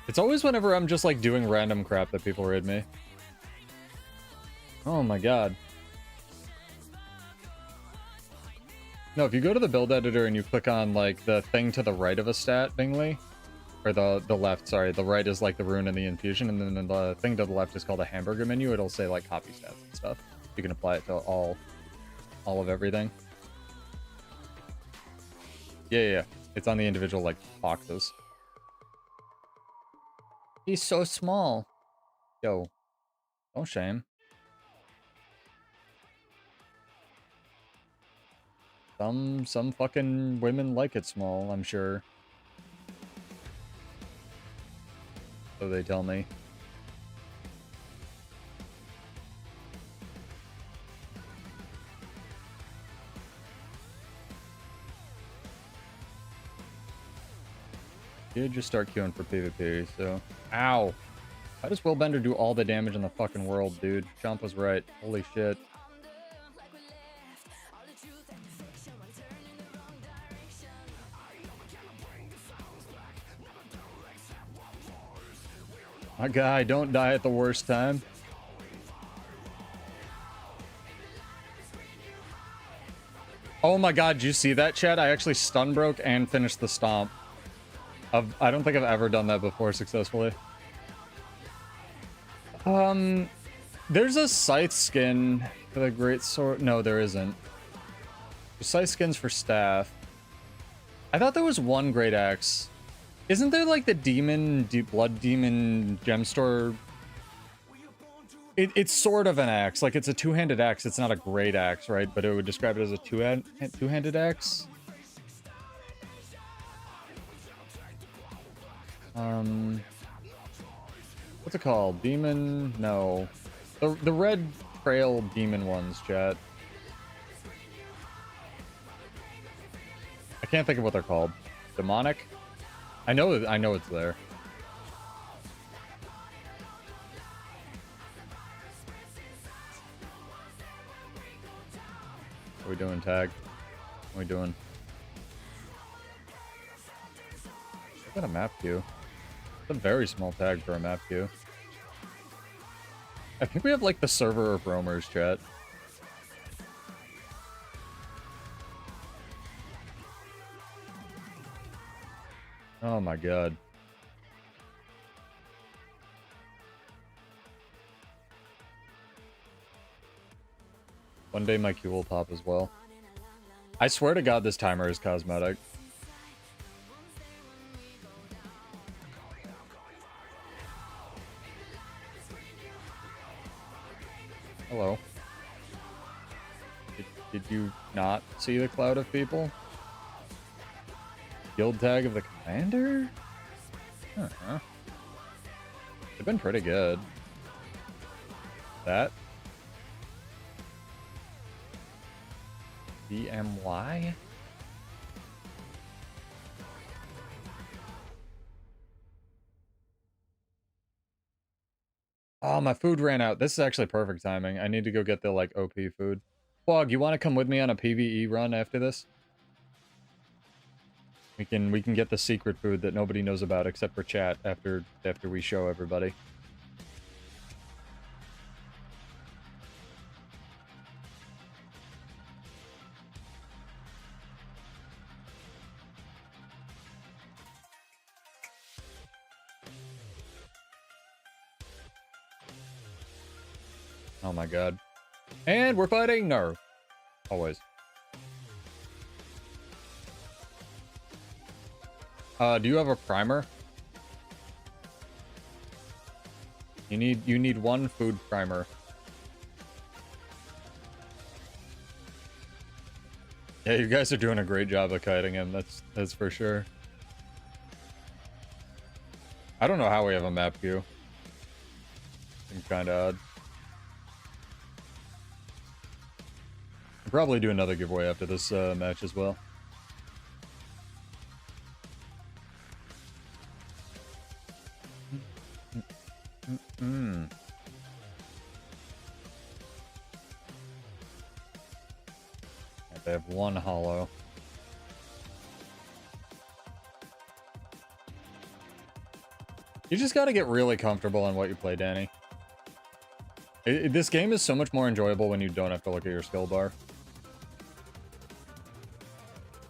It's always whenever I'm just, like, doing random crap that people raid me. Oh my god. No, if you go to the build editor and you click on, like, the thing to the right of a stat, Bingley, or the left, sorry, the right is, like, the rune and the infusion, and then the thing to the left is called a hamburger menu. It'll say, like, copy stats and stuff. You can apply it to all of everything. Yeah. It's on the individual, like, boxes. He's so small. Yo. Don't shame. Some fucking women like it small, I'm sure. So they tell me. You just start queuing for PvP, so... Ow! Why does Willbender do all the damage in the fucking world, dude? Chomp was right. Holy shit. My guy, don't die at the worst time. Oh my god, did you see that, chat? I actually stun broke and finished the stomp. I don't think I've ever done that before successfully. There's a scythe skin for the great sword. No, there isn't. There's scythe skins for staff. I thought there was one great axe. Isn't there like the blood demon gem store? It's sort of an axe. Like it's a two-handed axe. It's not a great axe, right? But it would describe it as a two-handed axe. What's it called? Demon? No. The red trail demon ones, chat. I can't think of what they're called. Demonic? I know it's there. What are we doing, tag? What are we doing? I got a map queue. It's a very small tag for a map queue. I think we have like the server of roamers, chat. Oh my god. One day my queue will pop as well. I swear to god this timer is cosmetic. Hello. Did you not see the cloud of people? Guild tag of the commander? Uh-huh. They've been pretty good. That? BMY? Oh, my food ran out. This is actually perfect timing. I need to go get the, like, OP food. Quag, you want to come with me on a PvE run after this? We can get the secret food that nobody knows about except for chat after we show everybody. Oh my god. And we're fighting Nerf. Always. Do you have a primer? You need one food primer. Yeah, you guys are doing a great job of kiting him. That's for sure. I don't know how we have a map queue. Seems kind of odd. I'll probably do another giveaway after this match as well. They have one hollow. You just got to get really comfortable in what you play, Danny. This game is so much more enjoyable when you don't have to look at your skill bar.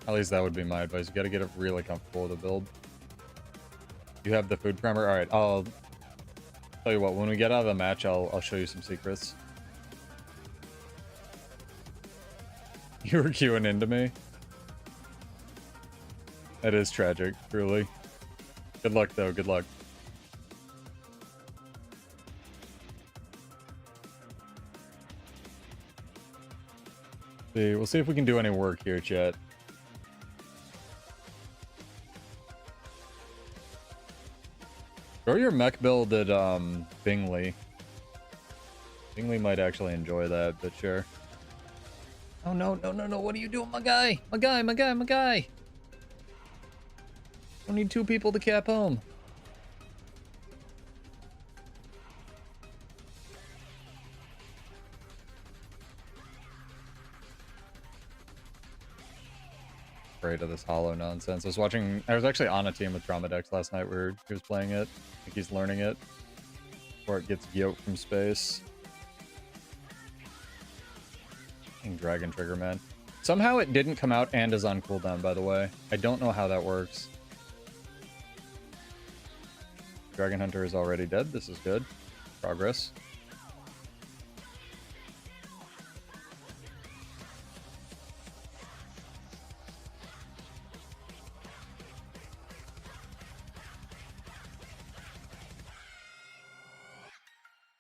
At least that would be my advice. You got to get it really comfortable with the build. You have the food primer? Alright, I'll tell you what. When we get out of the match, I'll show you some secrets. You were queuing into me? That is tragic, truly. Good luck, though. Good luck. See, we'll see if we can do any work here, chat. Throw your mech build at Bingley. Bingley might actually enjoy that, but sure. Oh no, no, no, no, what are you doing, my guy? My guy, my guy, my guy! Don't need two people to cap home. Afraid of this hollow nonsense. I was actually on a team with Dramadex last night where he was playing it. I think he's learning it. Before it gets yoked from space. Dragon Trigger, man. Somehow it didn't come out and is on cooldown, by the way. I don't know how that works. Dragon Hunter is already dead. This is good. Progress.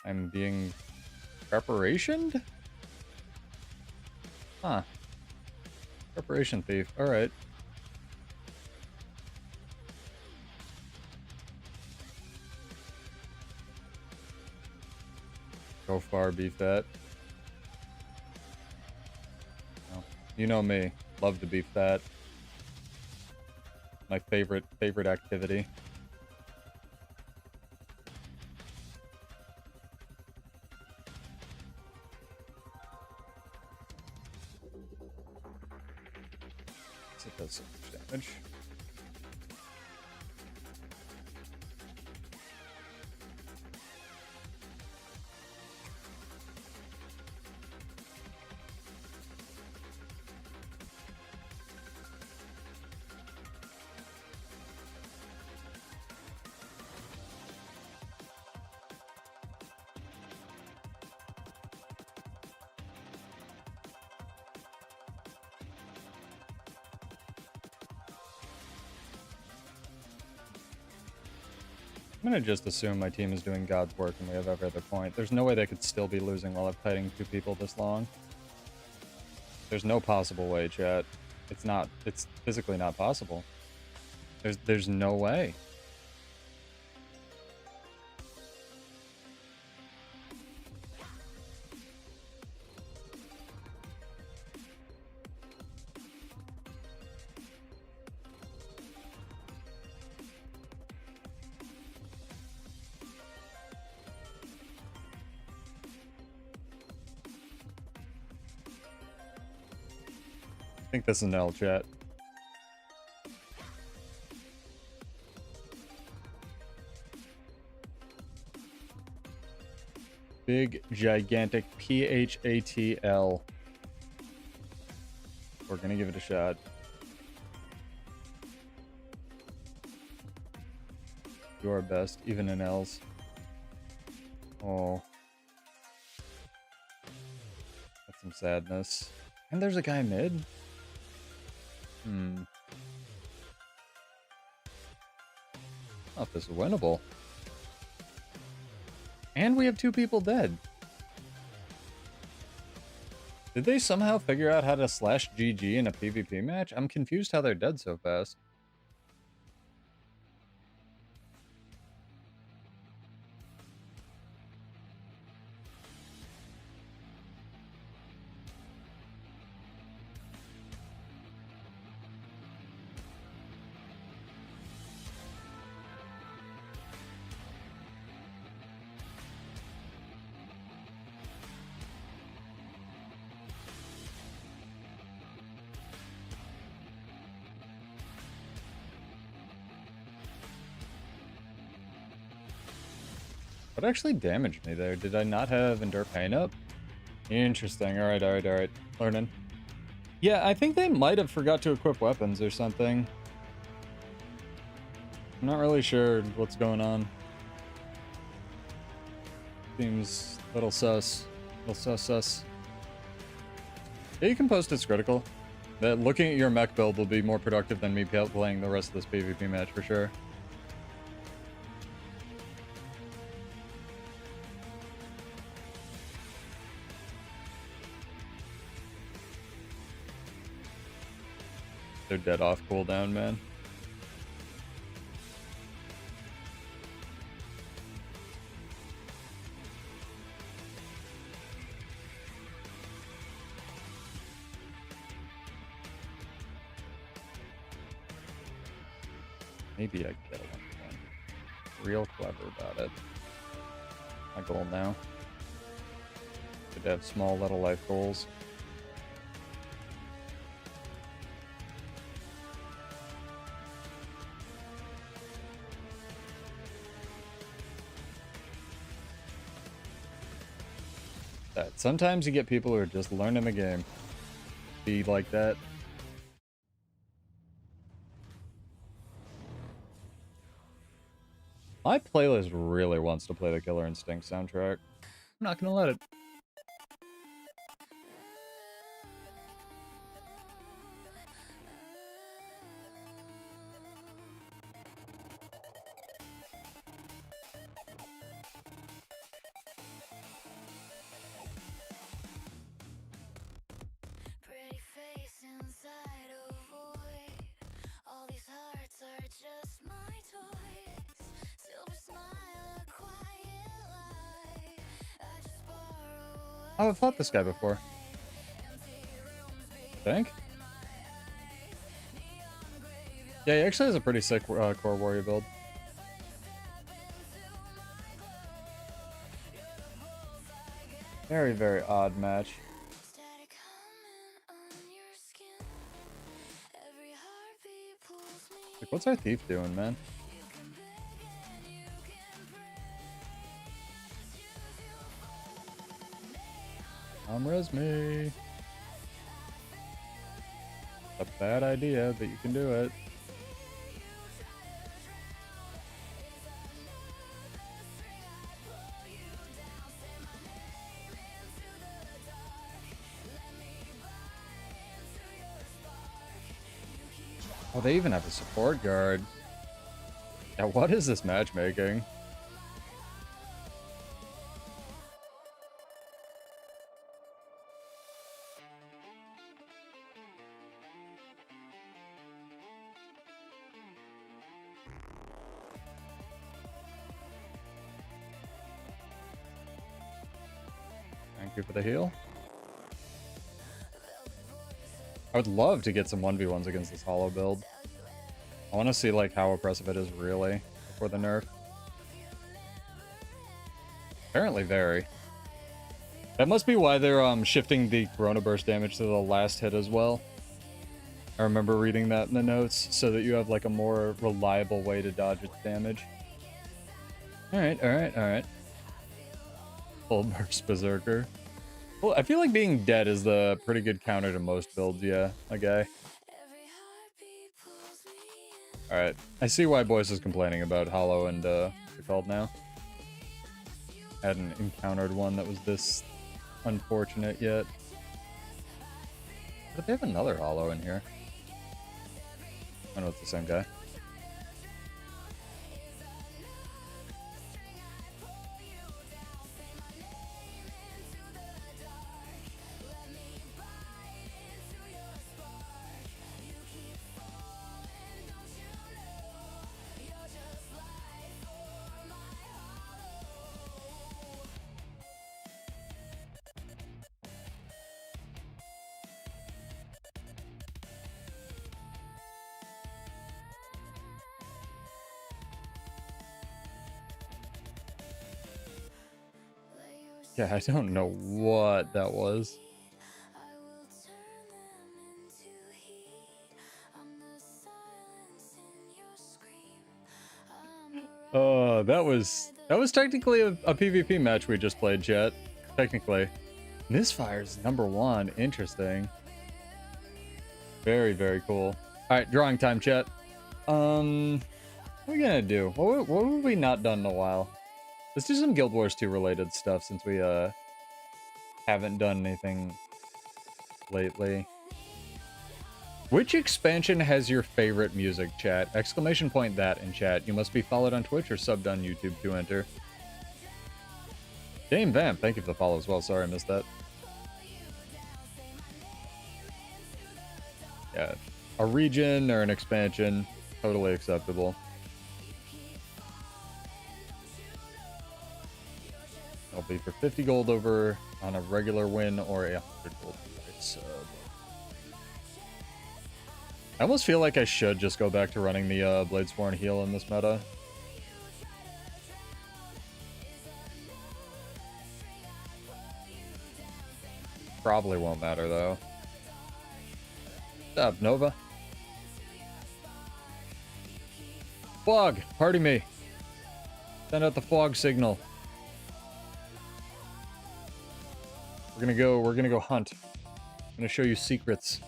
I'm being preparationed? Huh. Preparation thief. Alright. Go far, be fat. No. You know me. Love to be fat. My favorite activity. It does so much damage. I'm gonna just assume my team is doing God's work and we have every other point. There's no way they could still be losing while I'm fighting two people this long. There's no possible way, chat. It's physically not possible. There's no way. I think this is an L, chat. Big, gigantic PHATL. We're gonna give it a shot. Do our best, even in L's. Oh. That's some sadness. And there's a guy mid. Oh, this is winnable. And we have 2 people dead. Did they somehow figure out how to slash GG in a PvP match? I'm confused how they're dead so fast. What actually damaged me there? Did I not have Endure Pain up? Interesting. Alright, alright, alright. Learning. Yeah, I think they might have forgot to equip weapons or something. I'm not really sure what's going on. Seems a little sus. Sus. Yeah, you can post it's critical. That looking at your mech build will be more productive than me playing the rest of this PvP match for sure. They're dead off cooldown, man. Maybe I can get a 1-1. Real clever about it. My goal now. Could have small little life goals. That sometimes you get people who are just learning the game. Be like that. My playlist really wants to play the Killer Instinct soundtrack. I'm not gonna let it. Pretty face inside a void. All these hearts are just my toys. Silver smile, a quiet lie. I just borrow. Oh, I've fought this guy before. Think? Yeah, he actually has a pretty sick core warrior build. Very, very odd match. Static humming on your skin. Every heartbeat pulls me. Like, what's our thief doing, man? You can beg and you can pray. Res me. A bad idea, but you can do it. Oh, they even have a support guard. Yeah, what is this matchmaking? Thank you for the heal. I would love to get some 1v1s against this hollow build. I want to see like how oppressive it is really before the nerf. Apparently very. That must be why they're shifting the Corona Burst damage to the last hit as well. I remember reading that in the notes so that you have like a more reliable way to dodge its damage. Alright. Full Burst Berserker. Well, I feel like being dead is the pretty good counter to most builds, yeah. Okay. Alright. I see why Boyce is complaining about Hollow and, what's it called now? Hadn't encountered one that was this unfortunate yet. But they have another Hollow in here. I know it's the same guy. Yeah, I don't know what that was. I will turn them into heat. I'm the silence in your scream. I'm the That was technically a PvP match we just played, chat. Technically. Misfire's #1. Interesting. Very, very cool. Alright, drawing time, chat. What are we gonna do? What have we not done in a while? Let's do some Guild Wars 2 related stuff since we haven't done anything lately. Which expansion has your favorite music, chat? Exclamation point that in chat. You must be followed on Twitch or subbed on YouTube to enter. Dame Vamp, thank you for the follow as well. Sorry I missed that. Yeah, a region or an expansion, totally acceptable. I'll be for 50 gold over on a regular win or a 100 gold sub. I almost feel like I should just go back to running the Bladesworn heal in this meta. Probably won't matter though. What's up, Nova? Fog! Party me! Send out the fog signal. We're gonna go hunt. I'm gonna show you secrets.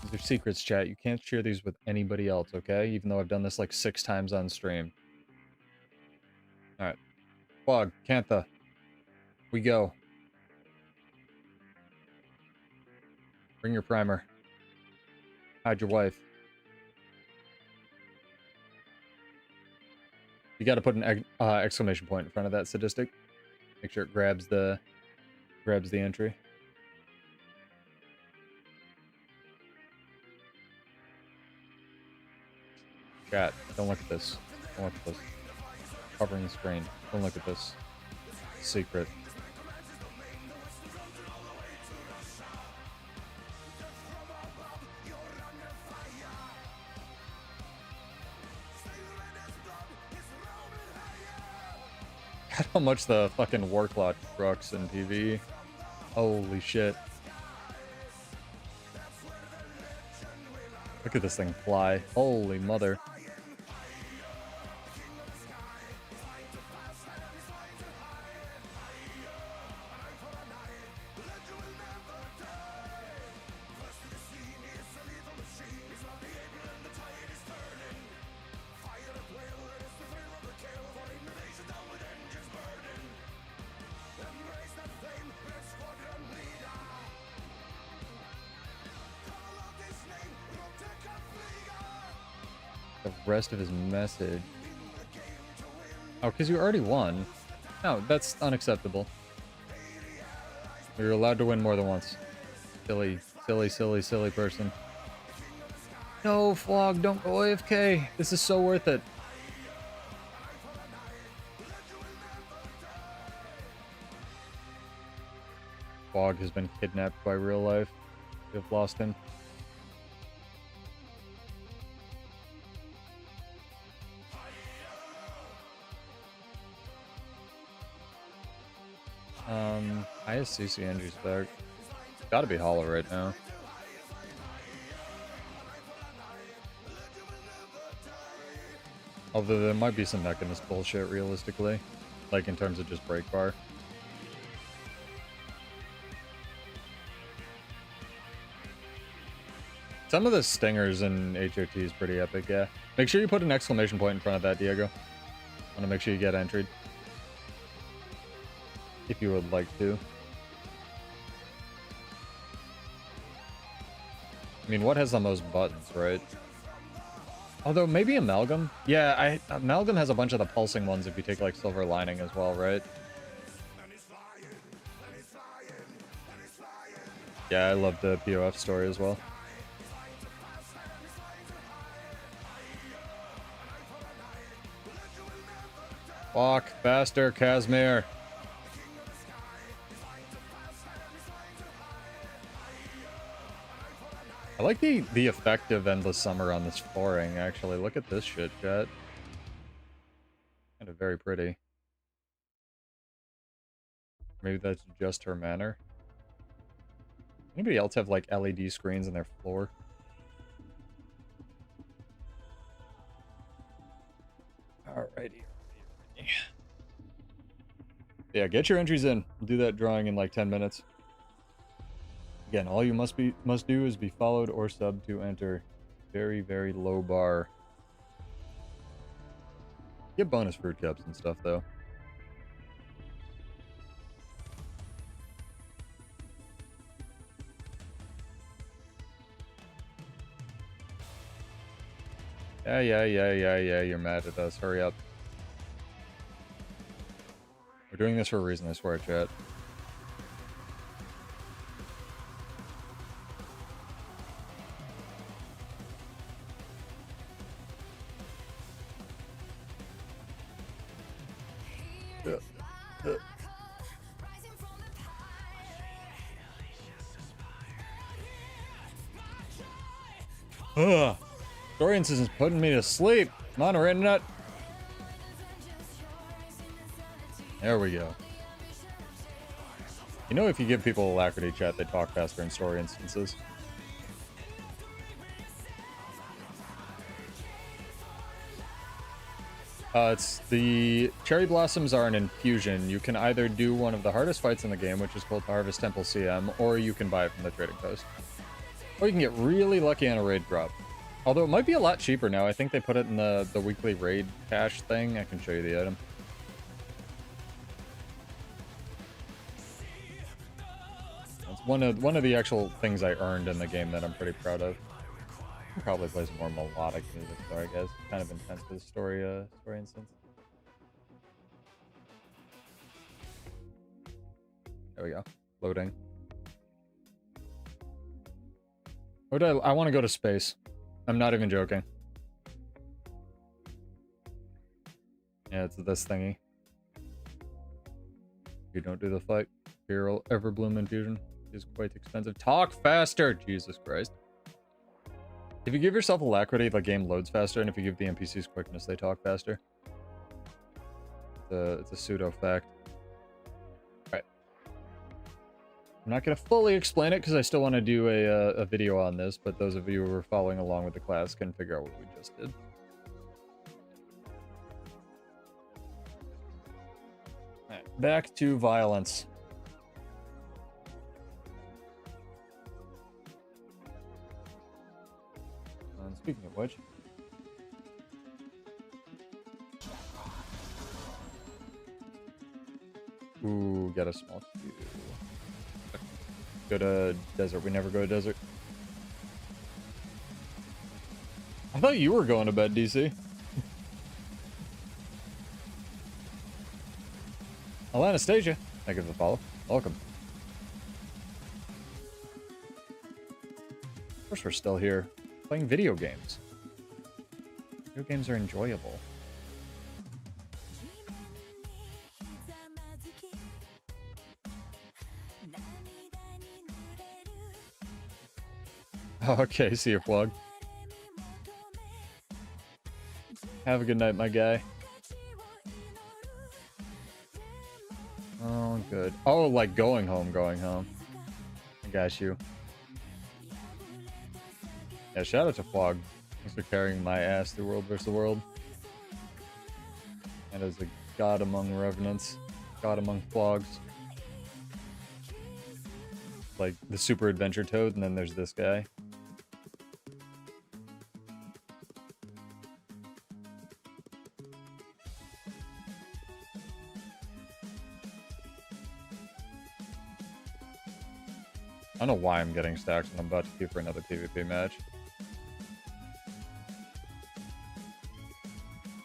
These are secrets, chat. You can't share these with anybody else, okay? Even though I've done this like 6 times on stream. Alright. Fog, Cantha. We go. Bring your primer. Hide your wife. You gotta put an exclamation point in front of that sadistic. Make sure it grabs the entry. Chat, don't look at this. Don't look at this. Covering the screen. Don't look at this. Secret. God, how much the fucking war clock trucks in PvE. Holy shit. Look at this thing fly. Holy mother. The rest of his message. Oh, because you already won. No, that's unacceptable. You're allowed to win more than once. Silly, silly, silly, silly person. No, Flog, don't go AFK. This is so worth it. Flog has been kidnapped by real life. We have lost him. ISCC Angie's back. Gotta be hollow right now. Although there might be some Mechanist bullshit realistically. Like in terms of just break bar. Some of the stingers in HOT is pretty epic, yeah. Make sure you put an exclamation point in front of that, Diego. I want to make sure you get entered. If you would like to. I mean, what has the most buttons, right? Although, maybe Amalgam? Yeah, Amalgam has a bunch of the pulsing ones if you take, like, Silver Lining as well, right? Yeah, I love the POF story as well. Walk faster, Casimir. I like the effect of Endless Summer on this flooring, actually. Look at this shit, chat. Kind of very pretty. Maybe that's just her manor. Anybody else have like LED screens in their floor? Alrighty. Yeah, get your entries in. We'll do that drawing in like 10 minutes. Again, all you must do is be followed or sub to enter. Very, very low bar. Get bonus fruit cups and stuff though. Yeah, you're mad at us. Hurry up. We're doing this for a reason, I swear, chat. Ugh. Dorian's is putting me to sleep. Come on, we're in nut. There we go. You know, if you give people alacrity, chat, they talk faster in story instances. It's the cherry blossoms are an infusion. You can either do one of the hardest fights in the game, which is called the Harvest Temple CM, or you can buy it from the trading post. Or you can get really lucky on a raid drop. Although it might be a lot cheaper now. I think they put it in the weekly raid cash thing. I can show you the item. It's one of the actual things I earned in the game that I'm pretty proud of. Probably play some more melodic music, though, I guess. Kind of intense for the story instance. There we go. Loading. I want to go to space. I'm not even joking. Yeah, it's this thingy. You don't do the fight. Your Everbloom infusion is quite expensive. Talk faster! Jesus Christ. If you give yourself alacrity, the game loads faster, and if you give the NPCs quickness, they talk faster. It's a pseudo fact. Alright. I'm not going to fully explain it, because I still want to do a video on this, but those of you who are following along with the class can figure out what we just did. Alright, back to violence. Speaking of which, ooh, got a small queue. Go to desert. We never go to desert. I thought you were going to bed, DC. Hello, Anastasia. Thank you for the follow. Welcome. Of course, we're still here. Playing video games. Video games are enjoyable. Okay, see you, Plug. Have a good night, my guy. Oh, good. Oh, like going home. I got you. Yeah, shout out to Flog. Thanks for carrying my ass through World vs. the World. And as a god among revenants, god among flogs. Like the Super Adventure Toad, and then there's this guy. I don't know why I'm getting stacks when I'm about to queue for another PvP match.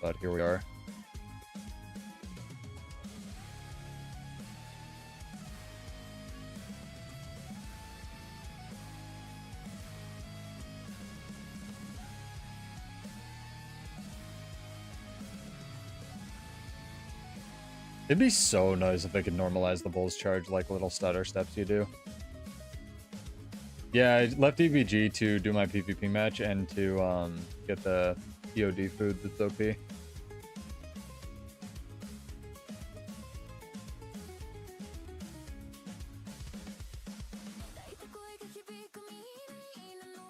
But here we are. It'd be so nice if they could normalize the Bulls charge like little stutter steps you do. Yeah, I left EVG to do my PvP match and to get the EOD food that's OP.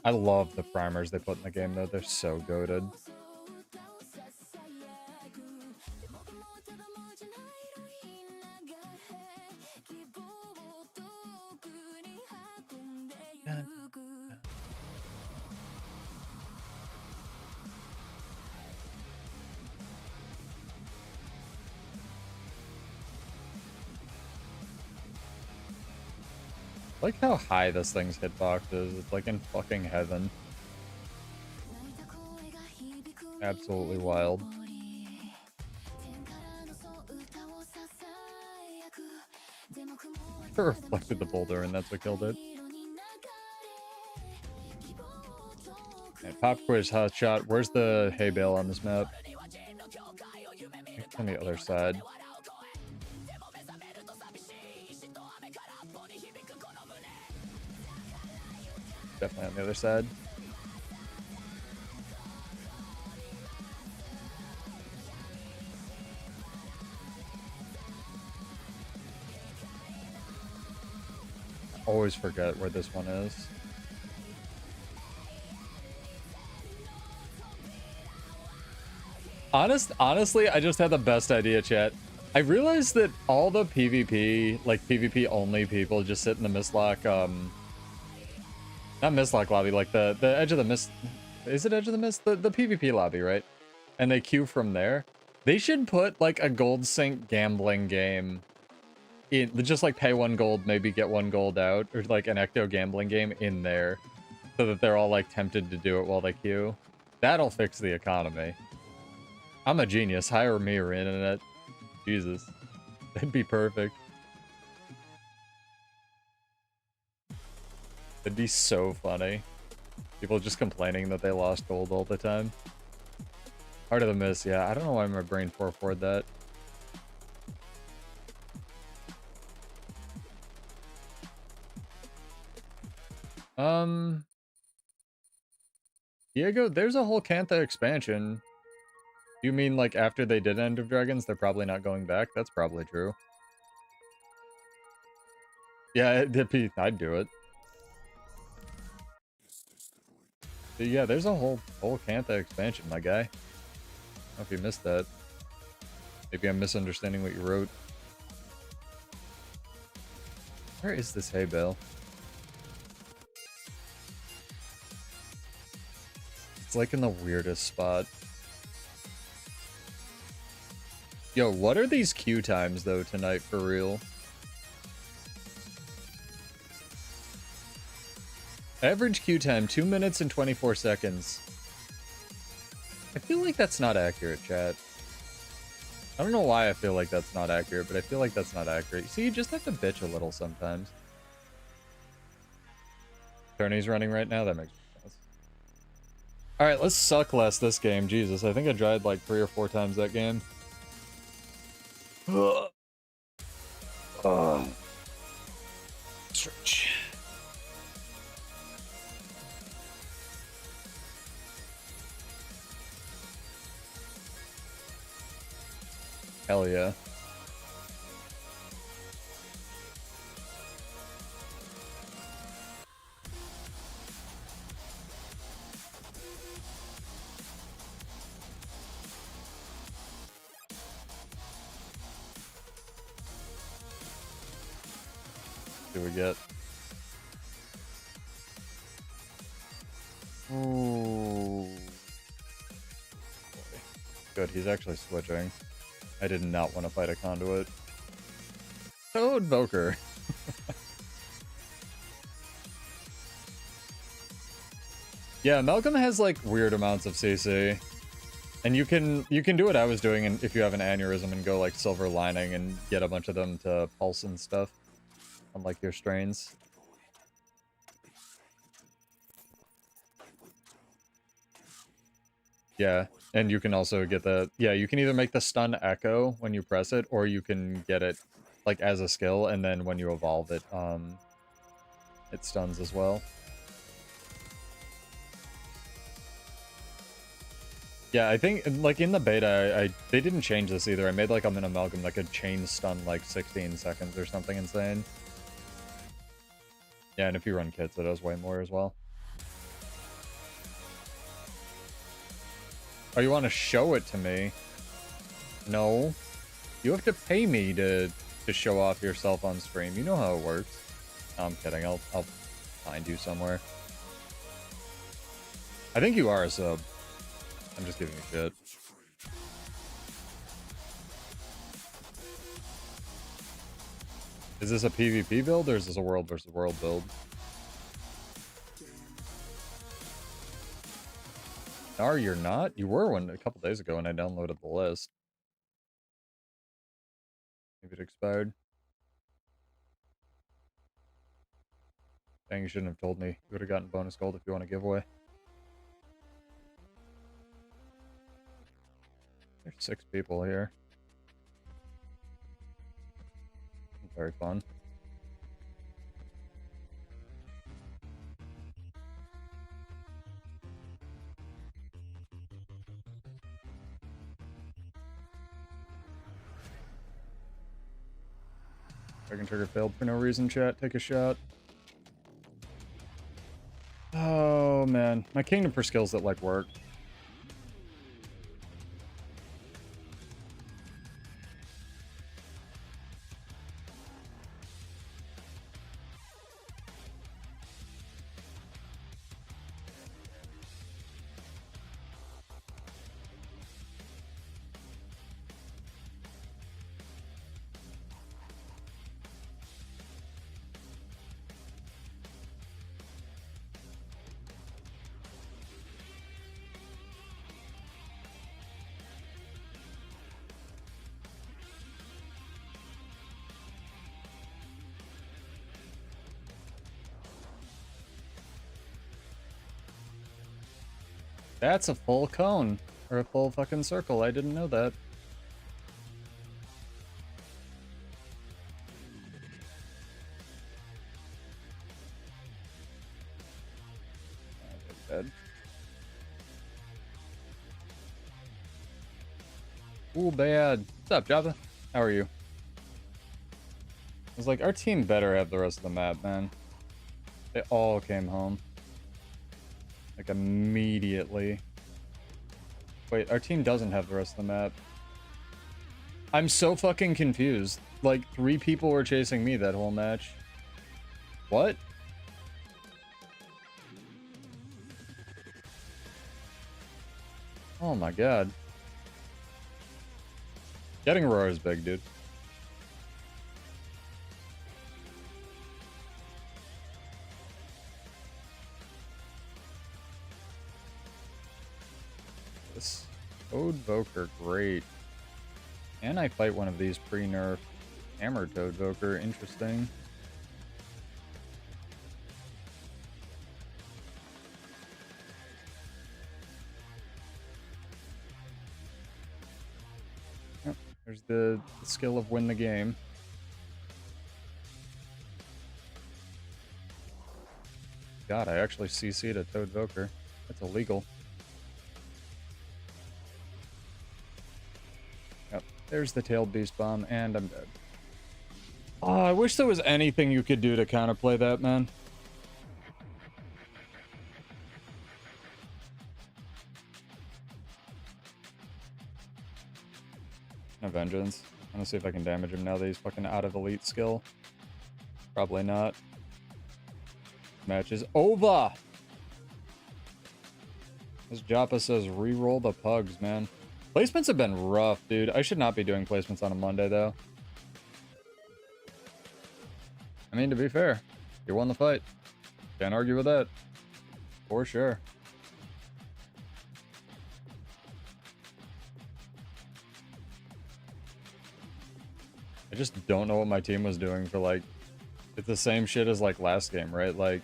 I love the primers they put in the game though. They're so goated. Like how high this thing's hitbox is. It's like in fucking heaven. Absolutely wild. It reflected the boulder and that's what killed it. And pop quiz hot shot. Where's the hay bale on this map? It's on the other side. Definitely on the other side. I always forget where this one is. Honestly, I just had the best idea, chat. I realized that all the PvP, like PvP only people just sit in the Mistlock, not Mistlock lobby, like the Edge of the Mist. Is it Edge of the Mist? The PvP lobby, right? And they queue from there. They should put like a gold sync gambling game in, just like pay 1 gold, maybe get 1 gold out, or like an ecto gambling game in there, so that they're all like tempted to do it while they queue. That'll fix the economy. I'm a genius. Hire me or internet. Jesus. That'd be perfect. It'd be so funny. People just complaining that they lost gold all the time. Heart of the Mist, yeah. I don't know why my brain 4-4'd that. Diego, there's a whole Cantha expansion. You mean like after they did End of Dragons, they're probably not going back? That's probably true. Yeah, I'd do it. But yeah, there's a whole Cantha expansion, my guy. I don't know if you missed that. Maybe I'm misunderstanding what you wrote. Where is this hay bale? It's like in the weirdest spot. Yo, what are these queue times though tonight for real? Average queue time 2 minutes and 24 seconds. I feel like that's not accurate, chat. I don't know why I feel like that's not accurate, but I feel like that's not accurate. See, you just have to bitch a little sometimes. Tony's running right now? That makes sense. Alright, let's suck less this game. Jesus, I think I tried like 3 or 4 times that game. Stretch. Hell yeah. What do we get? Ooh. Good, he's actually switching. I did not want to fight a conduit. Oh, Invoker. Yeah, Malcolm has like weird amounts of CC. And you can do what I was doing and if you have an aneurysm and go like Silver Lining and get a bunch of them to pulse and stuff. Unlike your strains. Yeah, and you can also get the... Yeah, you can either make the stun echo when you press it, or you can get it, like, as a skill, and then when you evolve it, it stuns as well. Yeah, I think, like, in the beta, they didn't change this either. I made, like, a Amalgam that could chain stun, like, 16 seconds or something insane. Yeah, and if you run kits, it does way more as well. Oh, you want to show it to me? No. You have to pay me to show off yourself on stream. You know how it works. No, I'm kidding. I'll find you somewhere. I think you are a sub. I'm just giving you shit. Is this a PvP build or is this a world versus world build? No, you're not? You were one a couple days ago when I downloaded the list. Maybe it expired. Dang, you shouldn't have told me. You would have gotten bonus gold if you want a giveaway. There's 6 people here. Very fun. Second trigger failed for no reason, chat. Take a shot. Oh, man. My kingdom for skills that, like, work. That's a full cone. Or a full fucking circle. I didn't know that. Dead. Ooh, bad. What's up, Java? How are you? I was like, our team better have the rest of the map, man. They all came home. Like, immediately. Wait, our team doesn't have the rest of the map. I'm so fucking confused. Like, 3 people were chasing me that whole match. What? Oh my god. Getting Aurora is big, dude. This Toad Voker, great. And I fight one of these pre-nerf Hammer Toad Voker, interesting. Yep, there's the skill of win the game. God, I actually CC'd a Toad Voker. That's illegal. Yep, there's the tailed beast bomb, and I'm dead. Oh, I wish there was anything you could do to counterplay that, man. No vengeance. I'm gonna see if I can damage him now that he's fucking out of elite skill. Probably not. Match is over! As Joppa says, re-roll the pugs, man. Placements have been rough, dude. I should not be doing placements on a Monday, though. I mean, to be fair, you won the fight. Can't argue with that. For sure. I just don't know what my team was doing for, like... It's the same shit as, like, last game, right? Like...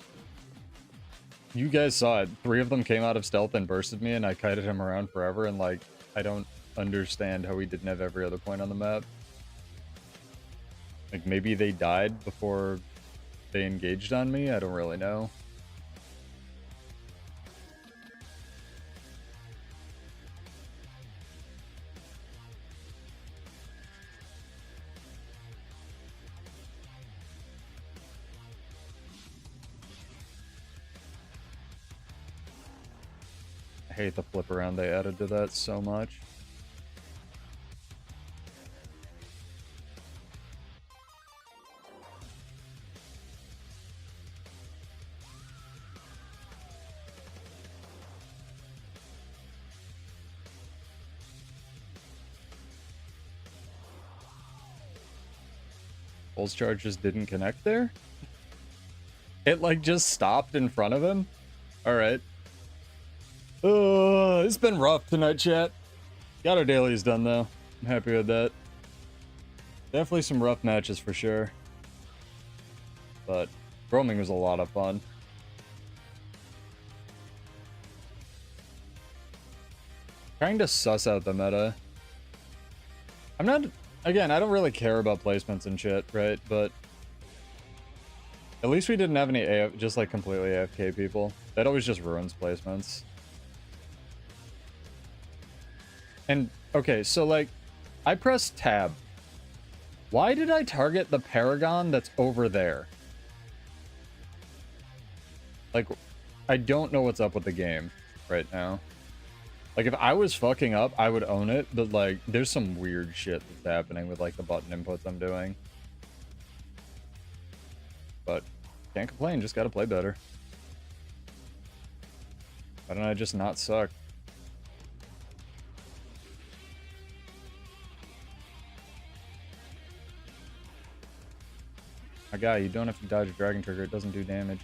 You guys saw it. 3 of them came out of stealth and bursted me, and I kited him around forever, and, like, I don't understand how he didn't have every other point on the map. Like, maybe they died before they engaged on me? I don't really know. hate the flip around they added to that so much. Pulse charge just didn't connect there? It like just stopped in front of him? Alright. It's been rough tonight, chat. Got our dailies done though. I'm happy with that. Definitely some rough matches for sure. But roaming was a lot of fun. Trying to suss out the meta. I'm not... Again, I don't really care about placements and shit, right? But at least we didn't have any just like completely AFK people. That always just ruins placements. And okay, so like I pressed tab. Why did I target the Paragon that's over there? Like, I don't know what's up with the game right now. Like, if I was fucking up, I would own it, but, like, there's some weird shit that's happening with, like, the button inputs I'm doing. But, can't complain, just gotta play better. Why don't I just not suck? My guy, you don't have to dodge a Dragon Trigger, it doesn't do damage.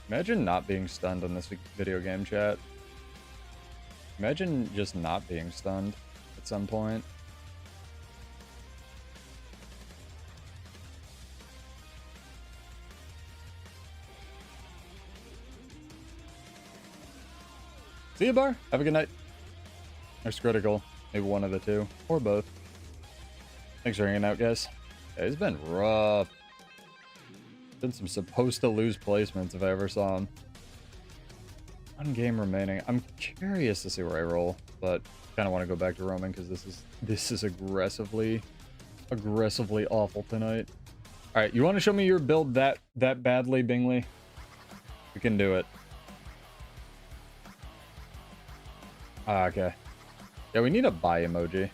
Imagine not being stunned on this video game, chat. Imagine just not being stunned at some point. See you, Bar. Have a good night. There's critical. Maybe one of the two. Or both. Thanks for hanging out, guys. Yeah, it's been rough. Been some supposed to lose placements if I ever saw them. One game remaining. I'm curious to see where I roll, but kind of want to go back to roaming because this is aggressively awful tonight. All right, you want to show me your build that badly, Bingley? We can do it. Ah, okay. Yeah, we need a buy emoji.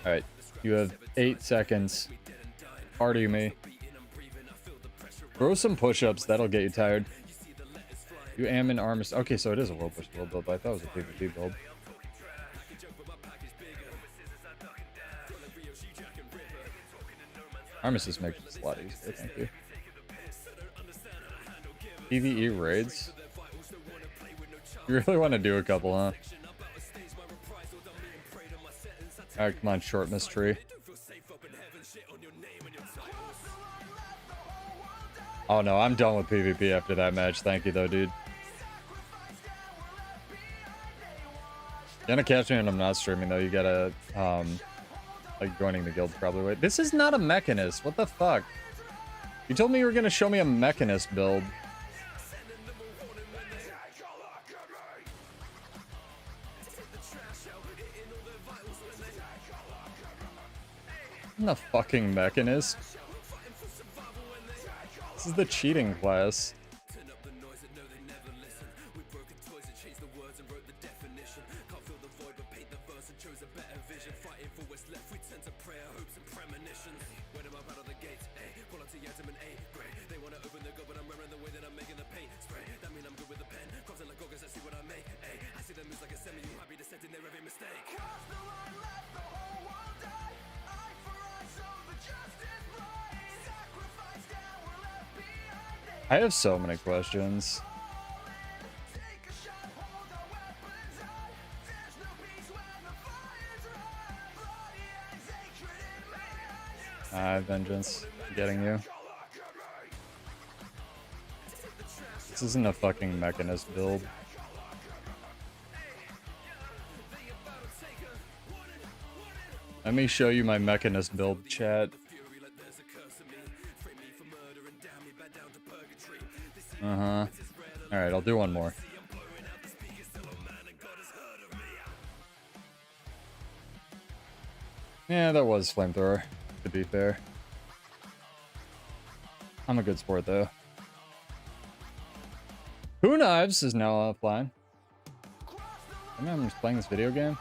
All right, you have 8 seconds. Party me. Throw some push-ups, that'll get you tired. You am in Armis. Okay, so it is a world push build, but I thought it was a PvP build. Armistice makes this a lot easier, thank you. PvE raids? You really want to do a couple, huh? Alright, come on, short mystery. Oh no, I'm done with PvP after that match. Thank you though, dude. You're gonna catch me when I'm not streaming though. You gotta, like joining the guild probably. Wait, this is not a Mechanist. What the fuck? You told me you were gonna show me a Mechanist build. I'm the fucking Mechanist. This is the cheating class. I have so many questions. Vengeance. I'm getting you. This isn't a fucking Mechanist build. Let me show you my Mechanist build, chat. Uh-huh. All right, I'll do one more. Yeah, that was flamethrower, to be fair. I'm a good sport, though. Who Knives is now offline. I mean, I'm just playing this video game.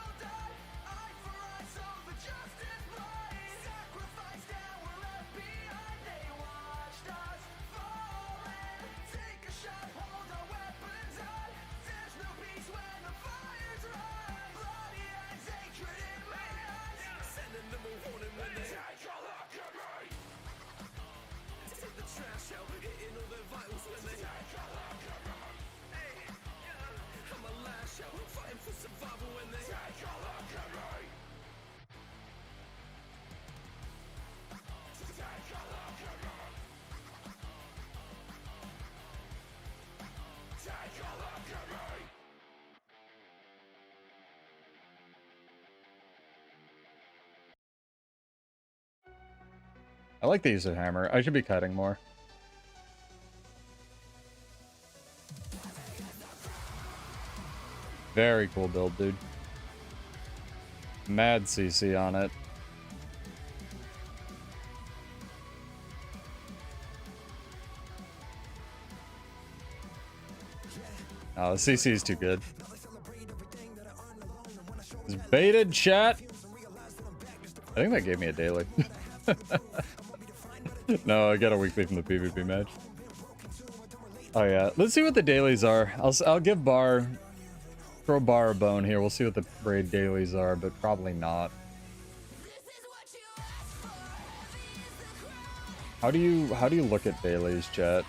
I like the use of hammer. I should be cutting more. Very cool build, dude. Mad CC on it. Oh, the CC is too good. It's baited, chat. I think that gave me a daily. No, I got a weekly from the PvP match. Oh yeah, let's see what the dailies are. I'll give Bar, throw Bar a bone here. We'll see what the raid dailies are, but probably not. How do you look at dailies, chat?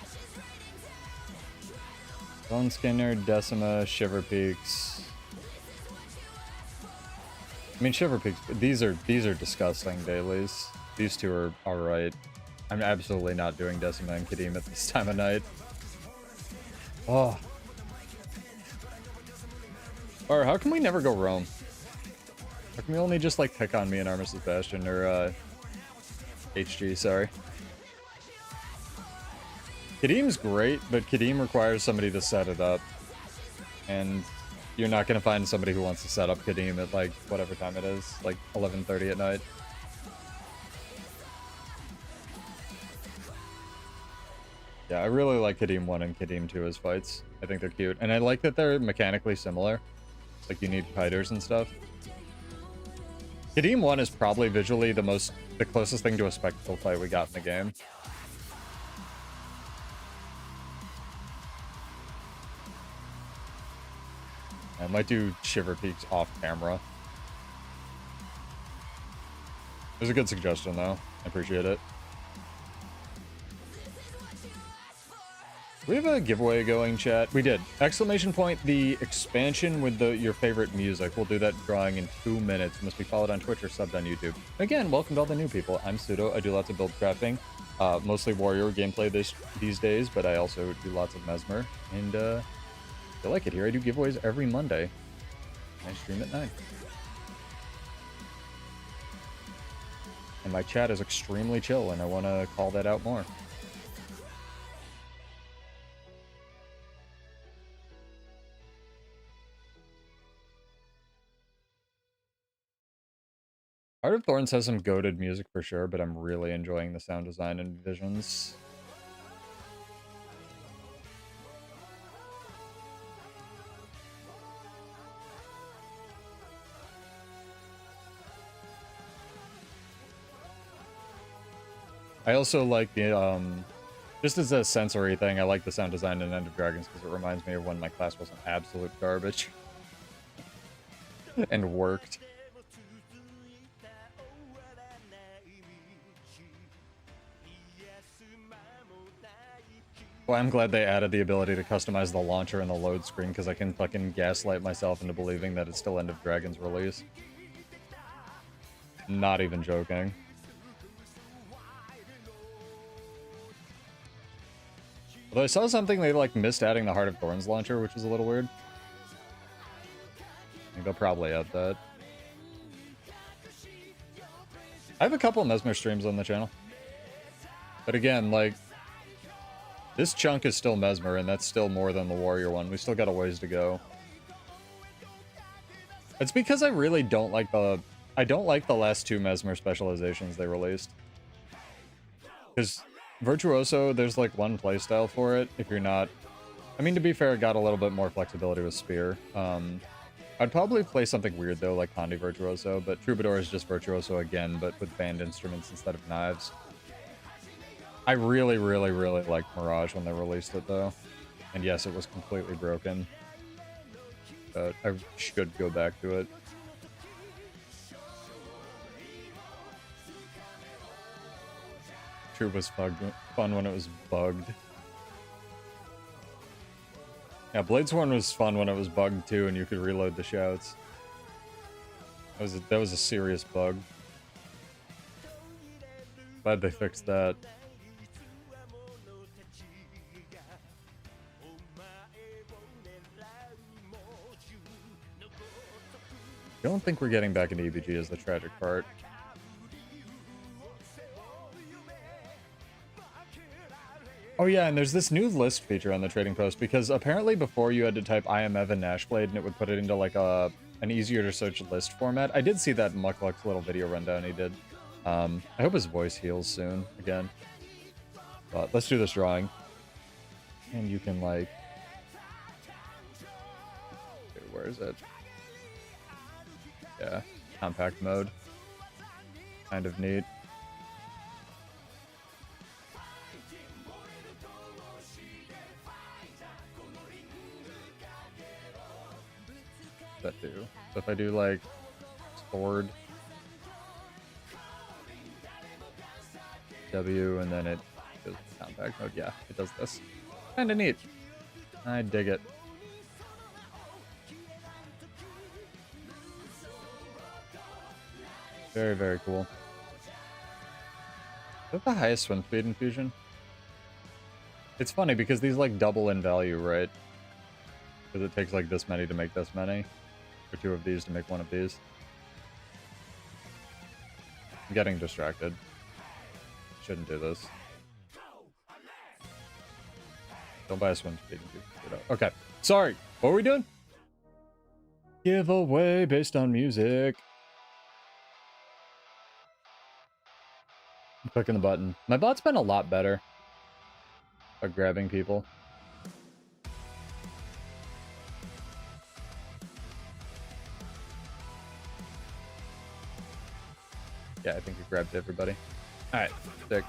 Bone Skinner, Decima, Shiver Peaks. I mean, Shiver Peaks. These are disgusting dailies. These two are alright. I'm absolutely not doing Decima and Kadim at this time of night. Oh. Or how can we never go roam? How can we only just like pick on me and Armistice Bastion or HG, sorry. Kadim's great, but Kadim requires somebody to set it up. And you're not going to find somebody who wants to set up Kadim at like whatever time it is, like 11:30 at night. Yeah, I really like Kadim 1 and Kadim 2 as fights. I think they're cute. And I like that they're mechanically similar. Like, you need fighters and stuff. Kadim 1 is probably visually the closest thing to a spectacle fight we got in the game. I might do Shiver Peaks off camera. It was a good suggestion, though. I appreciate it. We have a giveaway going, chat. We did. Exclamation point, the expansion with your favorite music. We'll do that drawing in 2 minutes. You must be followed on Twitch or subbed on YouTube. Again, welcome to all the new people. I'm Pseudo. I do lots of build crafting. Mostly warrior gameplay these days, but I also do lots of Mesmer. And I like it here. I do giveaways every Monday. I stream at 9. And my chat is extremely chill, and I want to call that out more. Heart of Thorns has some goated music for sure, but I'm really enjoying the sound design and visions. I also like the, just as a sensory thing, I like the sound design in End of Dragons because it reminds me of when my class was an absolute garbage. And worked. Well, I'm glad they added the ability to customize the launcher and the load screen because I can fucking gaslight myself into believing that it's still End of Dragons release. Not even joking. Although I saw something they like missed adding the Heart of Thorns launcher, which was a little weird. I think they'll probably add that. I have a couple of Mesmer streams on the channel. But again, like, This chunk is still Mesmer, and that's still more than the Warrior one. We still got a ways to go. It's because I really don't like the... I don't like the last two Mesmer specializations they released. Because Virtuoso, there's like one playstyle for it, if you're not... I mean, to be fair, it got a little bit more flexibility with Spear. I'd probably play something weird, though, like Condi Virtuoso, but Troubadour is just Virtuoso again, but with band instruments instead of knives. I really, really, really liked Mirage when they released it, though. And yes, it was completely broken. But I should go back to it. Troop was fun when it was bugged. Yeah, Bladesworn was fun when it was bugged too, and you could reload the shouts. That was a serious bug. Glad they fixed that. I don't think we're getting back into EBG is the tragic part. Oh yeah, and there's this new list feature on the trading post, because apparently before you had to type I am Evan Nashblade and it would put it into like an easier to search list format. I did see that in Muckluck's little video rundown he did. I hope his voice heals soon again. But let's do this drawing. And you can like... Okay, where is it? Yeah, compact mode. Kind of neat. That do. So if I do like sword W and then it goes compact mode, yeah, it does this. Kinda neat. I dig it. Very, very cool. Is that the highest swim speed in Fusion? It's funny because these like double in value, right? Because it takes like this many to make this many. Or two of these to make one of these. I'm getting distracted. Shouldn't do this. Don't buy a swim speed. Okay, sorry. What were we doing? Giveaway based on music. I'm clicking the button. My bot's been a lot better at grabbing people. Yeah, I think it grabbed everybody. Alright, sick.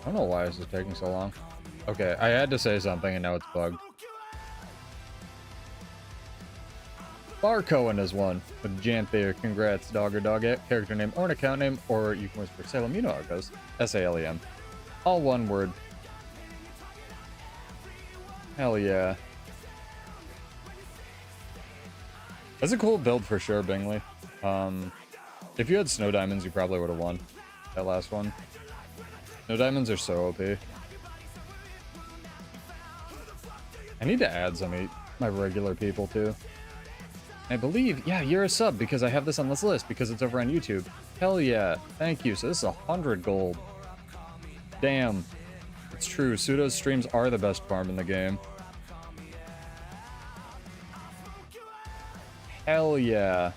I don't know why this is taking so long. Okay, I had to say something and now it's bugged. Bar Cohen is one with Janthir. Congrats, dog or dogette. Character name or an account name, or you can whisper Salem. You know how it goes. SALEM. All one word. Hell yeah. That's a cool build for sure, Bingley. If you had Snow Diamonds, you probably would have won that last one. Snow Diamonds are so OP. I need to add some of my regular people too. I believe, yeah, you're a sub because I have this on this list because it's over on YouTube. Hell yeah, thank you. So this is 100 gold. Damn. It's true, Pseudo's streams are the best farm in the game. Hell yeah.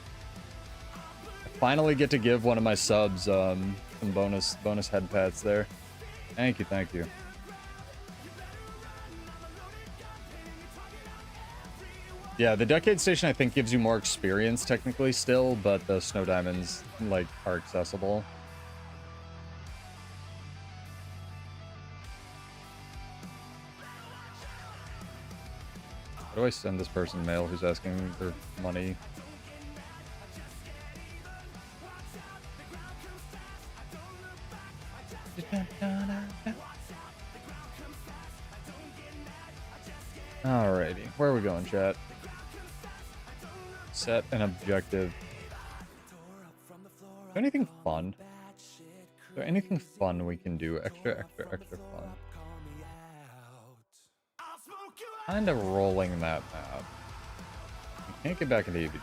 I finally get to give one of my subs some bonus head pats there. Thank you, thank you. Yeah, the Decade Station I think gives you more experience technically still, but the Snow Diamonds like are accessible. How do I send this person mail who's asking for money? Alrighty, where are we going, chat? Set an objective. there anything fun? Is there anything fun we can do? Extra fun. Kind of rolling that map. We can't get back into EVG.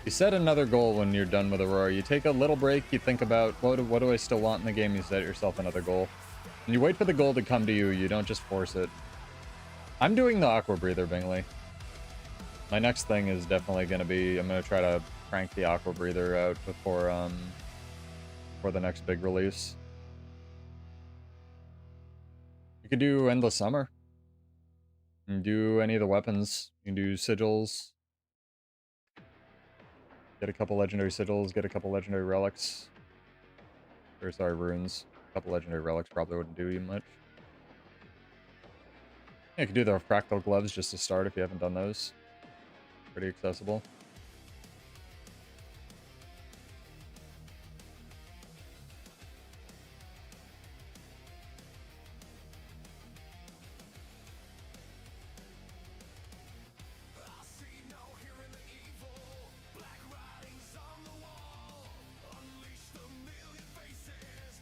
You set another goal when you're done with Aurora. You take a little break, you think about, what do I still want in the game? You set yourself another goal. And you wait for the goal to come to you, you don't just force it. I'm doing the Aqua Breather, Bingley. My next thing is definitely going to be, I'm going to try to crank the Aqua Breather out before the next big release. You could do Endless Summer. You can do any of the weapons. You can do sigils. Get a couple legendary sigils, get a couple legendary relics. Or sorry, runes. A couple legendary relics probably wouldn't do you much. Yeah, you could do the fractal gloves just to start if you haven't done those. Pretty accessible.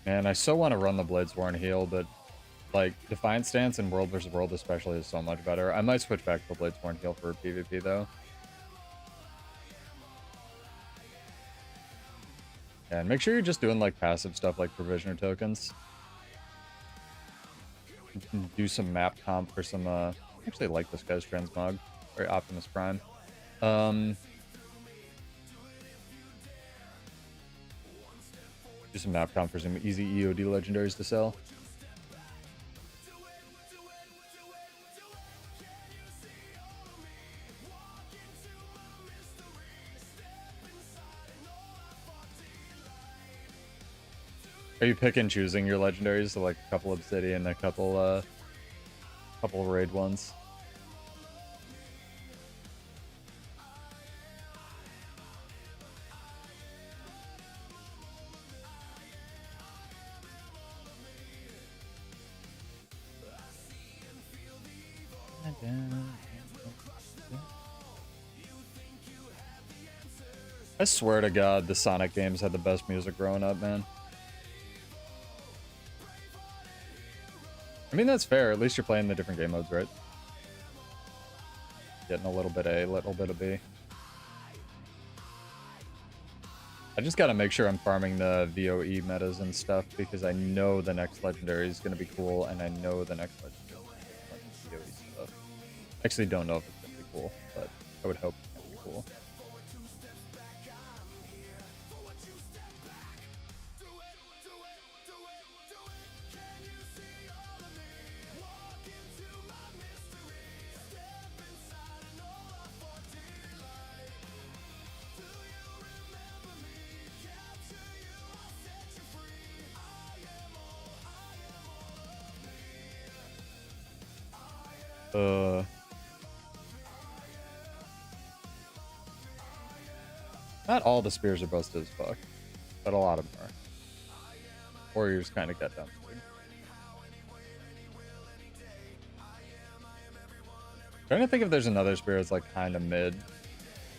Man, I so want to run the Bladesworn heal, but like Defiant Stance in World vs. World especially is so much better. I might switch back to the Bladesworn heal for PvP though. Yeah, and make sure you're just doing like passive stuff like Provisioner tokens. You can do some map comp for some I actually like this guy's transmog. Very Optimus Prime. Do some map comp for some easy EOD legendaries to sell. Are you pick and choosing your legendaries? So like a couple Obsidian, a couple raid ones? I swear to God, the Sonic games had the best music growing up, man. I mean, that's fair. At least you're playing the different game modes, right? Getting a little bit A, a little bit of B. I just gotta make sure I'm farming the VOE metas and stuff, because I know the next legendary is gonna be cool, and I know the next legendary is gonna be VOE stuff. Actually don't know if it's gonna be cool, but I would hope it's gonna be cool. Not all the spears are busted as fuck, but a lot of them are. Warriors kind of get done. Trying to think if there's another spear that's like kind of mid.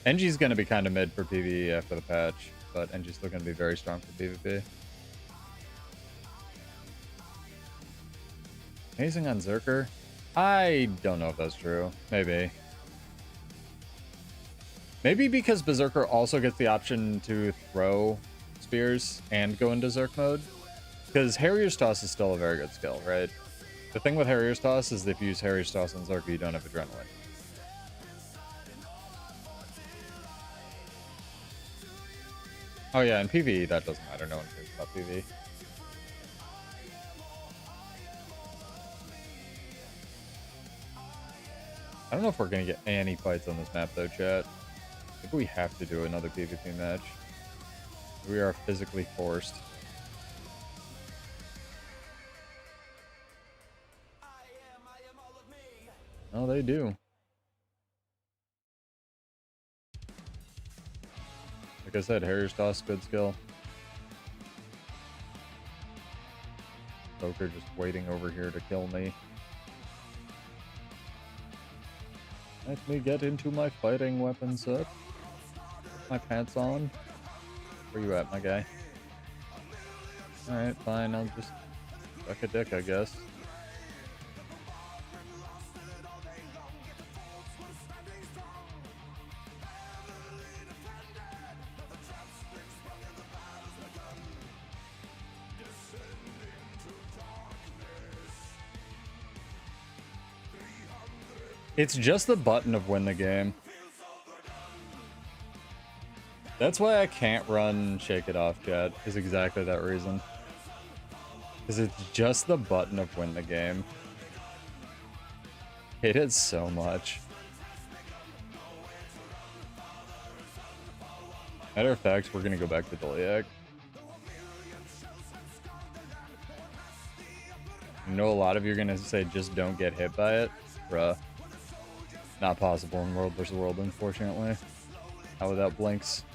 NG's going to be kind of mid for PvE after the patch, but NG's still going to be very strong for PvP. Amazing on Zerker? I don't know if that's true. Maybe. Maybe because Berserker also gets the option to throw spears and go into Zerk mode. Because Harrier's Toss is still a very good skill, right? The thing with Harrier's Toss is that if you use Harrier's Toss on Zerker, you don't have Adrenaline. Oh yeah, in PvE, that doesn't matter. No one cares about PvE. I don't know if we're going to get any fights on this map, though, chat. I think we have to do another PvP match. We are physically forced. Oh, they do. Like I said, Harrier's Toss, good skill. Joker just waiting over here to kill me. Let me get into my fighting weapon set. Put my pants on. Where you at, my guy? Alright, fine. I'll just suck a dick, I guess. It's just the button of win the game. That's why I can't run Shake It Off, chat, is exactly that reason. Because it's just the button of win the game. Hate it so much. Matter of fact, we're gonna go back to Doliac. I know a lot of you are gonna say just don't get hit by it. Bruh. Not possible in World vs. World, unfortunately. Not without blinks.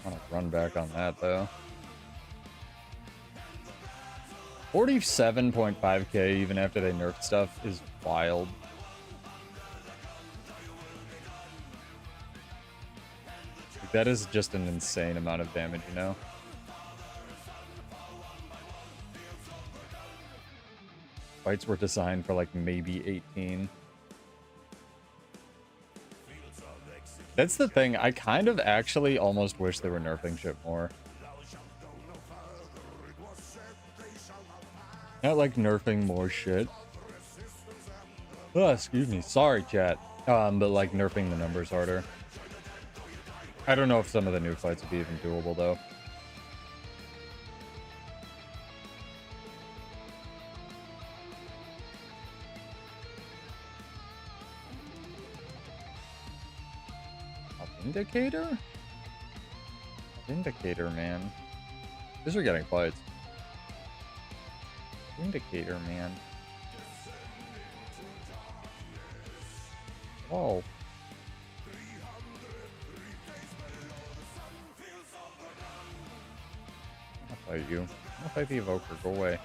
I want to run back on that, though. 47.5k even after they nerfed stuff is wild. That is just an insane amount of damage, you know? Fights were designed for like maybe 18. That's the thing, I kind of actually almost wish they were nerfing shit more. Not like nerfing more shit. Oh, excuse me, sorry chat. But like nerfing the numbers harder. I don't know if some of the new fights would be even doable, though. A Vindicator? Vindicator, man. These are getting fights. Vindicator, man. Whoa. I'll fight you. I'll fight the Evoker. Go away.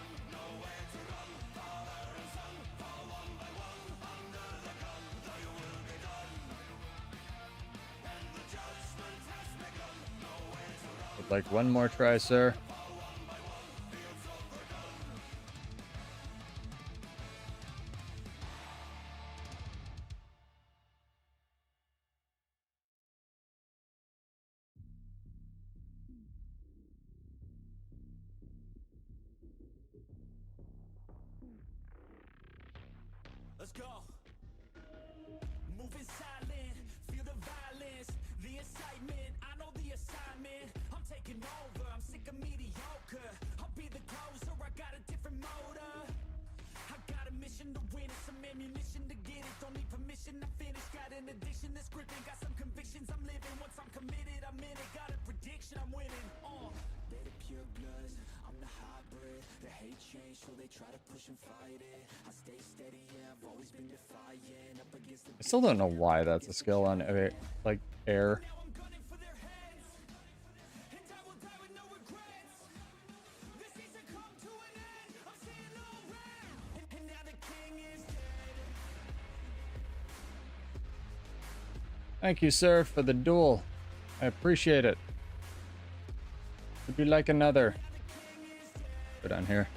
Would like one more try, sir. Let's go. Moving silent, feel the violence, the excitement. I know the assignment. I'm taking over. I'm sick of mediocre. I'll be the closer. I got a different motor. I got a mission to win it, some ammunition to get it. Don't need permission to finish. Got an addiction that's gripping. Got some convictions I'm living. Once I'm committed, I'm in it. Got a prediction I'm winning. They're the pure bloods. I'm the hybrid. The hate change, so they try to push and fight it. I stay steady, yeah, I've always been defiant. Up against the I still don't know why that's a skill on like air. Thank you, sir, for the duel. I appreciate it. Would you like another? Go down here.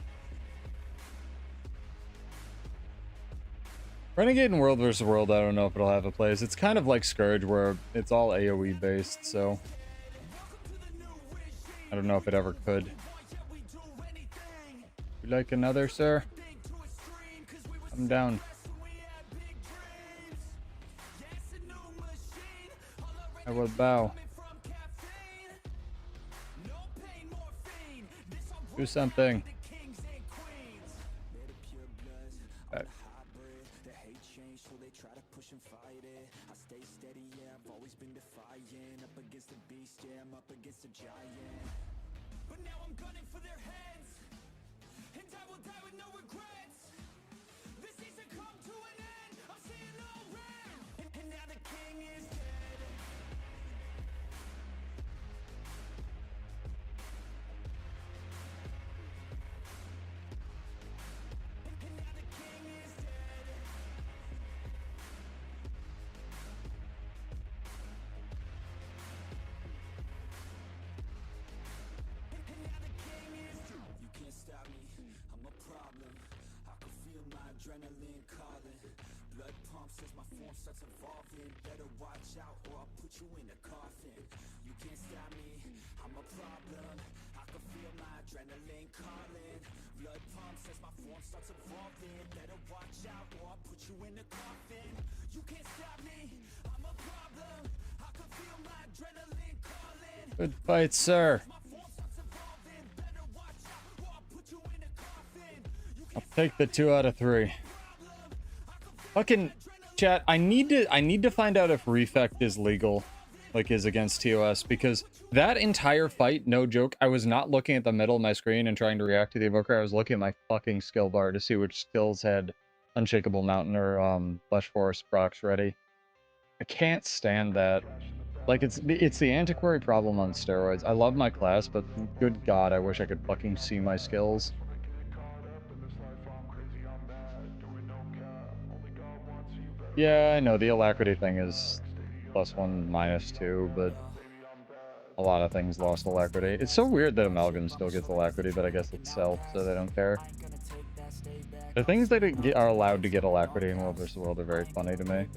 Renegade in World vs. World, I don't know if it'll have a place. It's kind of like Scourge, where it's all AoE based, so I don't know if it ever could. Would you like another, sir? I'm down. I will bow. Do something. Okay. phone starts evolving, better watch out or I'll put you in a coffin. You can't stop me, I'm a problem. I can feel my adrenaline calling. Blood pumps as my form starts evolving. Better watch out or I'll put you in a coffin. You can't stop me, I'm a problem. I can feel my adrenaline calling. Good fight, sir. My form starts evolving. Better watch out or I'll put you in a coffin. You I'll can't take the 2 out of 3. Fucking chat, I need to find out if Refect is legal, like is against TOS, because that entire fight, no joke, I was not looking at the middle of my screen and trying to react to the evoker. I was looking at my fucking skill bar to see which skills had Unshakable Mountain or Flesh Force procs ready. I can't stand that. Like, it's the antiquary problem on steroids. I love my class, but good god, I wish I could fucking see my skills. Yeah, I know, the alacrity thing is +1, -2, but a lot of things lost alacrity. It's so weird that Amalgam still gets alacrity, but I guess it's self, so they don't care. The things that are allowed to get alacrity in World vs. World are very funny to me.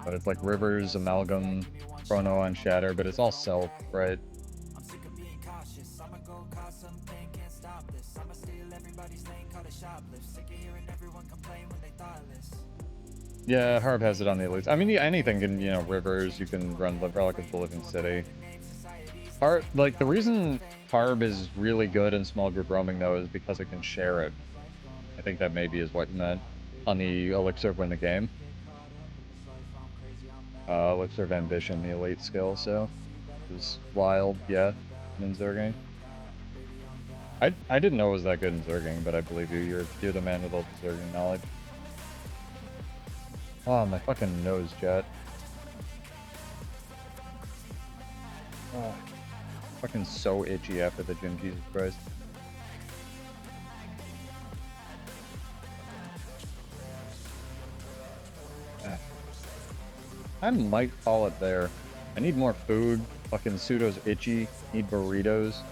But it's like Rivers, Amalgam, Chrono on Shatter, but it's all self, right? I'm sick of being cautious. I'ma go cause something, can't stop this. I'ma steal everybody's lane, call it shoplift. Sick of hearing everyone complain when they thoughtless. Yeah, Harb has it on the elites. I mean, yeah, anything can, you know, Rivers, you can run Relic of the Living City. Like, the reason Harb is really good in small group roaming, though, is because it can share it. I think that maybe is what you meant on the Elixir of Win the Game. Elixir of Ambition, the elite skill, so it was wild, yeah, in Zerging. I didn't know it was that good in Zerging, but I believe you. You're the man with all the Zerging knowledge. Oh, my fucking nose, Jet. Oh, fucking so itchy after the gym, Jesus Christ. I might call it there. I need more food. Fucking Pseudo's itchy. Need burritos.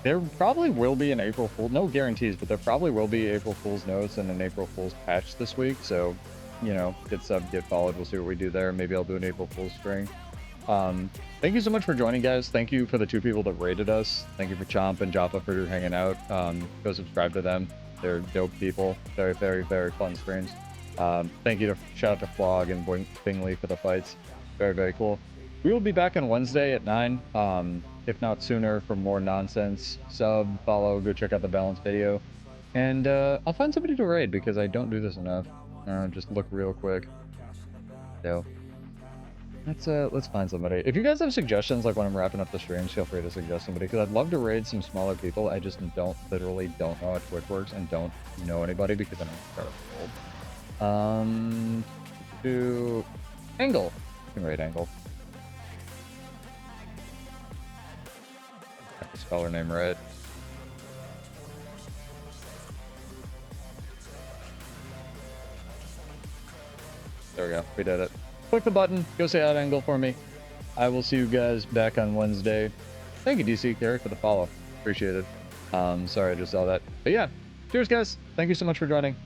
There probably will be an April Fool. No guarantees, but there probably will be April Fool's notes and an April Fool's patch this week. So, you know, get subbed, get followed. We'll see what we do there. Maybe I'll do an April Fool's string. Thank you so much for joining, guys. Thank you for the 2 people that rated us. Thank you for Chomp and Joppa for hanging out. Go subscribe to them. They're dope people. Very, very, very fun streams. Thank you to shout out to Flog and Bingley for the fights. Very, very cool. We will be back on Wednesday at 9, if not sooner, for more nonsense. Sub, follow, go check out the balance video. And I'll find somebody to raid because I don't do this enough. Just look real quick. So let's find somebody. If you guys have suggestions, like when I'm wrapping up the streams, feel free to suggest somebody, because I'd love to raid some smaller people. I just literally don't know how Twitch works and don't know anybody because I'm incredibly old. To Angle. You can raid Angle. Got the spell her name right. There we go. We did it. Click the button. Go say out Angle for me. I will see you guys back on Wednesday. Thank you, DC Carey, for the follow. Appreciate it. Sorry I just saw that. But yeah. Cheers, guys. Thank you so much for joining.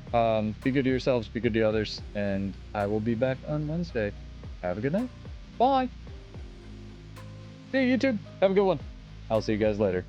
Be good to yourselves. Be good to others. And I will be back on Wednesday. Have a good night. Bye. See you, YouTube. Have a good one. I'll see you guys later.